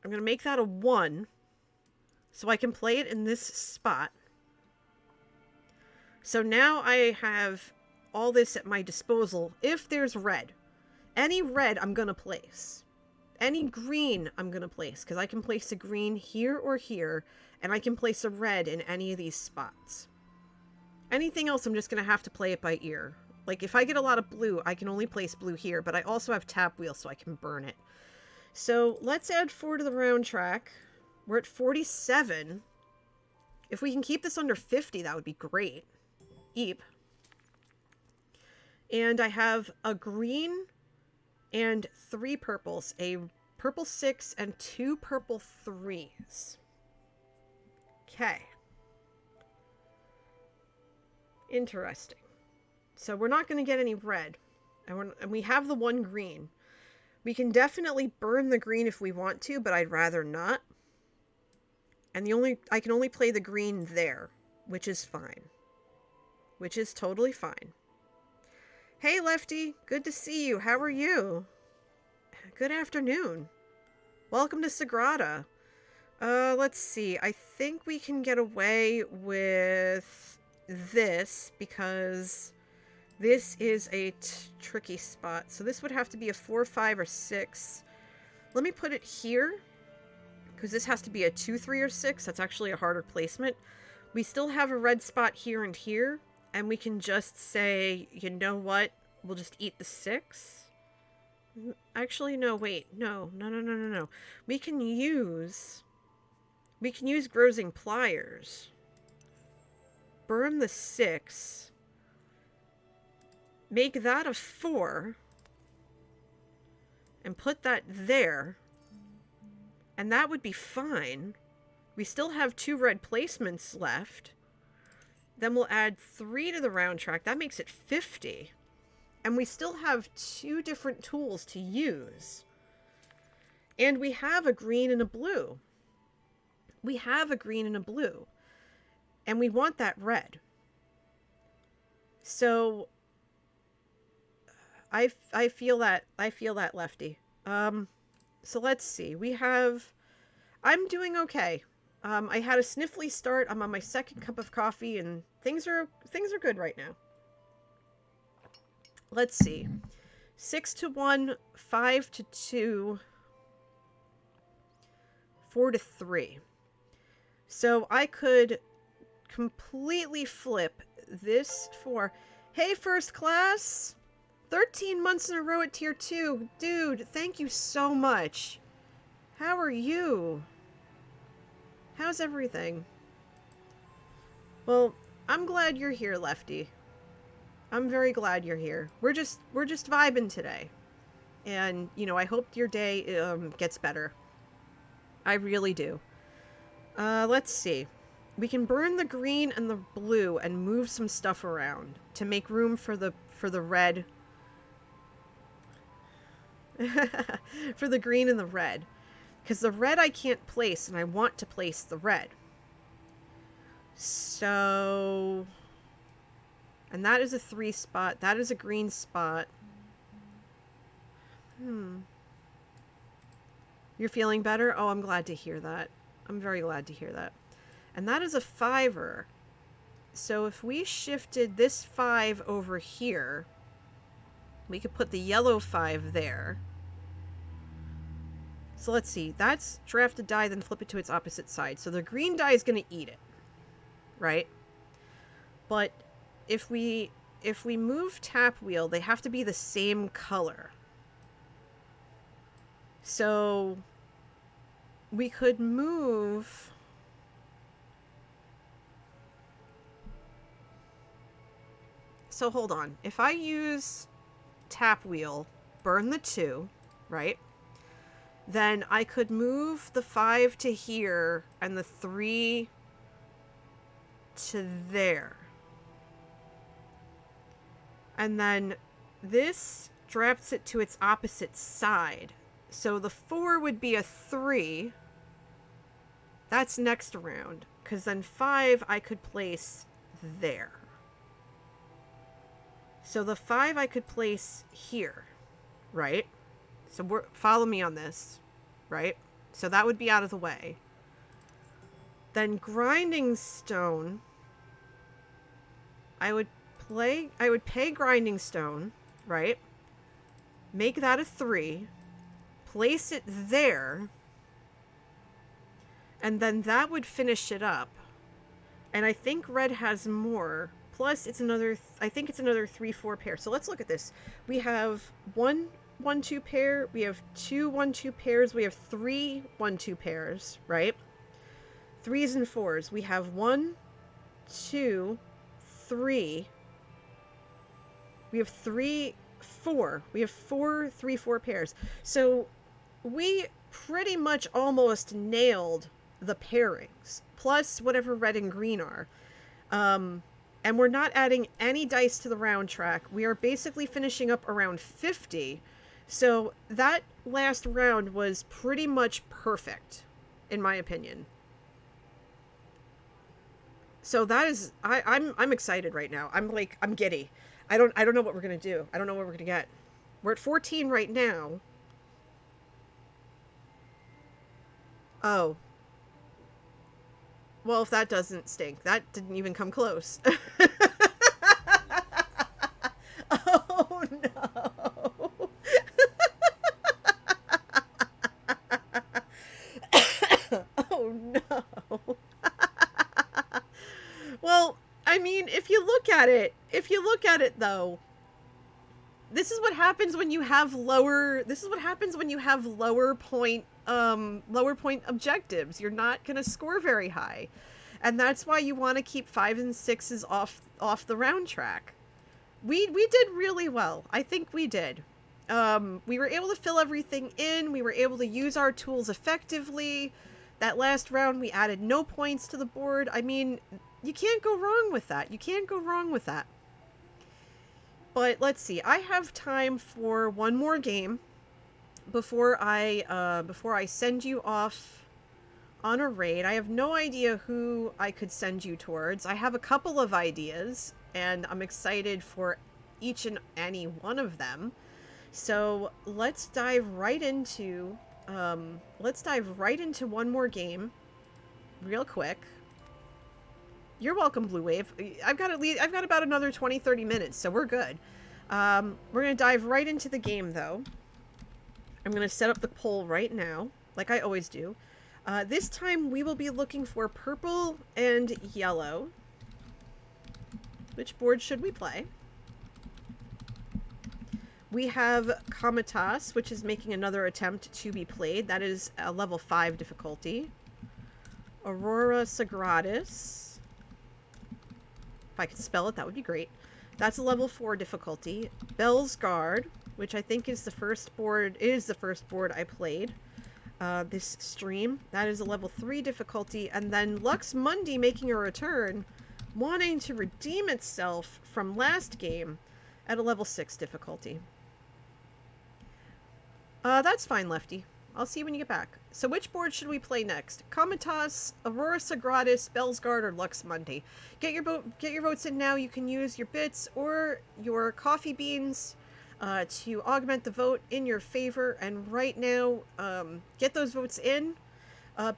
I'm going to make that a 1. So I can play it in this spot. So now I have all this at my disposal. If there's red. Any red I'm going to place. Any green I'm going to place. Because I can place a green here or here. And I can place a red in any of these spots. Anything else I'm just going to have to play it by ear. Like if I get a lot of blue, I can only place blue here. But I also have tap wheel so I can burn it. So let's add 4 to the round track. We're at 47. If we can keep this under 50, that would be great. Eep. And I have a green and 3 purples. A purple 6 and 2 purple 3s. Okay. Interesting. So we're not going to get any red. And we have the 1 green. We can definitely burn the green if we want to, but I'd rather not. And I can only play the green there, which is fine. Which is totally fine. Hey, Lefty. Good to see you. How are you? Good afternoon. Welcome to Sagrada. Let's see. I think we can get away with this because this is a tricky spot. So this would have to be a 4, 5, or 6. Let me put it here. Because this has to be a 2, 3, or 6. That's actually a harder placement. We still have a red spot here and here. And we can just say, you know what? We'll just eat the 6. Actually, no, wait. No. We can use Grozing Pliers. Burn the 6. Make that a 4. and put that there. And that would be fine. We still have 2 red placements left. Then we'll add 3 to the round track. That makes it 50. And we still have 2 different tools to use. And we have a green and a blue. We have a green and a blue. And we want that red. So I feel that Lefty. So let's see. I'm doing okay. I had a sniffly start. I'm on my 2nd cup of coffee, and things are good right now. Let's see. 6-1, 5-2, 4-3. So I could completely flip this for, hey, first class, 13 months in a row at tier 2. Dude, thank you so much. How are you? How's everything? Well, I'm glad you're here, Lefty. I'm very glad you're here. We're just vibing today. And, you know, I hope your day gets better. I really do. Let's see. We can burn the green and the blue and move some stuff around to make room for the red. For the green and the red. Because the red I can't place, and I want to place the red. So... And that is a 3 spot. That is a green spot. You're feeling better? Oh, I'm glad to hear that. I'm very glad to hear that. And that is a 5er. So if we shifted this 5 over here, we could put the yellow 5 there. So let's see. That's draft a die, then flip it to its opposite side. So the green die is going to eat it. Right? But if we move tap wheel, they have to be the same color. So we could move... So hold on. If I use tap wheel, burn the 2, right? Then I could move the 5 to here and the 3 to there. And then this drafts it to its opposite side. So the 4 would be a 3. That's next round. Because then 5 I could place there. So the 5 I could place here. Right? So follow me on this. Right? So that would be out of the way. Then grinding stone. I would pay grinding stone, right? Make that a 3. Place it there. And then that would finish it up. And I think red has more. Plus it's another, I think it's another 3-4 pair. So let's look at this. We have 1-1-2 pair. We have 2-1-2 pairs. We have 3-1-2 pairs, right? 3s and 4s. We have 1, 2, 3. We have 3, 4. We have 4 3-4 pairs. So we pretty much almost nailed the pairings. Plus whatever red and green are. And we're not adding any dice to the round track. We are basically finishing up around 50. So that last round was pretty much perfect, in my opinion. So that is, I'm excited right now. I'm giddy. I don't know what we're gonna do. I don't know what we're gonna get. We're at 14 right now. Oh. Well, if that doesn't stink, that didn't even come close. Oh no. Oh no. Well, I mean, if you look at it though, this is what happens when you have lower point objectives. You're not going to score very high. And that's why you want to keep 5 and 6s off the round track. We did really well. I think we did. We were able to fill everything in. We were able to use our tools effectively. That last round, we added no points to the board. I mean, you can't go wrong with that. You can't go wrong with that. But let's see. I have time for one more game before I send you off on a raid. I have no idea who I could send you towards. I have a couple of ideas, and I'm excited for each and any one of them. So let's dive right into one more game real quick. You're welcome, Blue Wave. I've got about another 20-30 minutes, so we're good. We're going to dive right into the game, though. I'm going to set up the poll right now, like I always do. This time we will be looking for purple and yellow. Which board should we play? We have Comitas, which is making another attempt to be played. That is a level 5 difficulty. Aurora Sagradas. If I could spell it, that would be great. That's a level 4 difficulty. Bell's Guard, which I think is the first board I played this stream. That is a level 3 difficulty. And then Lux Mundi making a return, wanting to redeem itself from last game at a level 6 difficulty. That's fine, Lefty. I'll see you when you get back. So which board should we play next? Comitas, Aurora Sagradas, Bell's Guard, or Lux Mundi? Get your votes in now. You can use your bits or your coffee beans to augment the vote in your favor. And right now, get those votes in.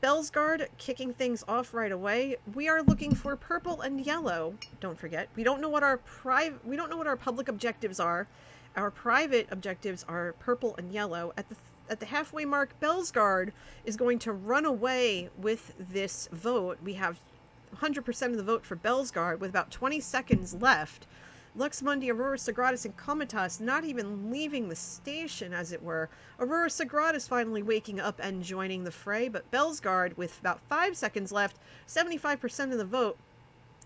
Bell's Guard kicking things off right away. We are looking for purple and yellow. Don't forget, we don't know what our public objectives are. Our private objectives are purple and yellow. At the halfway mark, Bell's Guard is going to run away with this vote. We have 100% of the vote for Bell's Guard with about 20 seconds left. Lux Mundi, Aurora Sagradas, and Comitas not even leaving the station, as it were. Aurora Sagradas finally waking up and joining the fray, but Bell's Guard, with about 5 seconds left, 75% of the vote.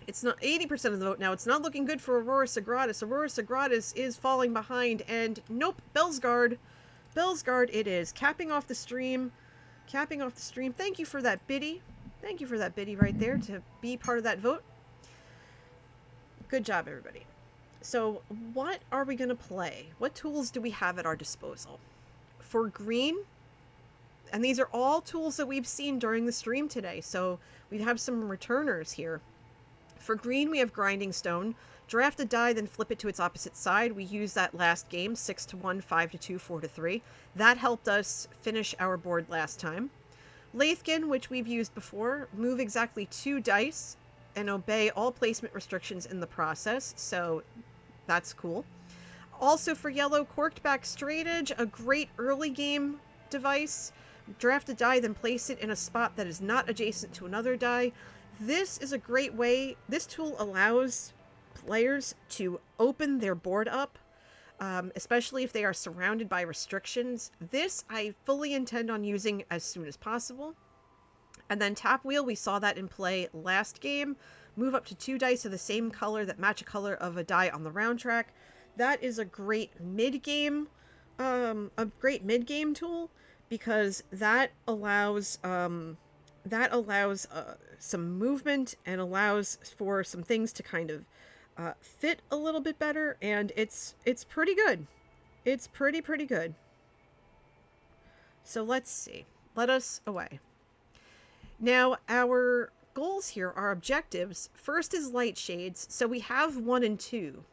It's not 80% of the vote now. It's not looking good for Aurora Sagradas. Aurora Sagradas is falling behind, and nope, Bell's Guard it is. Capping off the stream. Thank you for that biddy. Thank you for that biddy right there to be part of that vote. Good job, everybody. So what are we going to play? What tools do we have at our disposal? For green, and these are all tools that we've seen during the stream today, so we have some returners here. For green, we have Grinding Stone. Draft a die, then flip it to its opposite side. We used that last game, 6-1, 5-2, 4-3. That helped us finish our board last time. Lathkin, which we've used before, move exactly 2 dice and obey all placement restrictions in the process, so that's cool. Also for yellow, Corked Back Straight Edge, a great early game device. Draft a die, then place it in a spot that is not adjacent to another die. This is a great way. This tool allows players to open their board up, especially if they are surrounded by restrictions. This I fully intend on using as soon as possible. And then Tap Wheel, we saw that in play last game. Move up to 2 dice of the same color that match a color of a die on the round track. That is a great mid-game tool, because that allows some movement and allows for some things to kind of fit a little bit better, and it's pretty good. It's pretty good. So let's see. Let us away. Now, our goals here, our objectives, first is light shades, so we have 1 and 2.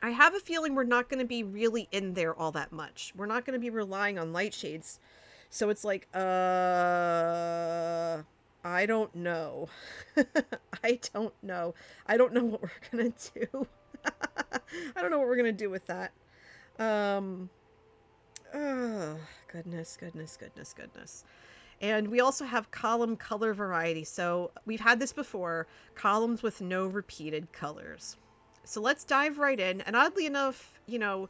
I have a feeling we're not going to be really in there all that much. We're not going to be relying on light shades. So it's like, I don't know. I don't know. I don't know what we're going to do. I don't know what we're going to do with that. Oh, goodness. And we also have column color variety. So we've had this before, columns with no repeated colors. So let's dive right in. And oddly enough, you know,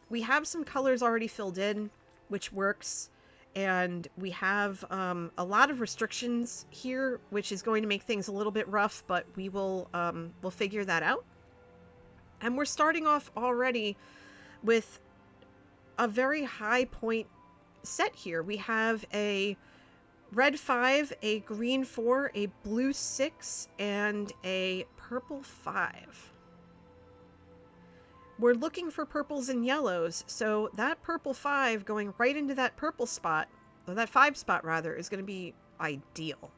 we have some colors already filled in, which works. And we have a lot of restrictions here, which is going to make things a little bit rough, but we will we'll figure that out. And we're starting off already with a very high point set here. We have a red 5, a green 4, a blue 6, and a purple 5. We're looking for purples and yellows, so that purple 5 going right into that purple spot, or that 5 spot rather, is going to be ideal.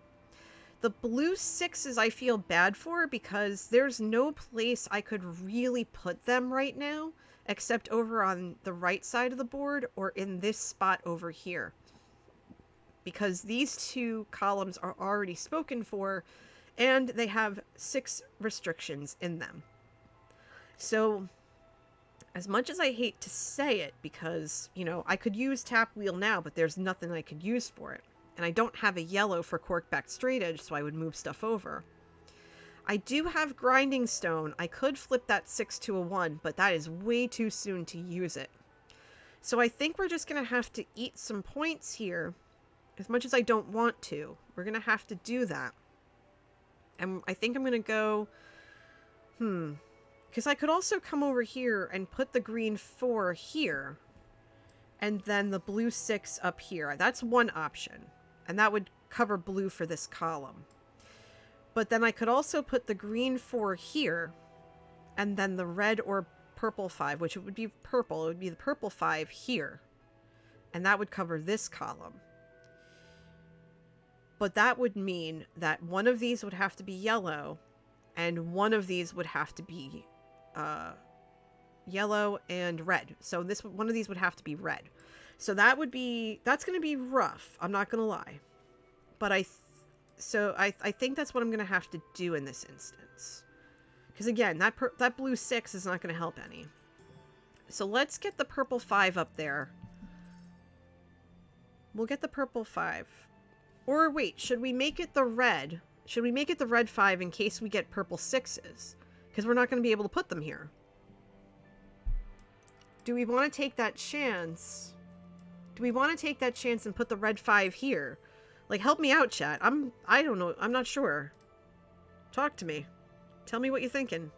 The blue 6s I feel bad for because there's no place I could really put them right now except over on the right side of the board or in this spot over here. Because these two columns are already spoken for and they have 6 restrictions in them. So as much as I hate to say it, because, you know, I could use tap wheel now, but there's nothing I could use for it. And I don't have a yellow for cork-backed straight edge, so I would move stuff over. I do have grinding stone. I could flip that 6 to a 1, but that is way too soon to use it. So I think we're just going to have to eat some points here. As much as I don't want to, we're going to have to do that. And I think I'm going to go... Because I could also come over here and put the green 4 here. And then the blue 6 up here. That's one option. And that would cover blue for this column. But then I could also put the green 4 here. And then the red or purple 5, which it would be purple. It would be the purple 5 here. And that would cover this column. But that would mean that one of these would have to be yellow. And one of these would have to be yellow and red. So one of these would have to be red. So that's going to be rough. I'm not going to lie. But I think that's what I'm going to have to do in this instance. Because again, that blue 6 is not going to help any. So let's get the purple 5 up there. We'll get the purple 5. Or wait, should we make it the red? Should we make it the red 5 in case we get purple 6s? Because we're not going to be able to put them here. Do we want to take that chance? Do we want to take that chance and put the red 5 here? Like, help me out, chat. I don't know. I'm not sure. Talk to me. Tell me what you're thinking.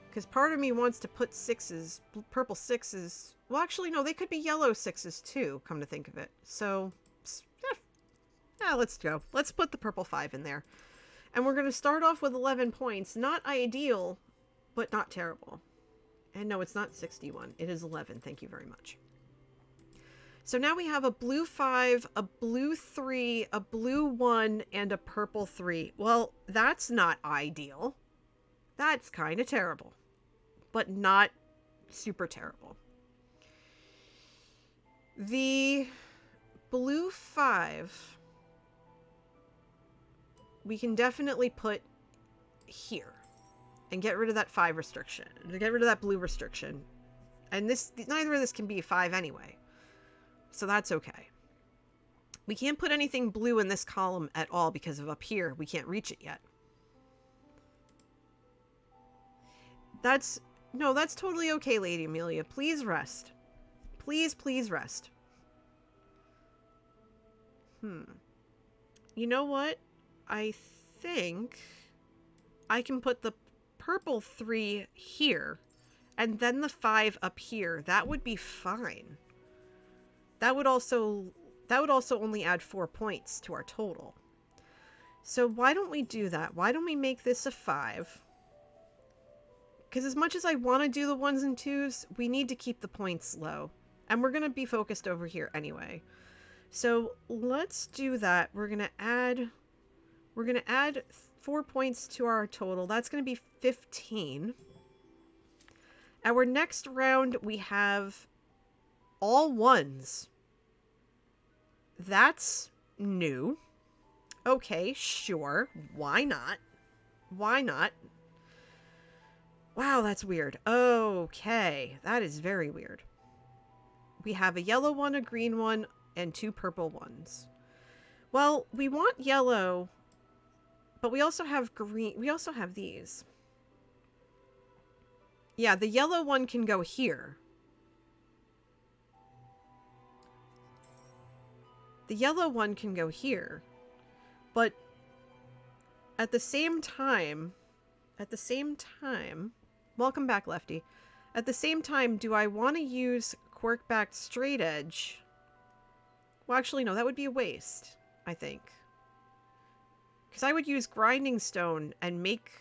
Because part of me wants to put 6s, purple 6s. Well, actually, no, they could be yellow 6s too, come to think of it. So, yeah, let's go. Let's put the purple 5 in there. And we're going to start off with 11 points. Not ideal, but not terrible. And no, it's not 61. It is 11. Thank you very much. So now we have a blue 5, a blue 3, a blue 1, and a purple 3. Well, that's not ideal. That's kind of terrible. But not super terrible. The blue 5... we can definitely put here and get rid of that 5 restriction. Get rid of that blue restriction. And neither of this can be 5 anyway. So that's okay. We can't put anything blue in this column at all because of up here. We can't reach it yet. That's totally okay, Lady Amelia. Please rest. Please, please rest. You know what? I think I can put the purple 3 here and then the 5 up here. That would be fine. That would also only add 4 points to our total. So why don't we do that? Why don't we make this a 5? Because as much as I want to do the 1s and 2s, we need to keep the points low. And we're going to be focused over here anyway. So let's do that. We're going to add 4 points to our total. That's going to be 15. Our next round, we have all 1s. That's new. Okay, sure. Why not? Why not? Wow, that's weird. Okay, that is very weird. We have a yellow 1, a green 1, and 2 purple 1s. Well, we want yellow... but we also have green. We also have these. Yeah, the yellow 1 can go here. The yellow 1 can go here. But at the same time, welcome back, Lefty. At the same time, do I want to use cork-backed straight edge? Well, actually, no, that would be a waste, I think. Because I would use grinding stone and make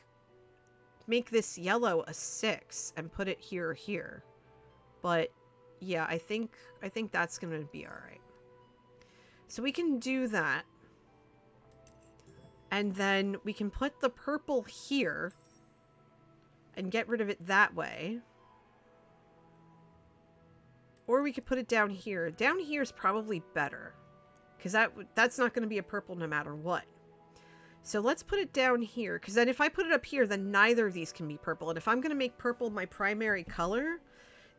this yellow a 6 and put it here or here. But yeah, I think that's going to be all right. So we can do that. And then we can put the purple here and get rid of it that way. Or we could put it down here. Down here is probably better, because that's not going to be a purple no matter what. So let's put it down here, because then if I put it up here, then neither of these can be purple. And if I'm going to make purple my primary color,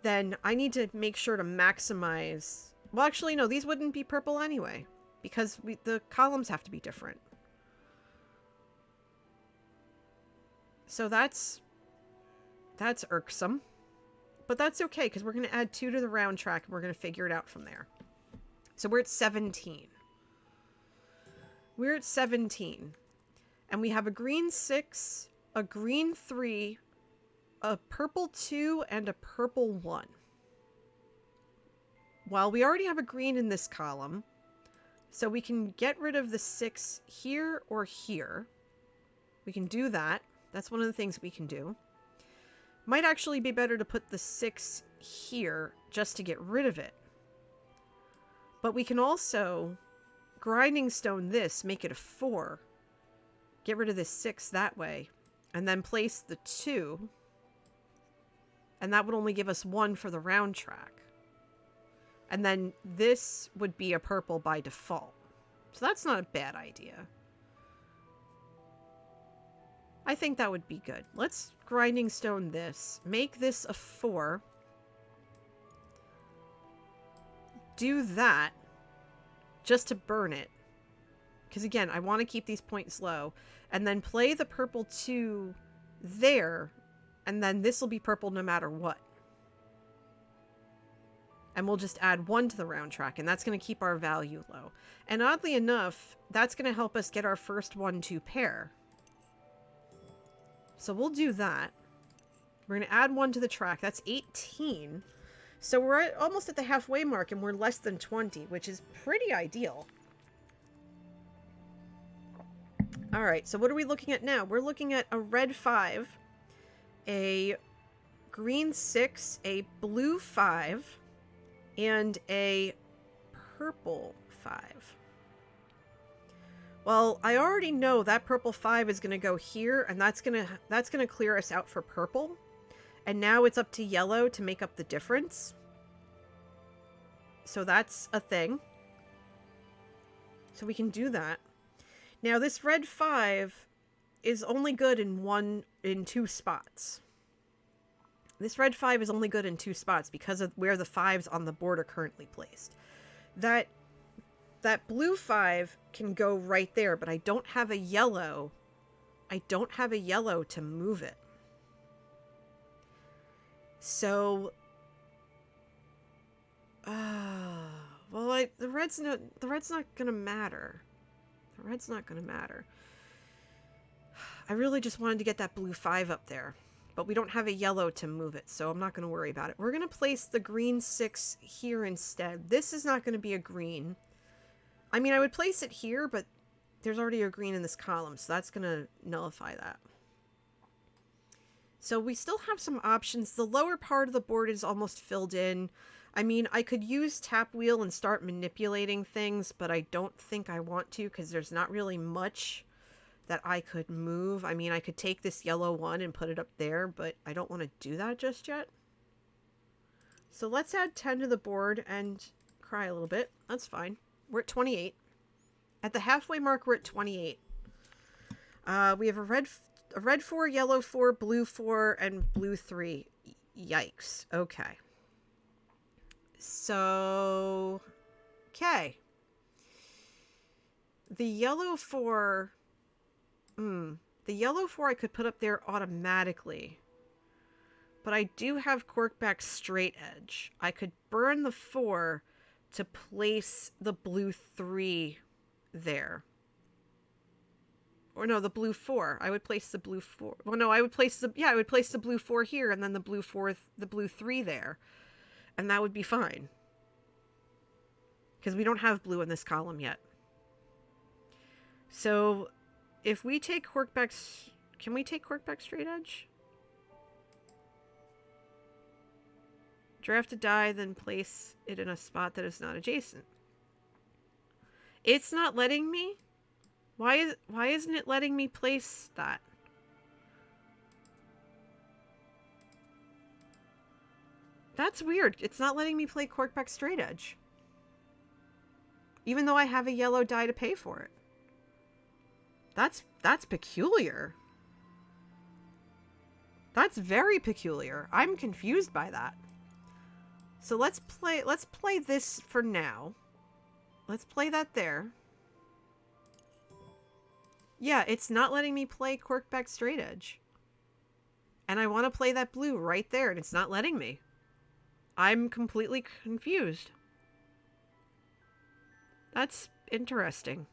then I need to make sure to maximize... Well, actually, no, these wouldn't be purple anyway, because the columns have to be different. So that's irksome. But that's okay, because we're going to add 2 to the round track, and we're going to figure it out from there. So we're at 17. We're at 17. And we have a green 6, a green 3, a purple 2, and a purple 1. Well, we already have a green in this column, so we can get rid of the 6 here or here. We can do that. That's one of the things we can do. Might actually be better to put the 6 here just to get rid of it. But we can also grinding stone this, make it a 4. Get rid of this 6 that way. And then place the 2. And that would only give us 1 for the round track. And then this would be a purple by default. So that's not a bad idea. I think that would be good. Let's grinding stone this. Make this a 4. Do that. Just to burn it. Because again, I want to keep these points low. And then play the purple 2 there. And then this will be purple no matter what. And we'll just add 1 to the round track. And that's going to keep our value low. And oddly enough, that's going to help us get our first 1-2 pair. So we'll do that. We're going to add 1 to the track. That's 18. So we're almost at the halfway mark, and we're less than 20, which is pretty ideal. All right, so what are we looking at now? We're looking at a red 5, a green 6, a blue 5, and a purple 5. Well, I already know that purple 5 is going to go here, and that's going to clear us out for purple. And now it's up to yellow to make up the difference. So that's a thing. So we can do that. Now this red 5 is only good in 2 spots. This red 5 is only good in 2 spots because of where the 5s on the board are currently placed. That blue 5 can go right there, but I don't have a yellow. I don't have a yellow to move it. So, well, the red's not gonna matter. The red's not gonna matter. I really just wanted to get that blue 5 up there, but we don't have a yellow to move it, so I'm not gonna worry about it. We're gonna place the green 6 here instead. This is not gonna be a green. I mean, I would place it here, but there's already a green in this column, so that's going to nullify that. So we still have some options. The lower part of the board is almost filled in. I mean, I could use tap wheel and start manipulating things, but I don't think I want to because there's not really much that I could move. I mean, I could take this yellow 1 and put it up there, but I don't want to do that just yet. So let's add 10 to the board and cry a little bit. That's fine. We're at 28. At the halfway mark, we're at 28. We have a red 4, yellow 4, blue 4, and blue 3. Yikes. Okay. So, okay. The yellow 4... the yellow 4 I could put up there automatically. But I do have corkback straight edge. I could burn the 4... to place the blue 3 there. Or no, the blue 4. I would place the blue 4. Well, no, I would place the, yeah, I would place the blue 4 here and then the blue 4, the blue 3 there. And that would be fine. Because we don't have blue in this column yet. So if we take corkback, can we take corkback straight edge? Draft a die, then place it in a spot that is not adjacent. It's not letting me? Why isn't it letting me place that? That's weird. It's not letting me play corkback straight edge. Even though I have a yellow die to pay for it. That's peculiar. That's very peculiar. I'm confused by that. So let's play this for now. Let's play that there. Yeah, it's not letting me play corkback straight edge. And I want to play that blue right there, and it's not letting me. I'm completely confused. That's interesting.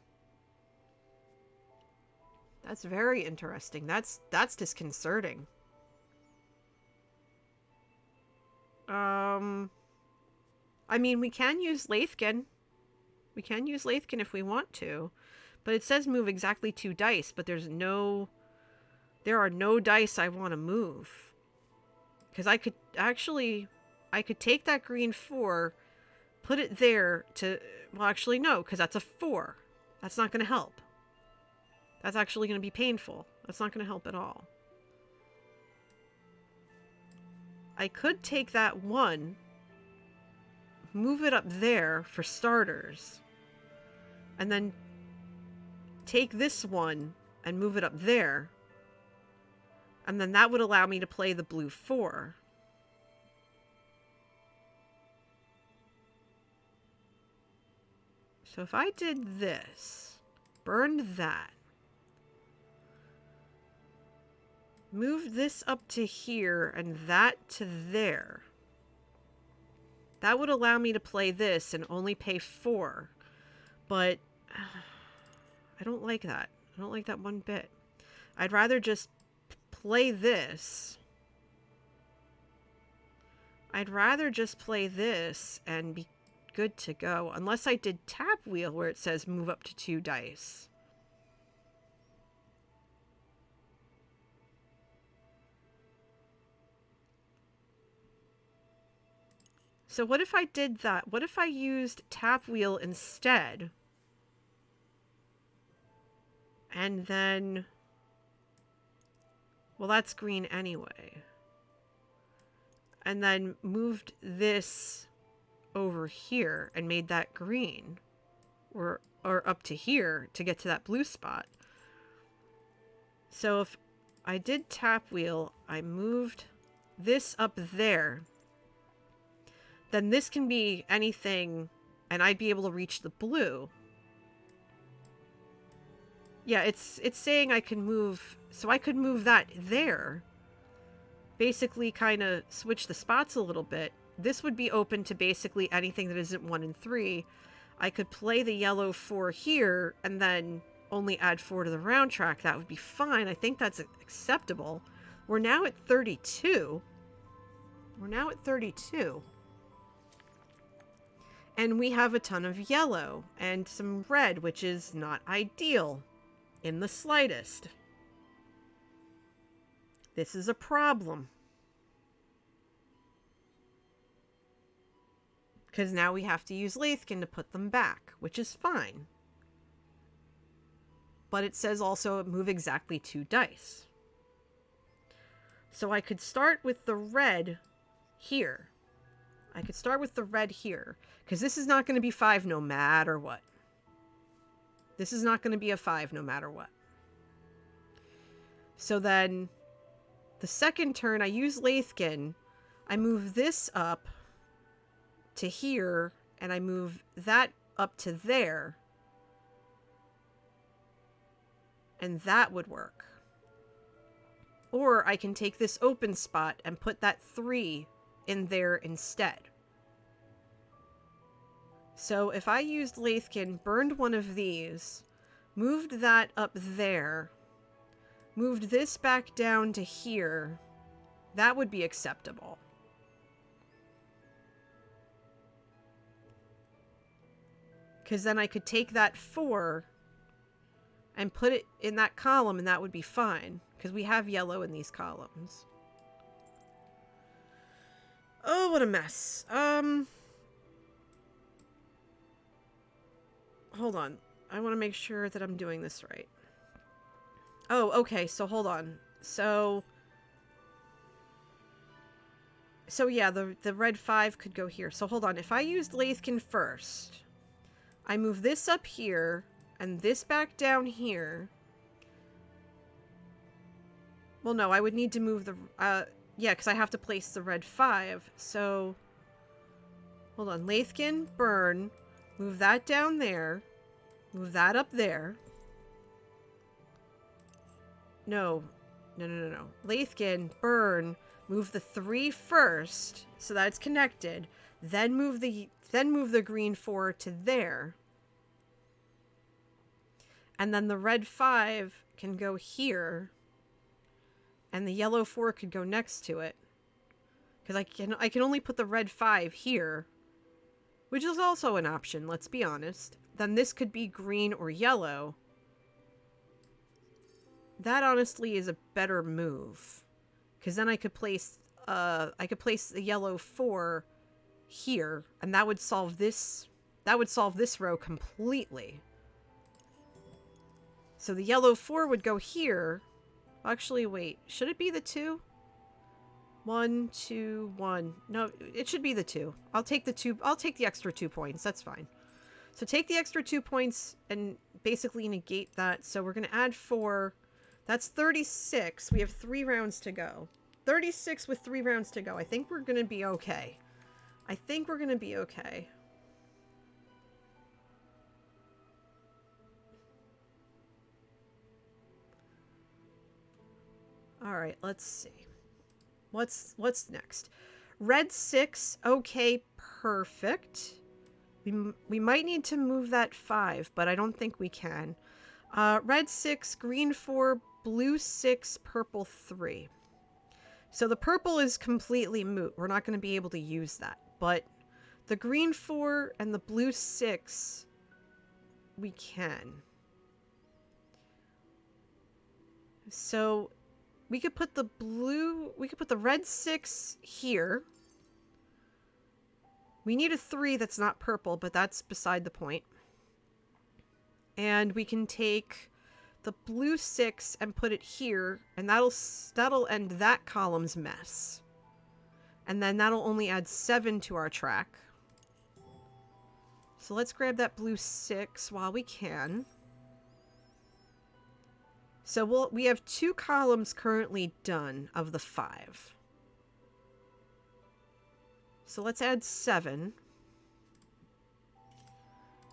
That's very interesting. That's disconcerting. I mean, we can use Lathkin. We can use Lathkin if we want to. But it says move exactly 2 dice, but there are no dice I want to move. Because I could take that green 4, put it there to, well, actually no, because that's a 4. That's not going to help. That's actually going to be painful. That's not going to help at all. I could take that 1, move it up there for starters, and then take this 1 and move it up there, and then that would allow me to play the blue 4. So if I did this, burned that, moved this up to here and that to there, that would allow me to play this and only pay 4. But I don't like that. I don't like that one bit. I'd rather just play this. I'd rather just play this and be good to go. Unless I did tap wheel where it says move up to 2 dice. So what if I did that? What if I used tap wheel instead? And then, well, that's green anyway. And then moved this over here and made that green, or up to here to get to that blue spot. So if I did tap wheel, I moved this up there, then this can be anything and I'd be able to reach the blue. Yeah, it's saying I can move, so I could move that there. Basically kind of switch the spots a little bit. This would be open to basically anything that isn't 1 and 3. I could play the yellow 4 here and then only add 4 to the round track. That would be fine. I think that's acceptable. We're now at 32. We're now at 32. And we have a ton of yellow and some red, which is not ideal in the slightest. This is a problem. Because now we have to use Lathkin to put them back, which is fine. But it says also move exactly 2 dice. So I could start with the red here. I could start with the red here. Because this is not going to be 5 no matter what. This is not going to be a 5 no matter what. So then, the second turn, I use Lathkin. I move this up to here, and I move that up to there. And that would work. Or I can take this open spot and put that 3 in there instead. So if I used Lathkin, burned one of these, moved that up there, moved this back down to here, that would be acceptable. Because then I could take that 4 and put it in that column, and that would be fine. Because we have yellow in these columns. Oh, what a mess. Hold on. I want to make sure that I'm doing this right. Oh, okay, so hold on. So yeah, the red 5 could go here. So hold on. If I used Lathkin first, I move this up here, and this back down here. Well, no, I would need to move the... yeah, because I have to place the red 5. So, hold on. Lathkin, burn. Move that down there. Move that up there. No. No. Lathkin, burn. Move the 3 first, so that it's connected. Then move the green 4 to there. And then the red 5 can go here. And the yellow 4 could go next to it. Because I can only put the red 5 here. Which is also an option, let's be honest. Then this could be green or yellow. That honestly is a better move. Because then I could place the yellow 4 here, and that would solve this row completely. So the yellow 4 would go here. Actually, wait, should it be the 2? 1, 2, 1. No, it should be the 2. I'll take the 2. I'll take the extra 2 points. That's fine. So take the extra 2 points and basically negate that. So we're going to add 4. That's 36. We have 3 rounds to go. 36 with 3 rounds to go. I think we're going to be okay. Alright, let's see. What's next? Red 6. Okay, perfect. We might need to move that 5, but I don't think we can. Red 6, green 4, blue 6, purple 3. So the purple is completely moot. We're not going to be able to use that. But the green 4 and the blue 6, we can. So we could put the red 6 here. We need a 3 that's not purple, but that's beside the point. And we can take the blue 6 and put it here, and that'll end that column's mess. And then that'll only add 7 to our track. So let's grab that blue 6 while we can. So we have 2 columns currently done of the 5. So let's add 7.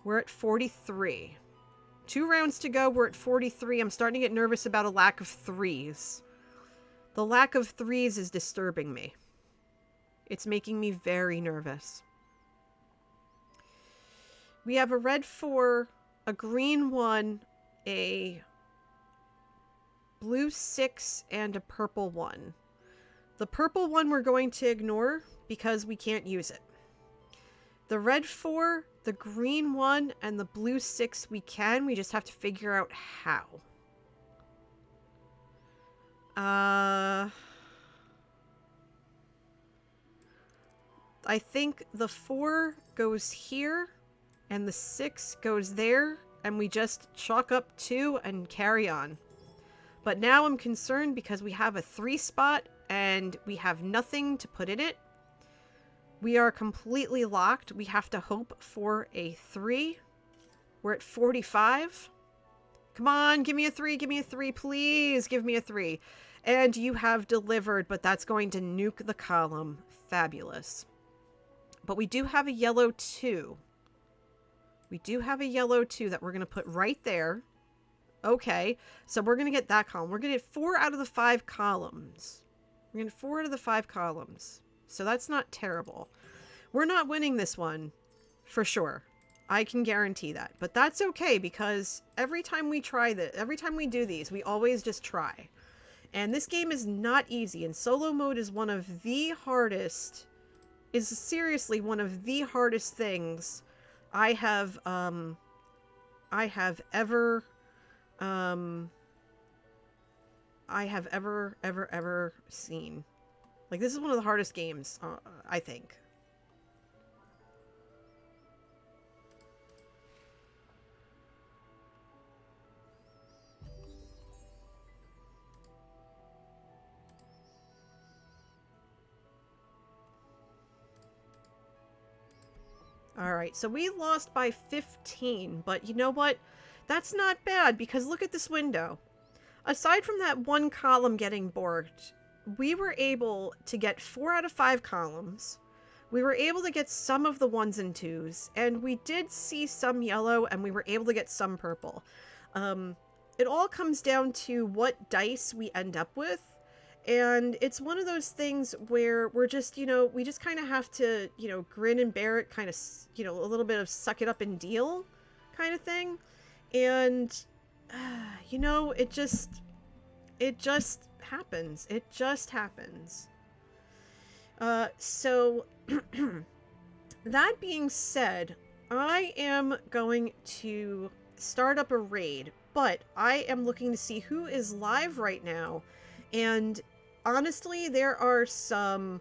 We're at 43. 2 rounds to go, we're at 43. I'm starting to get nervous about a lack of 3s. The lack of 3s is disturbing me. It's making me very nervous. We have a red 4, a green 1, a blue 6, and a purple 1. The purple 1 we're going to ignore because we can't use it. The red 4, the green 1, and the blue 6 we can. We just have to figure out how. I think the 4 goes here, and the 6 goes there, and we just chalk up 2 and carry on. But now I'm concerned because we have a 3 spot, and we have nothing to put in it. We are completely locked. We have to hope for a 3. We're at 45. Come on, give me a 3, give me a 3, please give me a 3. And you have delivered, but that's going to nuke the column. Fabulous. But we do have a yellow 2. We do have a yellow 2 that we're going to put right there. Okay, so we're going to get that column. We're going to get 4 out of the 5 columns. We're going to get 4 out of the 5 columns. So that's not terrible. We're not winning this one, for sure. I can guarantee that. But that's okay, because every time we try this, every time we do these, we always just try. And this game is not easy, and solo mode is one of the hardest, is seriously one of the hardest things I have ever ever seen. Like, this is one of the hardest games, I think. Alright, so we lost by 15, but you know what? That's not bad, because look at this window. Aside from that one column getting borked, we were able to get 4 out of 5 columns. We were able to get some of the 1s and 2s, and we did see some yellow, and we were able to get some purple. It all comes down to what dice we end up with, and it's one of those things where we're just, you know, we just kind of have to, you know, grin and bear it, kind of, you know, a little bit of suck it up and deal kind of thing. And, you know, it just happens. It just happens. So, that being said, I am going to start up a raid, but I am looking to see who is live right now. And honestly, there are some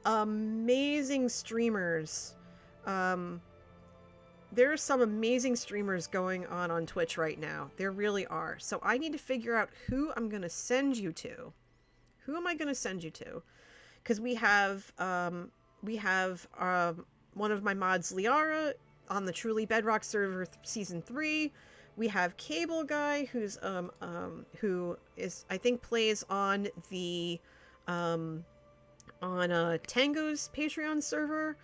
amazing streamers. There are some amazing streamers going on Twitch right now. There really are. So I need to figure out who I'm going to send you to. Who am I going to send you to? Because we have one of my mods, Liara, on the Truly Bedrock server season 3. We have Cable Guy, who's who is, I think, plays on the Tango's Patreon server.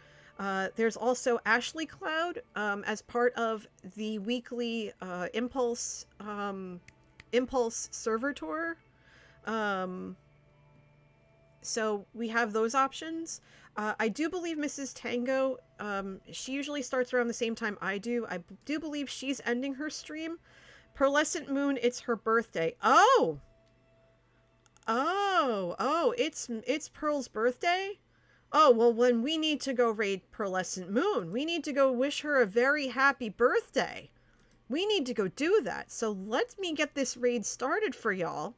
There's also Ashley Cloud as part of the weekly Impulse server tour. So we have those options. I do believe Mrs. Tango, she usually starts around the same time I do. I do believe she's ending her stream. Pearlescent Moon, it's her birthday. Oh, it's Pearl's birthday? Oh, well, when we need to go raid Pearlescent Moon. We need to go wish her a very happy birthday. We need to go do that. So let me get this raid started for y'all.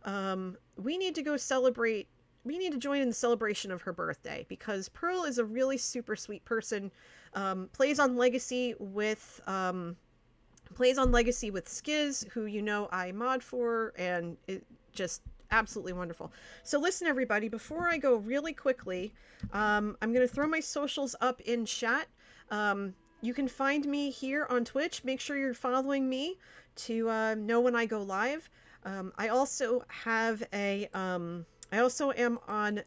We need to go celebrate. We need to join in the celebration of her birthday, because Pearl is a really super sweet person. Plays on Legacy with Skiz, who, you know, I mod for, and it just absolutely wonderful. So listen, everybody, before I go really quickly, I'm going to throw my socials up in chat. You can find me here on Twitch. Make sure you're following me to know when I go live. I also have I also am on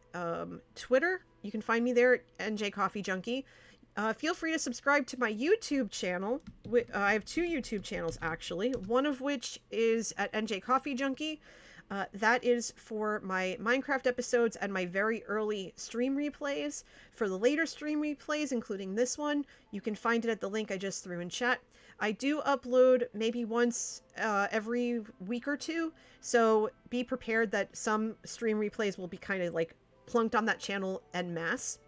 Twitter. You can find me there at NJ Coffee Junkie. Feel free to subscribe to my YouTube channel. I have 2 YouTube channels, actually. One of which is at NJ Coffee Junkie. That is for my Minecraft episodes and my very early stream replays. For the later stream replays, including this one, you can find it at the link I just threw in chat. I do upload maybe once every week or 2, so be prepared that some stream replays will be kind of like plunked on that channel en masse,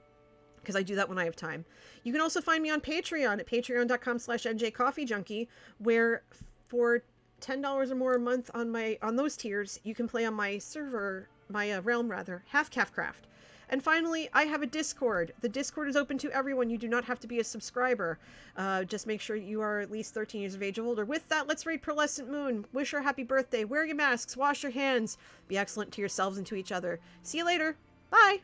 because I do that when I have time. You can also find me on Patreon at patreon.com/njcoffeejunkie, where for $10 or more a month on those tiers, you can play on my server, my realm rather, Half-Calf-Craft. And finally, I have a Discord. The Discord is open to everyone. You do not have to be a subscriber. Just make sure you are at least 13 years of age or older. With that, let's raid Pearlescent Moon. Wish her a happy birthday. Wear your masks. Wash your hands. Be excellent to yourselves and to each other. See you later. Bye.